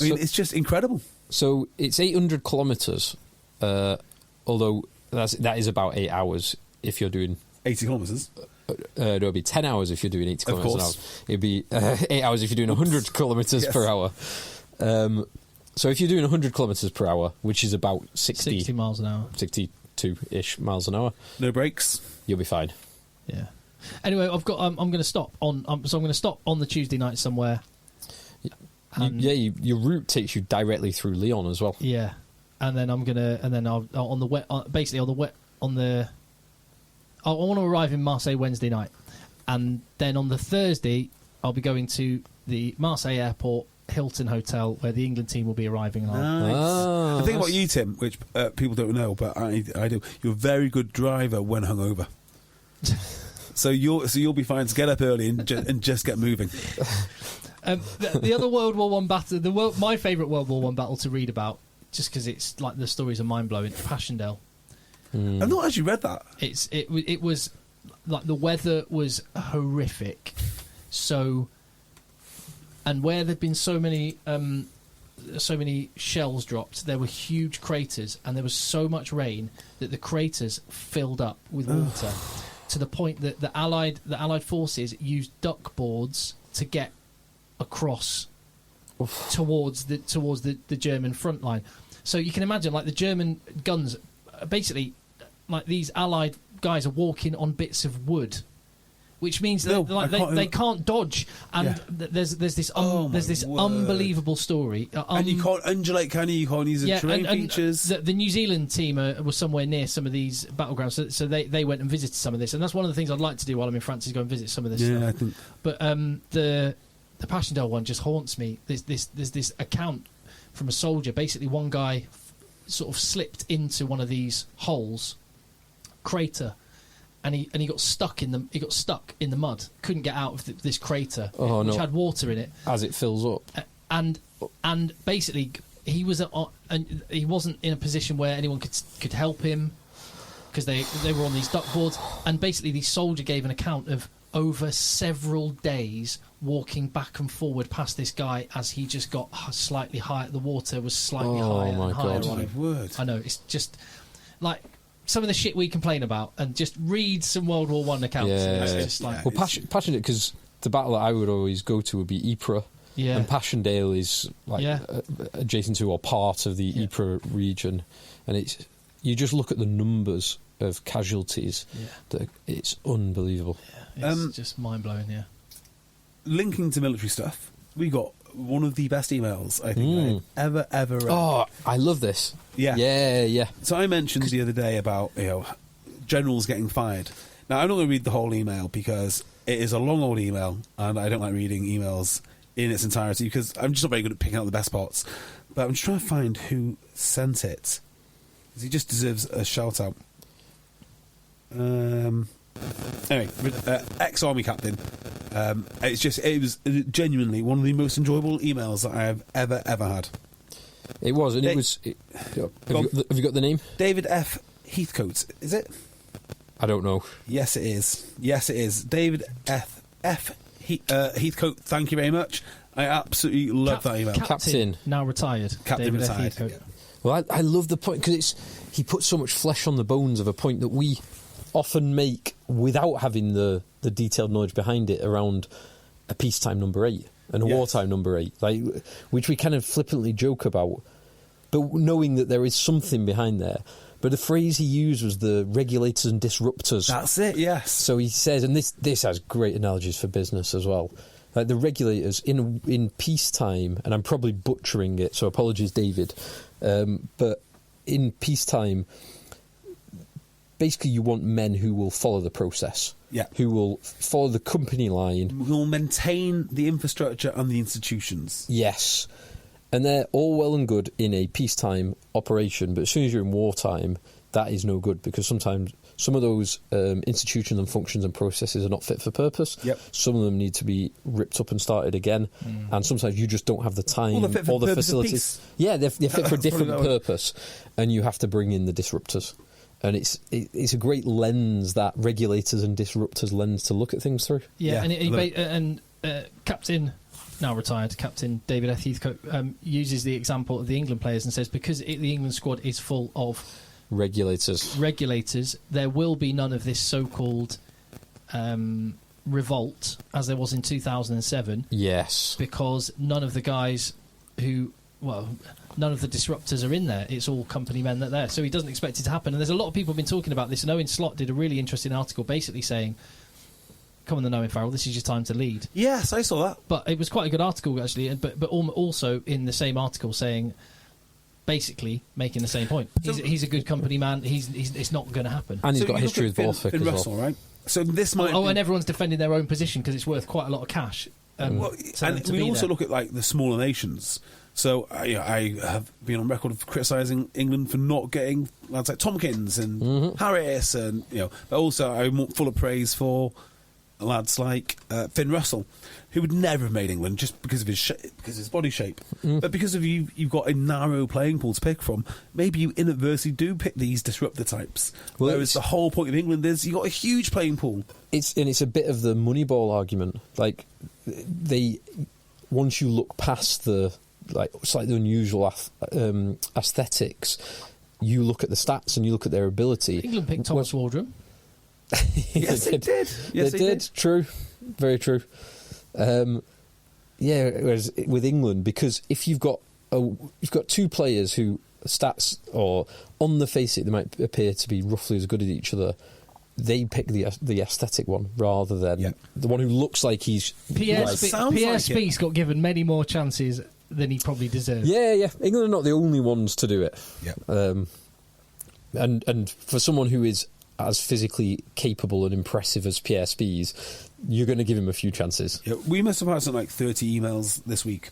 I mean, it's just incredible. So it's 800 kilometres, although that is about 8 hours if you're doing 80 kilometres. No, it'd be 10 hours if you're doing 80 kilometres an hour. It'd be 8 hours if you're doing 100 kilometres per hour. So if you're doing 100 kilometres per hour, which is about 60 miles an hour, 62-ish miles an hour, no brakes, you'll be fine. Yeah. Anyway, I've got. I'm going to stop on. So I'm going to stop on the Tuesday night somewhere. Your route takes you directly through Lyon as well. Yeah. And then I'm gonna, and then I'll I want to arrive in Marseille Wednesday night, and then on the Thursday I'll be going to the Marseille airport Hilton Hotel where the England team will be arriving. The thing about you, Tim, which people don't know, but I do, you're a very good driver when hungover. so you'll be fine to get up early and just get moving. The other World War I battle, my favourite World War I battle to read about. Just because it's like the stories are mind blowing. Passchendaele. I've not actually read that. It was like the weather was horrific. So, and where there'd been so many shells dropped, there were huge craters, and there was so much rain that the craters filled up with water to the point that the Allied forces used duck boards to get across towards the German front line. So you can imagine, like, the German guns, basically, like, these Allied guys are walking on bits of wood which means No, that they can't dodge. And there's this unbelievable story. And you can't undulate, can you? You can't use the terrain features. The New Zealand team was somewhere near some of these battlegrounds, so they went and visited some of this. And that's one of the things I'd like to do while I'm in France is go and visit some of this stuff. I think. But the Passchendaele one just haunts me. There's this account from a soldier. Basically, one guy sort of slipped into one of these holes, crater, and he got stuck in the mud. Couldn't get out of this crater, which had water in it as it fills up. And basically, he wasn't in a position where anyone could help him because they were on these duck boards. And basically, the soldier gave an account of over several days walking back and forward past this guy as he just got slightly higher. The water was slightly higher and higher. Oh my word! I know, it's just like some of the shit we complain about, and just read some World War I accounts. Well, passionate, because the battle that I would always go to would be Ypres. Yeah. And Passchendaele is adjacent to or part of the Ypres region, and you just look at the numbers of casualties. It's unbelievable. It's just mind blowing. Yeah. Linking to military stuff, we got one of the best emails I think I've ever read. Oh, I love this. Yeah. So I mentioned the other day about generals getting fired. Now I'm not going to read the whole email because it is a long old email, and I don't like reading emails in its entirety because I'm just not very good at picking out the best parts. But I'm just trying to find who sent it, because he just deserves a shout out. Anyway, ex-army captain. It was genuinely one of the most enjoyable emails that I have ever had. It was, and have you got the name? David F. Heathcote, is it? I don't know. Yes, it is. David F. Heathcote, thank you very much. I absolutely love that email. Captain, now retired. Captain David retired. F. Heathcote. Well, I love the point, because he puts so much flesh on the bones of a point that we often make without having the detailed knowledge behind it around a peacetime number 8 and a wartime number 8, which we kind of flippantly joke about, but knowing that there is something behind there. But the phrase he used was the regulators and disruptors. That's it, yes. So he says, and this has great analogies for business as well. Like the regulators in peacetime, and I'm probably butchering it, so apologies, David. But in peacetime, basically you want men who will follow the process. Yeah. Who will follow the company line. Who will maintain the infrastructure and the institutions. Yes. And they're all well and good in a peacetime operation, but as soon as you're in wartime, that is no good, because sometimes some of those institutions and functions and processes are not fit for purpose. Yep. Some of them need to be ripped up and started again, and sometimes you just don't have the time or the facilities. Yeah, they're fit for a different purpose, and you have to bring in the disruptors. And it's a great lens, that regulators and disruptors lens, to look at things through. Yeah, and Captain, now retired, Captain David F. Heathcote uses the example of the England players and says, because the England squad is full of regulators, there will be none of this so-called revolt as there was in 2007. Yes. Because none of the guys none of the disruptors are in there. It's all company men that are there. So he doesn't expect it to happen. And there's a lot of people have been talking about this. And Owen Slot did a really interesting article basically saying, come on, the Owen Farrell, this is your time to lead. Yes, I saw that. But it was quite a good article, actually. But also in the same article saying, basically making the same point. He's a good company man. It's not going to happen. And he's got a history with Borthwick as Russell, right? So this might. And everyone's defending their own position because it's worth quite a lot of cash. And we also look at like the smaller nations. So I have been on record of criticising England for not getting lads like Tompkins and Harris, and but also I'm full of praise for lads like Finn Russell, who would never have made England just because of his body shape, but because of you've got a narrow playing pool to pick from. Maybe you inadvertently do pick these disruptor types. Whereas the whole point of England is you got a huge playing pool. It's a bit of the Moneyball argument. Like once you look past the slightly unusual aesthetics, you look at the stats and you look at their ability. England picked Thomas Waldron. Yes, they did. Yes, they did. True, very true. Whereas with England, because if you've got two players who stats or on the face it they might appear to be roughly as good as each other, they pick the aesthetic one rather than the one who looks like he's... Pierre-Spieth's got given many more chances than he probably deserved. Yeah. England are not the only ones to do it. Yeah. And for someone who is as physically capable and impressive as Pierre-Spieth, you're going to give him a few chances. Yeah, we must have had something like 30 emails this week,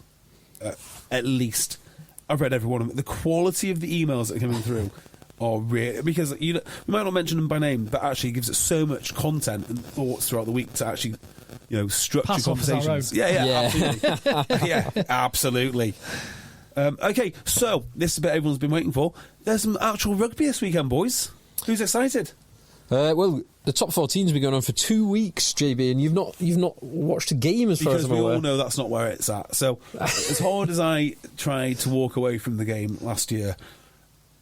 at least. I've read every one of them. The quality of the emails that are coming through are real, because we might not mention them by name, but actually it gives it so much content and thoughts throughout the week to actually, structure Pass off as our conversations. own. Yeah, absolutely. Okay, so this is a bit everyone's been waiting for. There's some actual rugby this weekend, boys. Who's excited? Well, the top 14's been going on for 2 weeks, JB, and you've not watched a game as far as I'm aware. Because we all know that's not where it's at. So, as hard as I tried to walk away from the game last year,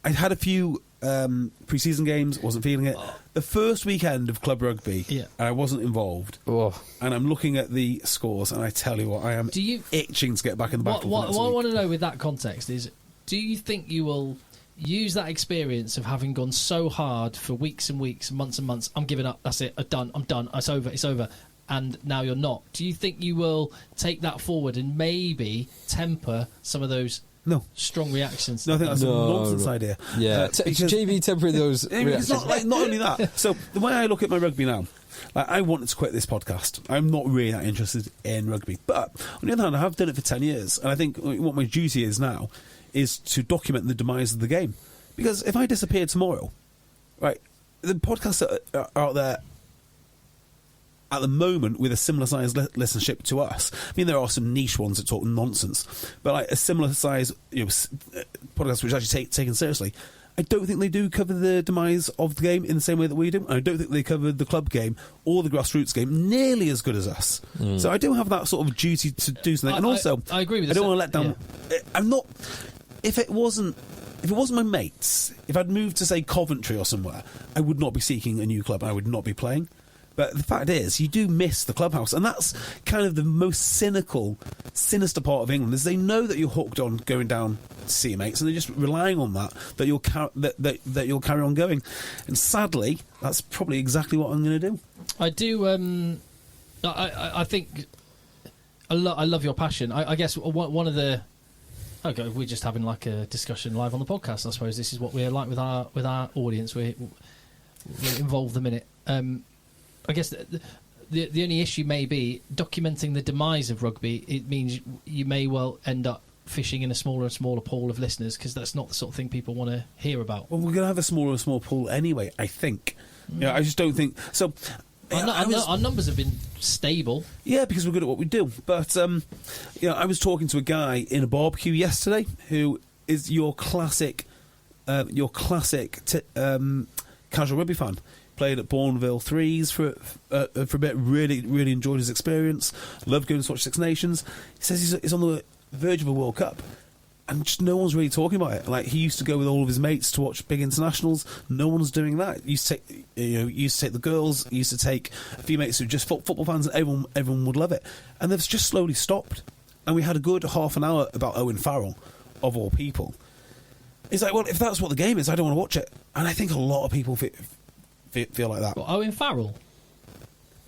I had a few pre-season games, wasn't feeling it. The first weekend of club rugby, and I wasn't involved. Oh. And I'm looking at the scores, and I tell you what, I am itching to get back in the battle. What I want to know with that context is, do you think you will use that experience of having gone so hard for weeks and weeks, months and months, I'm giving up, that's it, I'm done, it's over, and now you're not? Do you think you will take that forward and maybe temper some of those strong reactions? No, I think that's a nonsense idea. Yeah, JB tempering those reactions. It's not only that. So the way I look at my rugby now, I wanted to quit this podcast. I'm not really that interested in rugby. But on the other hand, I have done it for 10 years. And I think what my duty is now is to document the demise of the game. Because if I disappear tomorrow, right, the podcasts that are out there at the moment with a similar size listenership to us. I mean, there are some niche ones that talk nonsense, but like a similar size podcast which actually taken seriously. I don't think they do cover the demise of the game in the same way that we do. I don't think they cover the club game or the grassroots game nearly as good as us. So I do have that sort of duty to do something. And also, I agree with I don't want to let down. Yeah. I'm not. If it wasn't my mates, if I'd moved to say Coventry or somewhere, I would not be seeking a new club. I would not be playing. But the fact is, you do miss the clubhouse, and that's kind of the most sinister part of England. Is they know that you're hooked on going down to see your mates, and they're just relying on that you'll that you'll carry on going. And sadly, that's probably exactly what I'm going to do. I do. I think I love your passion. I guess one of the. Okay, we're just having like a discussion live on the podcast. I suppose this is what we're like with our audience. We're involved the minute. I guess the only issue may be documenting the demise of rugby. It means you may well end up fishing in a smaller and smaller pool of listeners, because that's not the sort of thing people want to hear about. Well, we're going to have a smaller and smaller pool anyway, I think. I just don't think... So, our numbers have been stable. Yeah, because we're good at what we do. But, I was talking to a guy in a barbecue yesterday who is your classic casual rugby fan. Played at Bourneville Threes for a bit. Really, really enjoyed his experience. Loved going to watch Six Nations. He says he's on the verge of a World Cup, and just no one's really talking about it. Like, he used to go with all of his mates to watch big internationals. No one's doing that. Used to take the girls. Used to take a few mates who were just football fans, and everyone would love it. And they've just slowly stopped. And we had a good half an hour about Owen Farrell, of all people. He's like, well, if that's what the game is, I don't want to watch it. And I think a lot of people feel like that. What, Owen Farrell?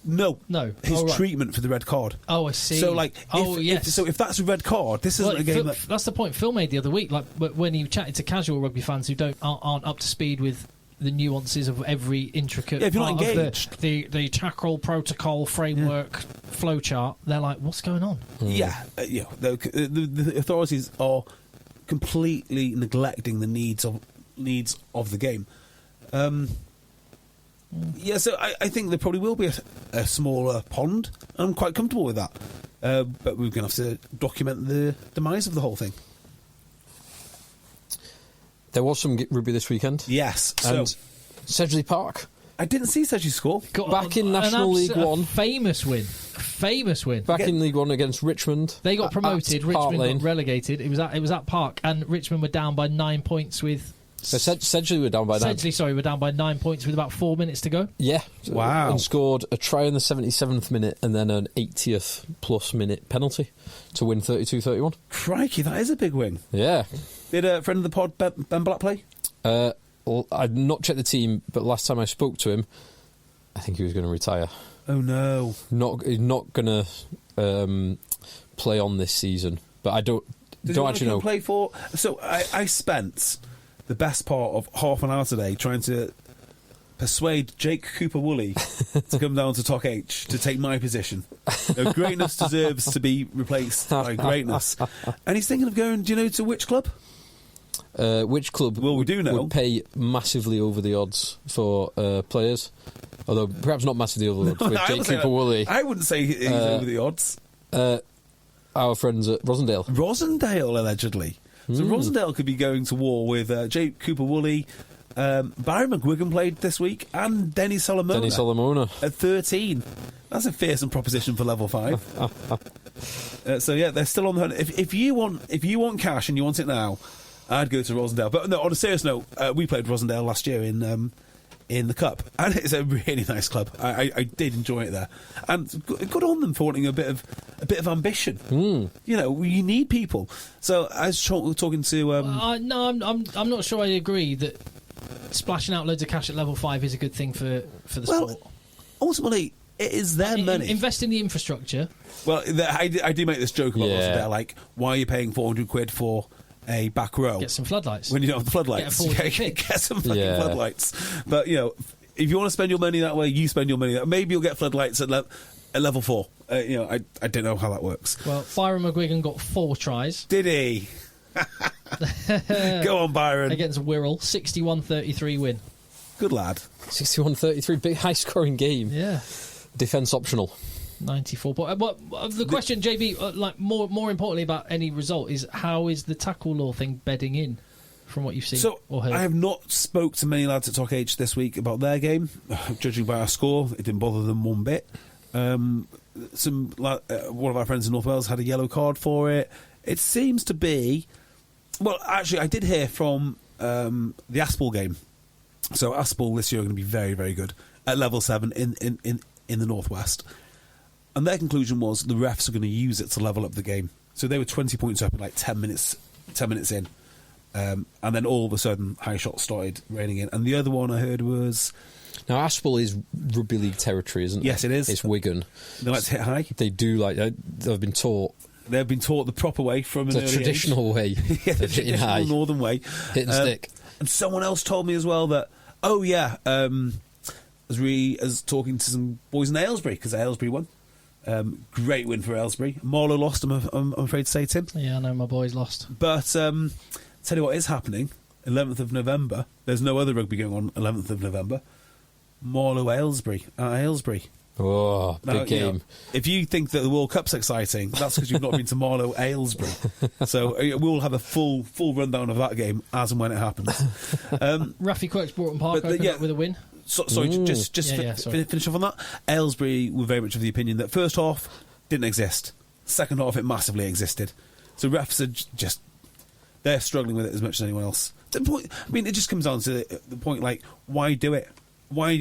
No. His right. treatment for the red card. Oh, I see. So, like, yes. if that's a red card, this isn't a game that's the point Phil made the other week. Like, when he chatted to casual rugby fans who aren't up to speed with the nuances of every intricate if you're part not engaged. of the tackle protocol framework flowchart, they're like, what's going on? Yeah, the authorities are completely neglecting the needs of the game. Yeah, so I think there probably will be a smaller pond. I'm quite comfortable with that. But we're going to have to document the demise of the whole thing. There was some rugby this weekend. Yes. And so Sedgley Park. I didn't see Sedgley score. Back in National League One. Famous win. Back in League One against Richmond. They got promoted. Richmond got relegated. It was at Park, and Richmond were down by 9 points with... So Sedgley were down by 9. Were down by 9 points with about 4 minutes to go. Yeah. Wow. And scored a try in the 77th minute and then an 80th plus minute penalty to win 32-31. Crikey, that is a big win. Yeah. Did a friend of the pod, Ben Black, play? Well, I've not checked the team, but last time I spoke to him, I think he was going to retire. Oh no! He's not going to play on this season. But I don't actually know. Play for. So I spent the best part of half an hour today trying to persuade Jake Cooper-Woolley to come down to Talk H to take my position. Greatness deserves to be replaced by greatness. And he's thinking of going, do you know to which club? Which club we do know. Would pay massively over the odds for players? Although perhaps not massively over the odds with Jake Cooper-Woolley. I wouldn't say he's over the odds. Our friends at Rosendale. Rosendale, allegedly. So Rosendale could be going to war with Jake Cooper-Woolley. Barry McGuigan played this week, and Denny Solomona at 13. That's a fearsome proposition for level 5. So yeah, they're still on the hunt. If you want cash and you want it now, I'd go to Rosendale. But no, on a serious note, we played Rosendale last year in the Cup, and it's a really nice club. I did enjoy it there, and good on them for wanting a bit of ambition. You know, you need people. So I was talking to. No, I'm not sure I agree that splashing out loads of cash at level 5 is a good thing for the sport. Ultimately, it is their money. Invest in the infrastructure. Well, I do make this joke about Rosendale, like, why are you paying 400 quid for a back row? Get some floodlights. When you don't have the floodlights. Get some fucking floodlights. But, you know, if you want to spend your money that way, you spend your money that way. Maybe you'll get floodlights at level 4. You know, I don't know how that works. Well, Byron McGuigan got 4 tries. Did he? Go on, Byron. Against Wirral, 61-33 win. Good lad. 61-33, big high-scoring game. Yeah. Defence optional. 94 points. The question, JB, like more importantly about any result is how is the tackle law thing bedding in from what you've seen or heard? I have not spoke to many lads at Talk H this week about their game. Judging by our score, it didn't bother them one bit. One of our friends in North Wales had a yellow card for it. It seems to be. Well, actually, I did hear from the Aspel game. So Aspel this year are going to be very, very good at level 7 in the Northwest. And their conclusion was the refs are going to use it to level up the game. So they were 20 points up in like 10 minutes in. And then all of a sudden, high shots started raining in. And the other one I heard was... Now, Aspel is rugby league territory, isn't it? Yes, it is. It's Wigan. They like to hit high. They do like... They've been taught... They've been taught the proper way from an early traditional way. Yeah, the traditional high. northern way. Hit and stick. And someone else told me as well that, as talking to some boys in Aylesbury, because Aylesbury won. Great win for Aylesbury. Marlow lost, I'm afraid to say, Tim. Yeah, I know my boys lost. But tell you what is happening, 11th of November, there's no other rugby going on 11th of November, Marlow Aylesbury at Aylesbury. Oh, big game. You know, if you think that the World Cup's exciting, that's because you've not been to Marlow Aylesbury. So we'll have a full rundown of that game as and when it happens. Raffy Quirks Broughton Park opened up with a win. Sorry, just finish off on that. Aylesbury were very much of the opinion that first half didn't exist. Second half, it massively existed. So refs are they're struggling with it as much as anyone else. The point, I mean, it just comes down to the point, like, why do it? Why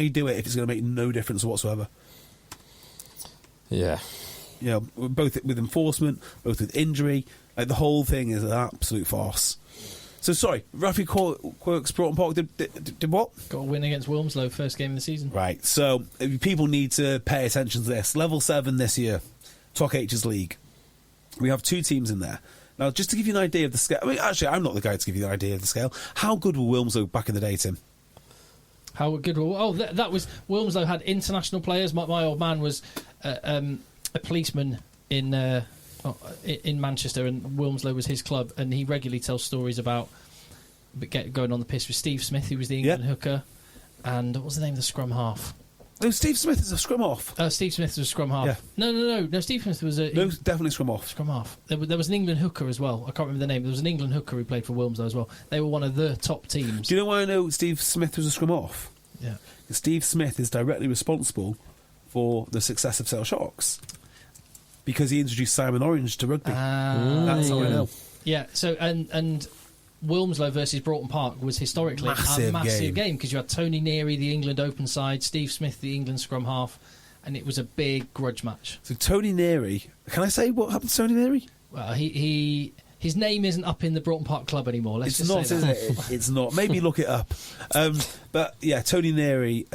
do it if it's going to make no difference whatsoever? Yeah. You know, both with enforcement, both with injury, like the whole thing is an absolute farce. So, sorry, Raffy Quirks Broughton Park did what? Got a win against Wilmslow, first game of the season. Right, so people need to pay attention to this. Level 7 this year, Talk H's League. We have 2 teams in there. Now, just to give you an idea of the scale... I mean, actually, I'm not the guy to give you the idea of the scale. How good were Wilmslow back in the day, Tim? How good were... Oh, that was... Wilmslow had international players. My old man was a policeman in Manchester, and Wilmslow was his club, and he regularly tells stories about going on the piss with Steve Smith, who was the England hooker, and what was the name of the scrum half? No, Steve Smith is a scrum half. Steve Smith was a scrum half. Yeah. No. Steve Smith was a... No, definitely scrum half. Scrum half. There was an England hooker as well. I can't remember the name. There was an England hooker who played for Wilmslow as well. They were one of the top teams. Do you know why I know Steve Smith was a scrum half? Yeah. Steve Smith is directly responsible for the success of Sale Sharks because he introduced Simon Orange to rugby. That's how I know. Yeah, so and Wilmslow versus Broughton Park was historically a massive game because you had Tony Neary, the England open side, Steve Smith, the England scrum half, and it was a big grudge match. So Tony Neary, can I say what happened to Tony Neary? Well, he his name isn't up in the Broughton Park Club anymore. Let's It's just not, say is that. it? It's not. Maybe look it up. But yeah, Tony Neary,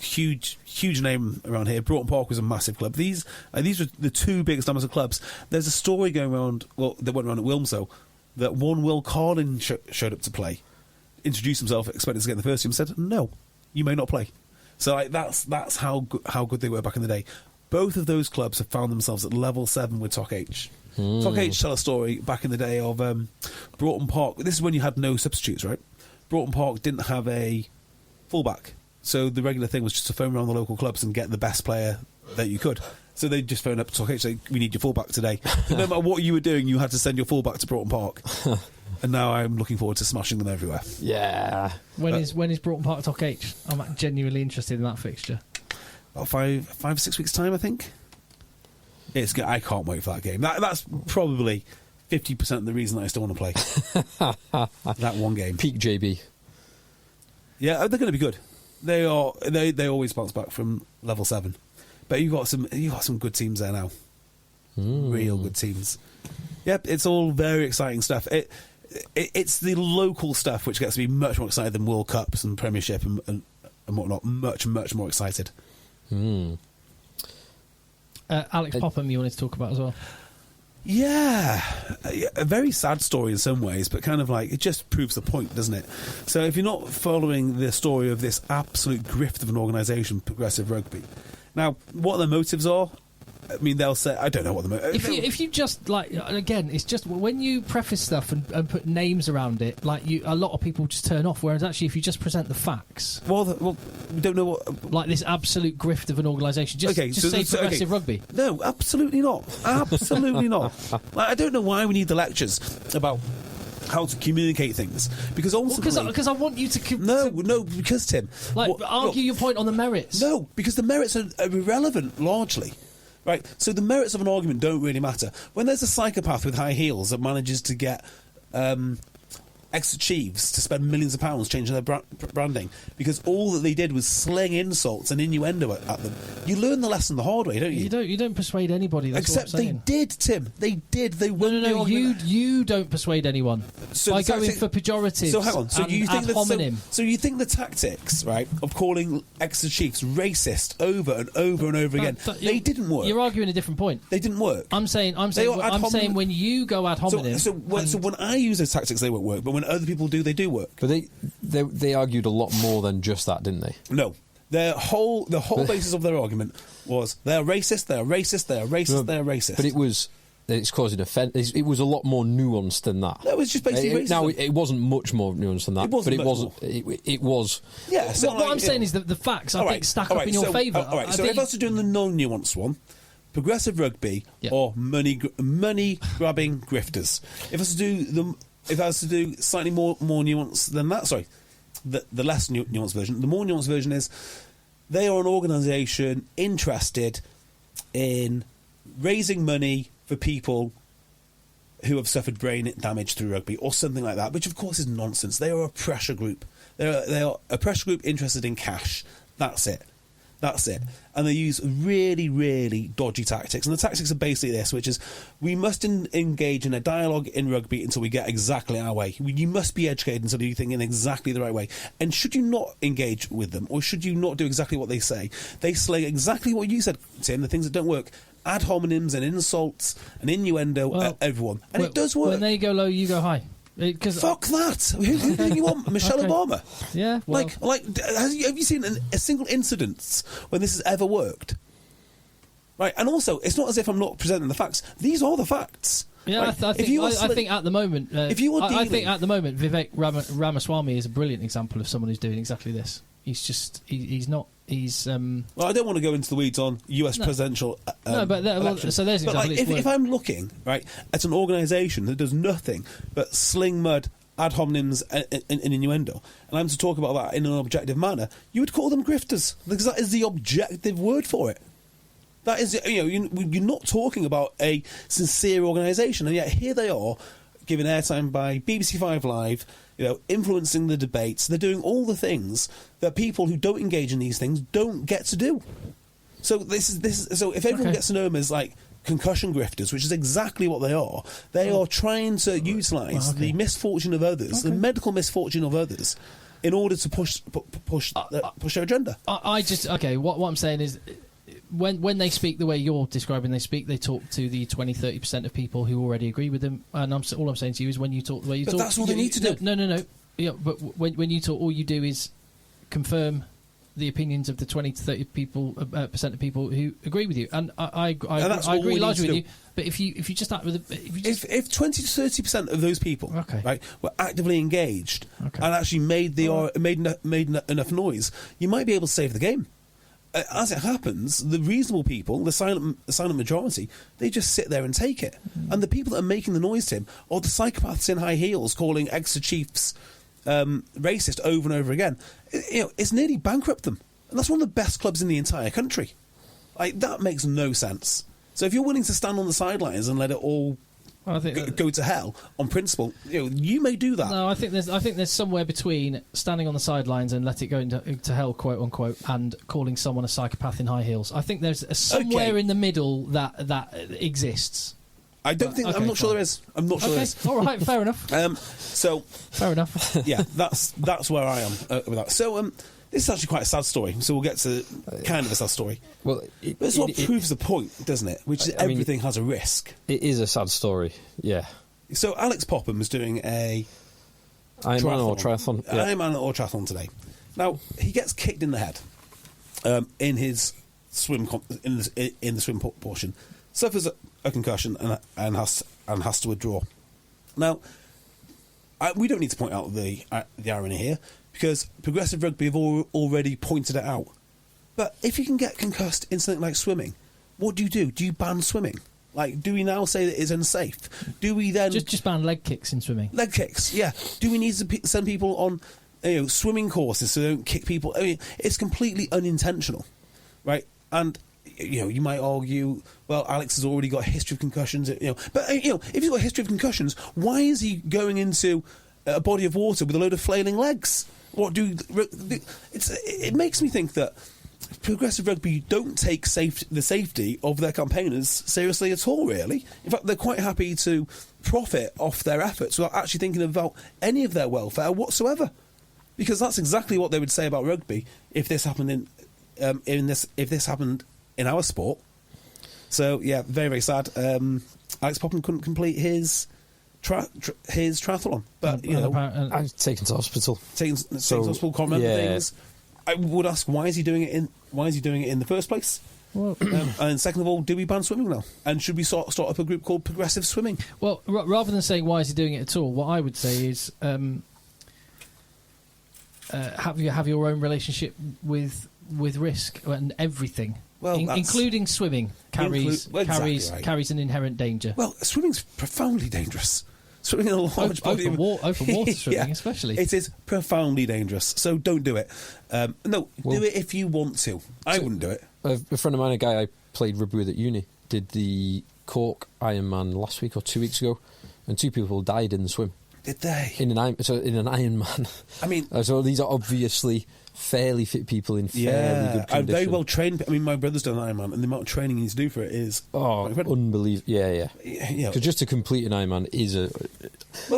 huge name around here. Broughton Park was a massive club. These were the two biggest amateur clubs. There's a story going around, well, that went around at Wilmslow, that one Will Carlin showed up to play, introduced himself, expected to get in the first team, said, no, you may not play. So like, that's how good they were back in the day. Both of those clubs have found themselves at level 7 with Tok H. Tok H tell a story back in the day of Broughton Park. This is when you had no substitutes, right? Broughton Park didn't have a fullback, so the regular thing was just to phone around the local clubs and get the best player that you could. So they just phoned up to Tok H, say, we need your fullback today. No matter what you were doing, you had to send your fullback to Broughton Park. And now I'm looking forward to smashing them everywhere. Yeah. When is Broughton Park Tok H? I'm genuinely interested in that fixture. About 5-6 weeks' time, I think. It's good. I can't wait for that game. That's probably 50% of the reason I still want to play. That one game. Peak JB. Yeah, they're going to be good. They are. They always bounce back from level 7. But you got some good teams there now. Real good teams. Yep, it's all very exciting stuff. It's the local stuff which gets me much more excited than World Cups and Premiership and whatnot. Much more excited. Alex Popham, you wanted to talk about as well? Yeah, a very sad story in some ways, but kind of like it just proves the point, doesn't it? So if you're not following the story of this absolute grift of an organisation, Progressive Rugby, now what their motives are, I mean, they'll say, I don't know what the motive. If you just like, again, it's just when you preface stuff and put names around it, like a lot of people just turn off. Whereas actually, if you just present the facts, well, we don't know what, like this absolute grift of an organisation. Just say Progressive Rugby. No, absolutely not. Absolutely not. Like, I don't know why we need the lectures about how to communicate things, because ultimately, because I want you to no, because Tim, argue your point on the merits. No, because the merits are irrelevant largely. Right, so the merits of an argument don't really matter. When there's a psychopath with high heels that manages to get ex-chiefs to spend millions of pounds changing their branding because all that they did was sling insults and innuendo at them, you learn the lesson the hard way, don't you? You don't persuade anybody. That's Except what I'm they saying. did, Tim. They did. They won the argument. You don't persuade anyone by going for pejoratives. So hang on. So you think ad hominem. So you think the tactics, right, of calling ex-chiefs racist over and over and over again, they didn't work. You're arguing a different point. They didn't work. I'm saying when you go ad hominem. So when I use those tactics, they won't work. But when other people do, they do work. But they argued a lot more than just that, didn't they? No. The whole basis of their argument was they're racist, they're racist, they're racist, they're racist. But it's causing offence. It was a lot more nuanced than that. That was just basically racism. Now, it wasn't much more nuanced than that. It was. Yeah. So what I'm saying is that the facts, I think, stack up in your favour. All right. So if I was to do the non-nuanced one, Progressive Rugby or money grabbing grifters. If I was to do slightly more nuance than that, sorry, the less nuanced version. The more nuanced version is they are an organisation interested in raising money for people who have suffered brain damage through rugby or something like that, which of course is nonsense. They are a pressure group. They are a pressure group interested in cash. That's it. And they use really, really dodgy tactics. And the tactics are basically this, which is we must engage in a dialogue in rugby until we get exactly our way. You must be educated until you think in exactly the right way. And should you not engage with them, or should you not do exactly what they say, they slay exactly what you said, Tim, the things that don't work. Ad hominems and insults and innuendo at everyone. And it does work. When they go low, you go high. Fuck that! Who do you want? Michelle Obama? Yeah. Well. Have you seen a single incident when this has ever worked? Right, and also, it's not as if I'm not presenting the facts. These are the facts. Yeah, right? I think at the moment, Vivek Ramaswamy is a brilliant example of someone who's doing exactly this. He's not. Well, I don't want to go into the weeds on US presidential. So there's an example. If I'm looking right at an organisation that does nothing but sling mud, ad hominems, and innuendo, and I'm to talk about that in an objective manner, you would call them grifters, because that is the objective word for it. That is, you're not talking about a sincere organisation, and yet here they are, given airtime by BBC 5 Live, influencing the debates. They're doing all the things that people who don't engage in these things don't get to do. So this is so if everyone gets to know them as like concussion grifters, which is exactly what they are. They are trying to utilise the misfortune of others, the medical misfortune of others, in order to push their agenda. What I'm saying is, when they speak the way you're describing, they talk to the 20-30% of people who already agree with them. And all I'm saying to you is, when you talk the way you talk, that's all they need to do. No. Yeah, but when you talk, all you do is confirm the opinions of the 20-30% percent of people who agree with you, and I agree largely with you. But if you just start with if 20-30% of those people right were actively engaged and actually made enough noise, you might be able to save the game. As it happens, the reasonable people, the silent majority, they just sit there and take it. And the people that are making the noise, Tim, are the psychopaths in high heels calling Exeter Chiefs racist over and over again. It's nearly bankrupt them. And that's one of the best clubs in the entire country. Like, that makes no sense. So if you're willing to stand on the sidelines and let it all go to hell on principle, you may do that. No, I think there's somewhere between standing on the sidelines and let it go into hell, quote unquote, and calling someone a psychopath in high heels. I think there's somewhere in the middle that exists. I don't think. I'm not sure there is. I'm not sure there is. All right, fair enough. Fair enough. Yeah, that's where I am with that. So this is actually quite a sad story. So we'll get to kind of a sad story. Well, but it's what proves the point, doesn't it? Which is everything has a risk. It is a sad story. Yeah. So Alex Popham was doing a Ironman or triathlon. Yeah. Ironman or triathlon today. Now he gets kicked in the head in his swim in the swim portion. Suffers a concussion and has to withdraw. Now, we don't need to point out the irony here, because Progressive Rugby have already pointed it out. But if you can get concussed in something like swimming, what do? Do you ban swimming? Like, do we now say that it's unsafe? Do we then just ban leg kicks in swimming? Leg kicks, yeah. Do we need to send people on swimming courses so they don't kick people? I mean, it's completely unintentional, right? And you might argue, well, Alex has already got a history of concussions. But if he's got a history of concussions, why is he going into a body of water with a load of flailing legs? It makes me think that Progressive Rugby don't take the safety of their campaigners seriously at all, really. In fact, they're quite happy to profit off their efforts without actually thinking about any of their welfare whatsoever. Because that's exactly what they would say about rugby if this happened if this happened in our sport. So yeah, very, very sad. Alex Popham couldn't complete his triathlon, but I was taken to hospital. Taken to hospital, can't remember things. I would ask, why is he doing it in the first place? Well, and second of all, do we ban swimming now? And should we start up a group called Progressive Swimming? Well, rather than saying why is he doing it at all, what I would say is have your own relationship with risk and everything. Well, including swimming carries an inherent danger. Well, swimming's profoundly dangerous. Swimming in a large body of water swimming, especially. It is profoundly dangerous. So don't do it. Do it if you want to. I wouldn't do it. A friend of mine, a guy I played rugby with at uni, did the Cork Ironman last week or 2 weeks ago, and 2 people died in the swim. Did they? In an Ironman. I mean, so these are obviously fairly fit people in fairly good condition. And very well trained. I mean, my brother's done an Ironman, and the amount of training he needs to do for it is unbelievable. Yeah. Because just to complete an Ironman is the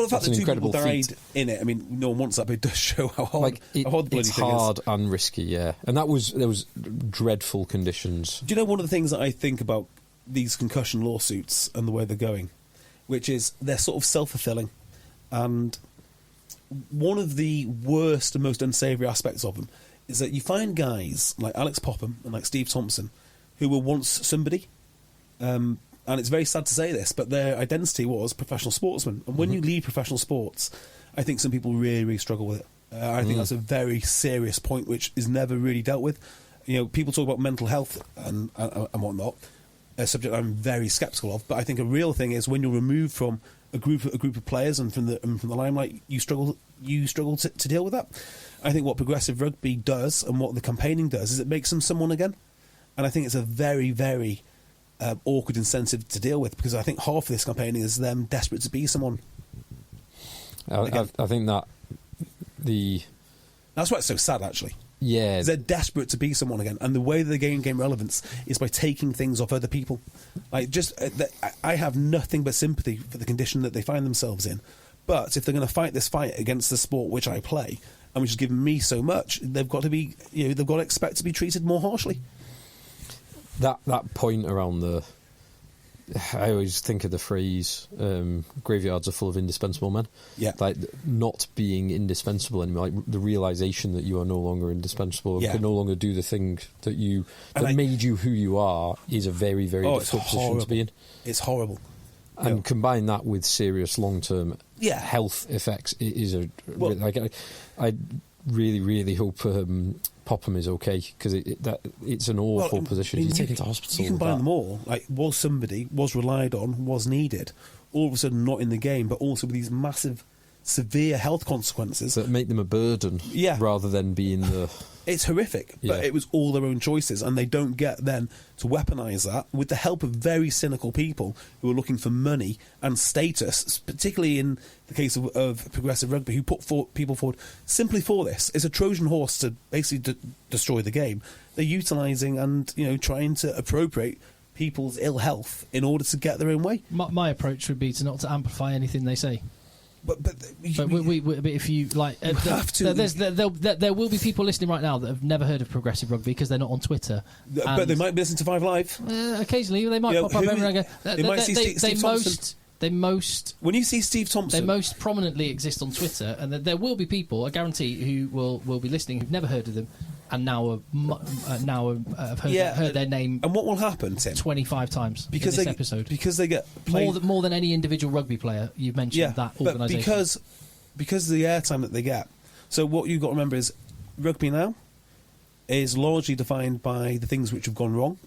fact that 2 people died in it. I mean, no one wants that, but it does show how hard. How hard the bloody it's hard and risky. Yeah, and there was dreadful conditions. Do you know one of the things that I think about these concussion lawsuits and the way they're going, which is they're sort of self-fulfilling. And one of the worst and most unsavoury aspects of them is that you find guys like Alex Popham and like Steve Thompson who were once somebody, and it's very sad to say this, but their identity was professional sportsmen. And when you leave professional sports, I think some people really, really struggle with it. I think that's a very serious point which is never really dealt with. People talk about mental health and whatnot, a subject I'm very sceptical of, but I think a real thing is when you're removed from a group of players and from the limelight, you struggle to deal with that. I think what Progressive Rugby does and what the campaigning does is it makes them someone again, and I think it's a very, very awkward incentive to deal with, because I think half of this campaigning is them desperate to be someone. I think that that's why it's so sad, actually. Yeah. They're desperate to be someone again, and the way that they gain relevance is by taking things off other people. Like, I have nothing but sympathy for the condition that they find themselves in. But if they're going to fight this fight against the sport which I play, and which has given me so much, they've got to expect to be treated more harshly. That point around I always think of the phrase, graveyards are full of indispensable men. Yeah. Like, not being indispensable anymore, like the realisation that you are no longer indispensable and can no longer do the thing that made you who you are is a very, very difficult position to be in. It's horrible. And combine that with serious long-term health effects, it is I really, really hope Popham is okay, because it's an awful position. He's taken to hospital. You combine them all. Like, was relied on, was needed, all of a sudden not in the game, but also with these massive, severe health consequences that make them a burden, rather than being the. It's horrific, but it was all their own choices, and they don't get then to weaponise that with the help of very cynical people who are looking for money and status, particularly in the case of Progressive Rugby, who put people forward simply for this. It's a Trojan horse to basically destroy the game. They're utilising and trying to appropriate people's ill health in order to get their own way. My approach would be not to amplify anything they say. But if you like, have to. There will be people listening right now that have never heard of Progressive Rugby because they're not on Twitter. But they might be listening to 5 Live. Occasionally, they might pop up every now and again. They might see Steve Thompson. When you see Steve Thompson, they most prominently exist on Twitter, and there will be people, I guarantee, who will be listening who've never heard of them, and now have heard their name. And what will happen, Tim? 25 times in this episode, because they get more than any individual rugby player. You've mentioned that organisation, because of the airtime that they get. So what you've got to remember is, rugby now is largely defined by the things which have gone wrong.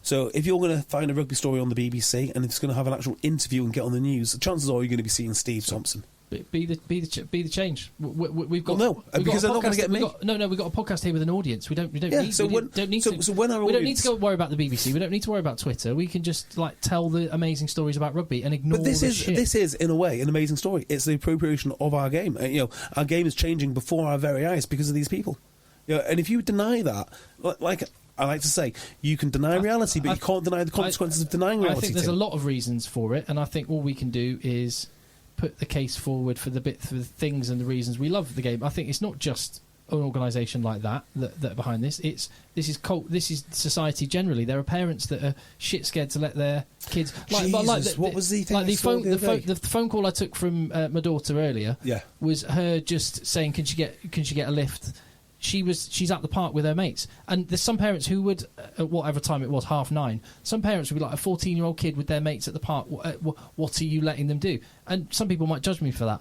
So if you're going to find a rugby story on the BBC and it's going to have an actual interview and get on the news, the chances are you're going to be seeing Steve Thompson. Be the change. We've got because they're not going to get me. We've got a podcast here with an audience. We don't need to worry about the BBC. We don't need to worry about Twitter. We can just tell the amazing stories about rugby and ignore. But this is in a way an amazing story. It's the appropriation of our game. Our game is changing before our very eyes because of these people. And if you deny that, I like to say, you can deny reality, but you can't deny the consequences of denying reality. I think there's a lot of reasons for it, and I think all we can do is put the case forward for the things and the reasons we love the game. I think it's not just an organisation like that are behind this. This is society generally. There are parents that are shit scared to let their kids. What was the thing? The phone call I took from my daughter earlier. Was her just saying, can she get a lift? She's at the park with her mates, and there's some parents who would, at whatever time it was, 9:30. Some parents would be like a 14-year-old kid with their mates at the park. What are you letting them do? And some people might judge me for that,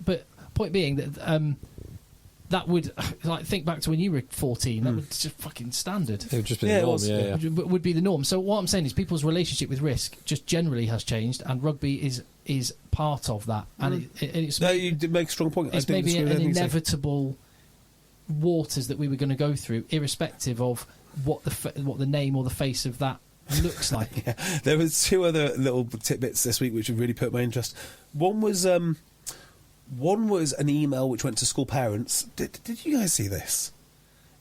but point being that that would think back to when you were 14. That would just fucking standard. It would just be the norm. Would be the norm. So what I'm saying is people's relationship with risk just generally has changed, and rugby is part of that. And you make a strong point. It's maybe an inevitable waters that we were going to go through, irrespective of what the name or the face of that looks like. There was 2 other little tidbits this week which have really put my interest. One was an email which went to school parents. Did you guys see this?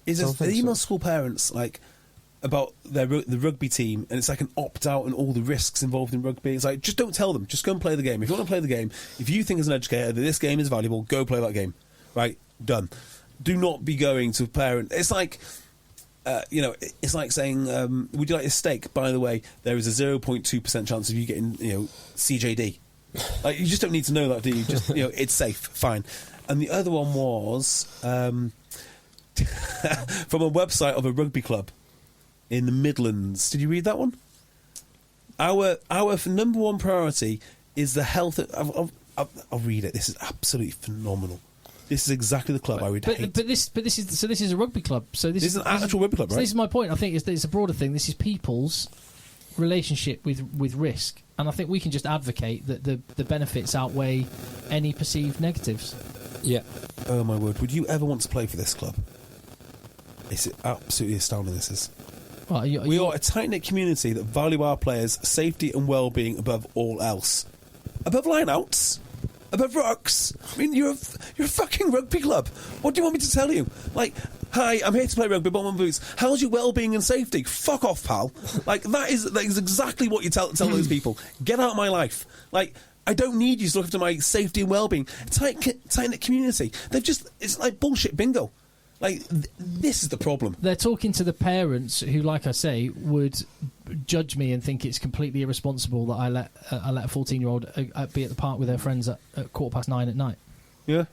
The email school parents about the rugby team, and it's like an opt-out and all the risks involved in rugby. It's like, just don't tell them, just go and play the game. If you want to play the game, if you think as an educator that this game is valuable, go play that game. Right, done. Do not be going to a parent. It's like, it's like saying, would you like a steak? By the way, there is a 0.2% chance of you getting, CJD. You just don't need to know that, do you? Just, it's safe, fine. And the other one was from a website of a rugby club in the Midlands. Did you read that one? Our number one priority is the health. I'll read it. This is absolutely phenomenal. This is exactly the club I would hate. But this is a rugby club. So this is an actual rugby club, right? So this is my point. I think it's a broader thing. This is people's relationship with risk, and I think we can just advocate that the benefits outweigh any perceived negatives. Yeah. Oh my word! Would you ever want to play for this club? It's absolutely astounding. This is. Well, we are a tight-knit community that value our players' safety and well-being above all else. Above line-outs. Above rocks. I mean, you're a fucking rugby club. What do you want me to tell you? Hi, I'm here to play rugby, bottom boots. How's your well-being and safety? Fuck off, pal. Like, that is exactly what you tell those people. Get out of my life. Like, I don't need you to look after my safety and well-being. Tight-knit community. It's like bullshit bingo. Like, this is the problem. They're talking to the parents who, like I say, would judge me and think it's completely irresponsible that I let a 14-year-old be at the park with their friends at 9:15 at night. Yeah.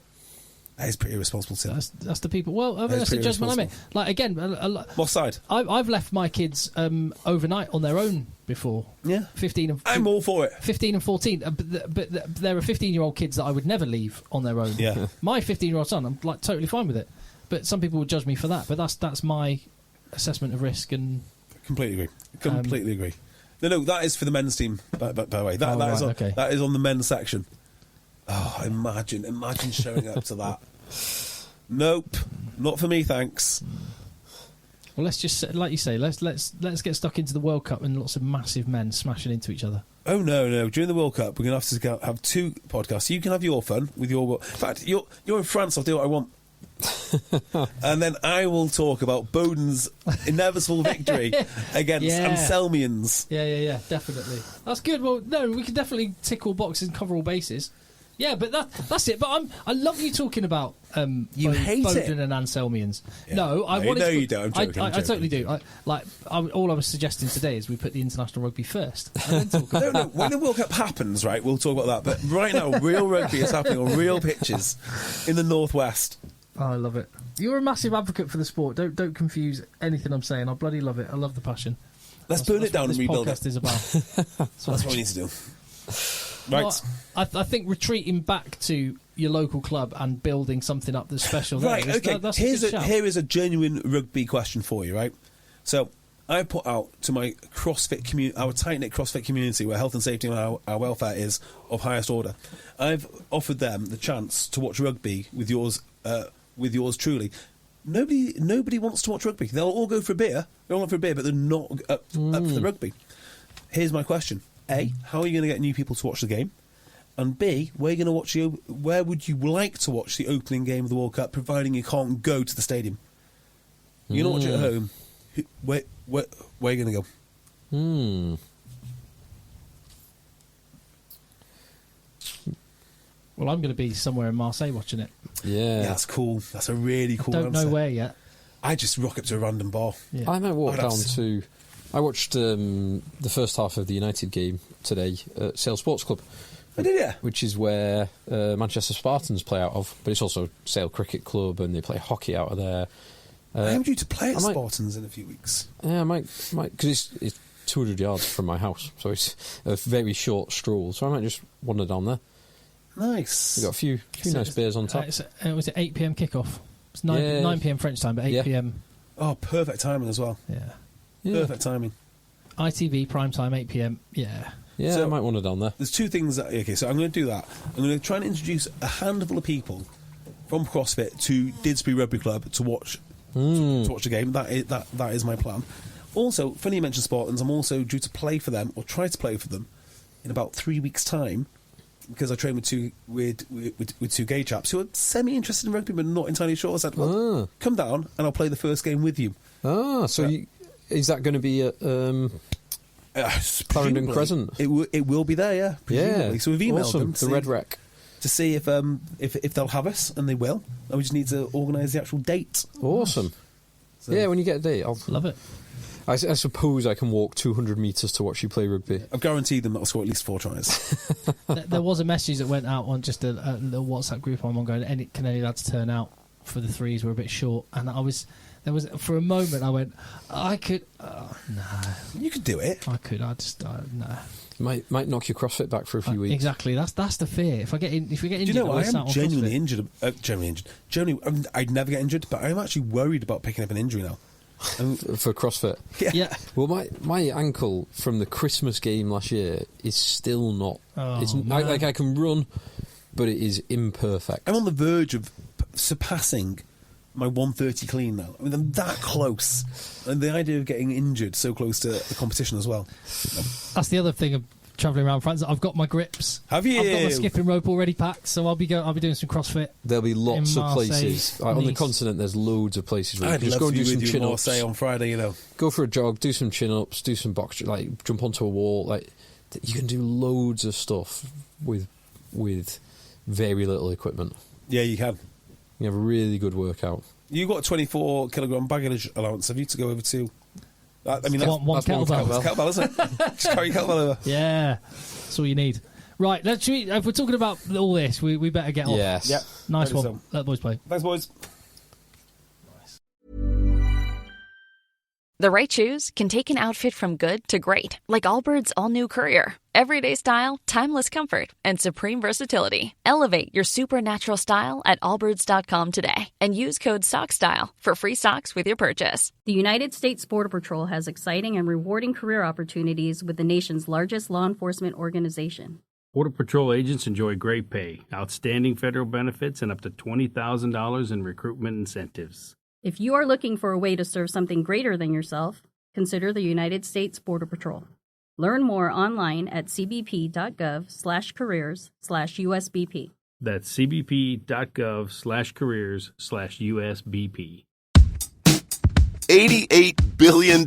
That is pretty irresponsible, too. That's the people. Well, that's the judgment I make. Like, again... What side? I've left my kids overnight on their own before. Yeah. 15 and... I'm all for it. 15 and 14. But there are 15-year-old kids that I would never leave on their own. Yeah. My 15-year-old son, I'm like totally fine with it. But some people would judge me for that. But that's my assessment of risk and... Completely agree. No, that is for the men's team, by the way. That is on the men's section. Oh, imagine showing up to that. Nope, not for me, thanks. Well, let's just, like you say, let's get stuck into the World Cup and lots of massive men smashing into each other. Oh no! During the World Cup, we're going to have to have 2 podcasts. You can have your fun with your. In fact, you're in France. I'll do what I want. And then I will talk about Bowden's inevitable victory against Anselmians. Yeah, definitely. That's good. Well, no, we can definitely tick all boxes and cover all bases. Yeah, but that's it. But I love you talking about you hate Bowden it. and Anselmians. Yeah. No, I want to. You don't. I'm joking. I totally do. All I was suggesting today is we put the international rugby first. And then talk about No. When the World Cup happens, right, we'll talk about that. But right now, real rugby is happening on real pitches in the northwest. Oh, I love it. You're a massive advocate for the sport. Don't confuse anything I'm saying. I bloody love it. I love the passion. Let's burn it down and rebuild it. This podcast is about. That's what we need to do. Right. Well, I think retreating back to your local club and building something up that's special. Right, there, okay. That's Here is a genuine rugby question for you, right? So, I put out to my CrossFit community, our tight-knit CrossFit community, where health and safety and our welfare is of highest order. I've offered them the chance to watch rugby with yours truly. Nobody wants to watch rugby. They'll all go for a beer. They're all for a beer, but they're not up for the rugby. Here's my question. A, how are you going to get new people to watch the game? And B, where would you like to watch the opening game of the World Cup, providing you can't go to the stadium? You're going to watch it at home. Where are you going to go? Well, I'm going to be somewhere in Marseille watching it. Yeah. That's cool. That's a really cool Don't answer. know where yet. I just rock up to a random bar. Yeah. I might walk down to... I watched the first half of the United game today at Sale Sports Club. Oh, did you? Which is where Manchester Spartans play out of, but it's also Sale Cricket Club, and they play hockey out of there. I'm due to play at Spartans in a few weeks. Yeah, I might, because it's 200 yards from my house, so it's a very short stroll. So I might just wander down there. Nice. We've got a few nice beers on top. Was it 8 p.m. kickoff? It's 9 p.m. French time, but 8 p.m. Oh, perfect timing as well. Yeah. Perfect timing. ITV prime time 8 p.m. Yeah. Yeah, so I might wander down there. There's 2 things that... Okay, so I'm going to do that. I'm going to try and introduce a handful of people from CrossFit to Didsbury Rugby Club to watch to watch the game. That is my plan. Also, funny you mentioned Spartans, I'm also due to play for them, or try to play for them, in about 3 weeks' time, because I train with two gay chaps who are semi-interested in rugby but not entirely sure. I said, well, come down and I'll play the first game with you. Is that going to be at Clarendon Crescent? It will be there, yeah. Presumably. Yeah. So we've emailed them the Red Rec to see if they'll have us, and they will. And we just need to organise the actual date. Awesome. So, yeah, when you get a date, I'll love it. I suppose I can walk 200 metres to watch you play rugby. I've guaranteed them that I'll score at least 4 tries. There was a message that went out on just a little WhatsApp group I'm on going, can any lads turn out for the threes? We're a bit short. And there was for a moment I went, I could, no. You could do it. I could, no. Might knock your CrossFit back for a few weeks. Exactly, that's the fear. If we get injured, do you know, I am genuinely injured. Generally, I'd never get injured, but I'm actually worried about picking up an injury now. For CrossFit? Yeah. Well, my ankle from the Christmas game last year is still not... I can run, but it is imperfect. I'm on the verge of surpassing my 130 clean now. I mean, I'm that close. And the idea of getting injured so close to the competition as well. That's the other thing travelling around France. I've got my grips. Have you? I've got my skipping rope already packed, so I'll be doing some CrossFit. There'll be lots in of places. Marseille, On the Nice. continent, there's loads of places where you I'd can just love go to and be do with some you in chin-ups. Marseille on Friday, you know. Go for a jog, do some chin-ups, do some box, like jump onto a wall. Like you can do loads of stuff with very little equipment. Yeah, you can. You have a really good workout. You got a 24 kilogram baggage allowance, have you, to go over to? I mean, One kettlebell. That's kettlebell, isn't it? Just carry kettlebell over. Yeah, that's all you need. Right, if we're talking about all this, we better get off. Yes. Yeah. Nice one. So. Let the boys play. Thanks, boys. The right shoes can take an outfit from good to great, like Allbirds' all-new Courier. Everyday style, timeless comfort, and supreme versatility. Elevate your supernatural style at allbirds.com today and use code SOCKSTYLE for free socks with your purchase. The United States Border Patrol has exciting and rewarding career opportunities with the nation's largest law enforcement organization. Border Patrol agents enjoy great pay, outstanding federal benefits, and up to $20,000 in recruitment incentives. If you are looking for a way to serve something greater than yourself, consider the United States Border Patrol. Learn more online at cbp.gov/careers/USBP. That's cbp.gov/careers/USBP. $88 billion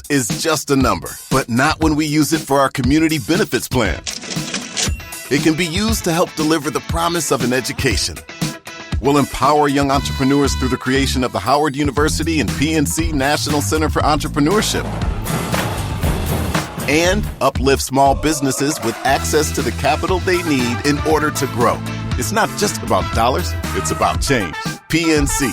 is just a number, but not when we use it for our community benefits plan. It can be used to help deliver the promise of an education. We'll empower young entrepreneurs through the creation of the Howard University and PNC National Center for Entrepreneurship. And uplift small businesses with access to the capital they need in order to grow. It's not just about dollars, it's about change. PNC,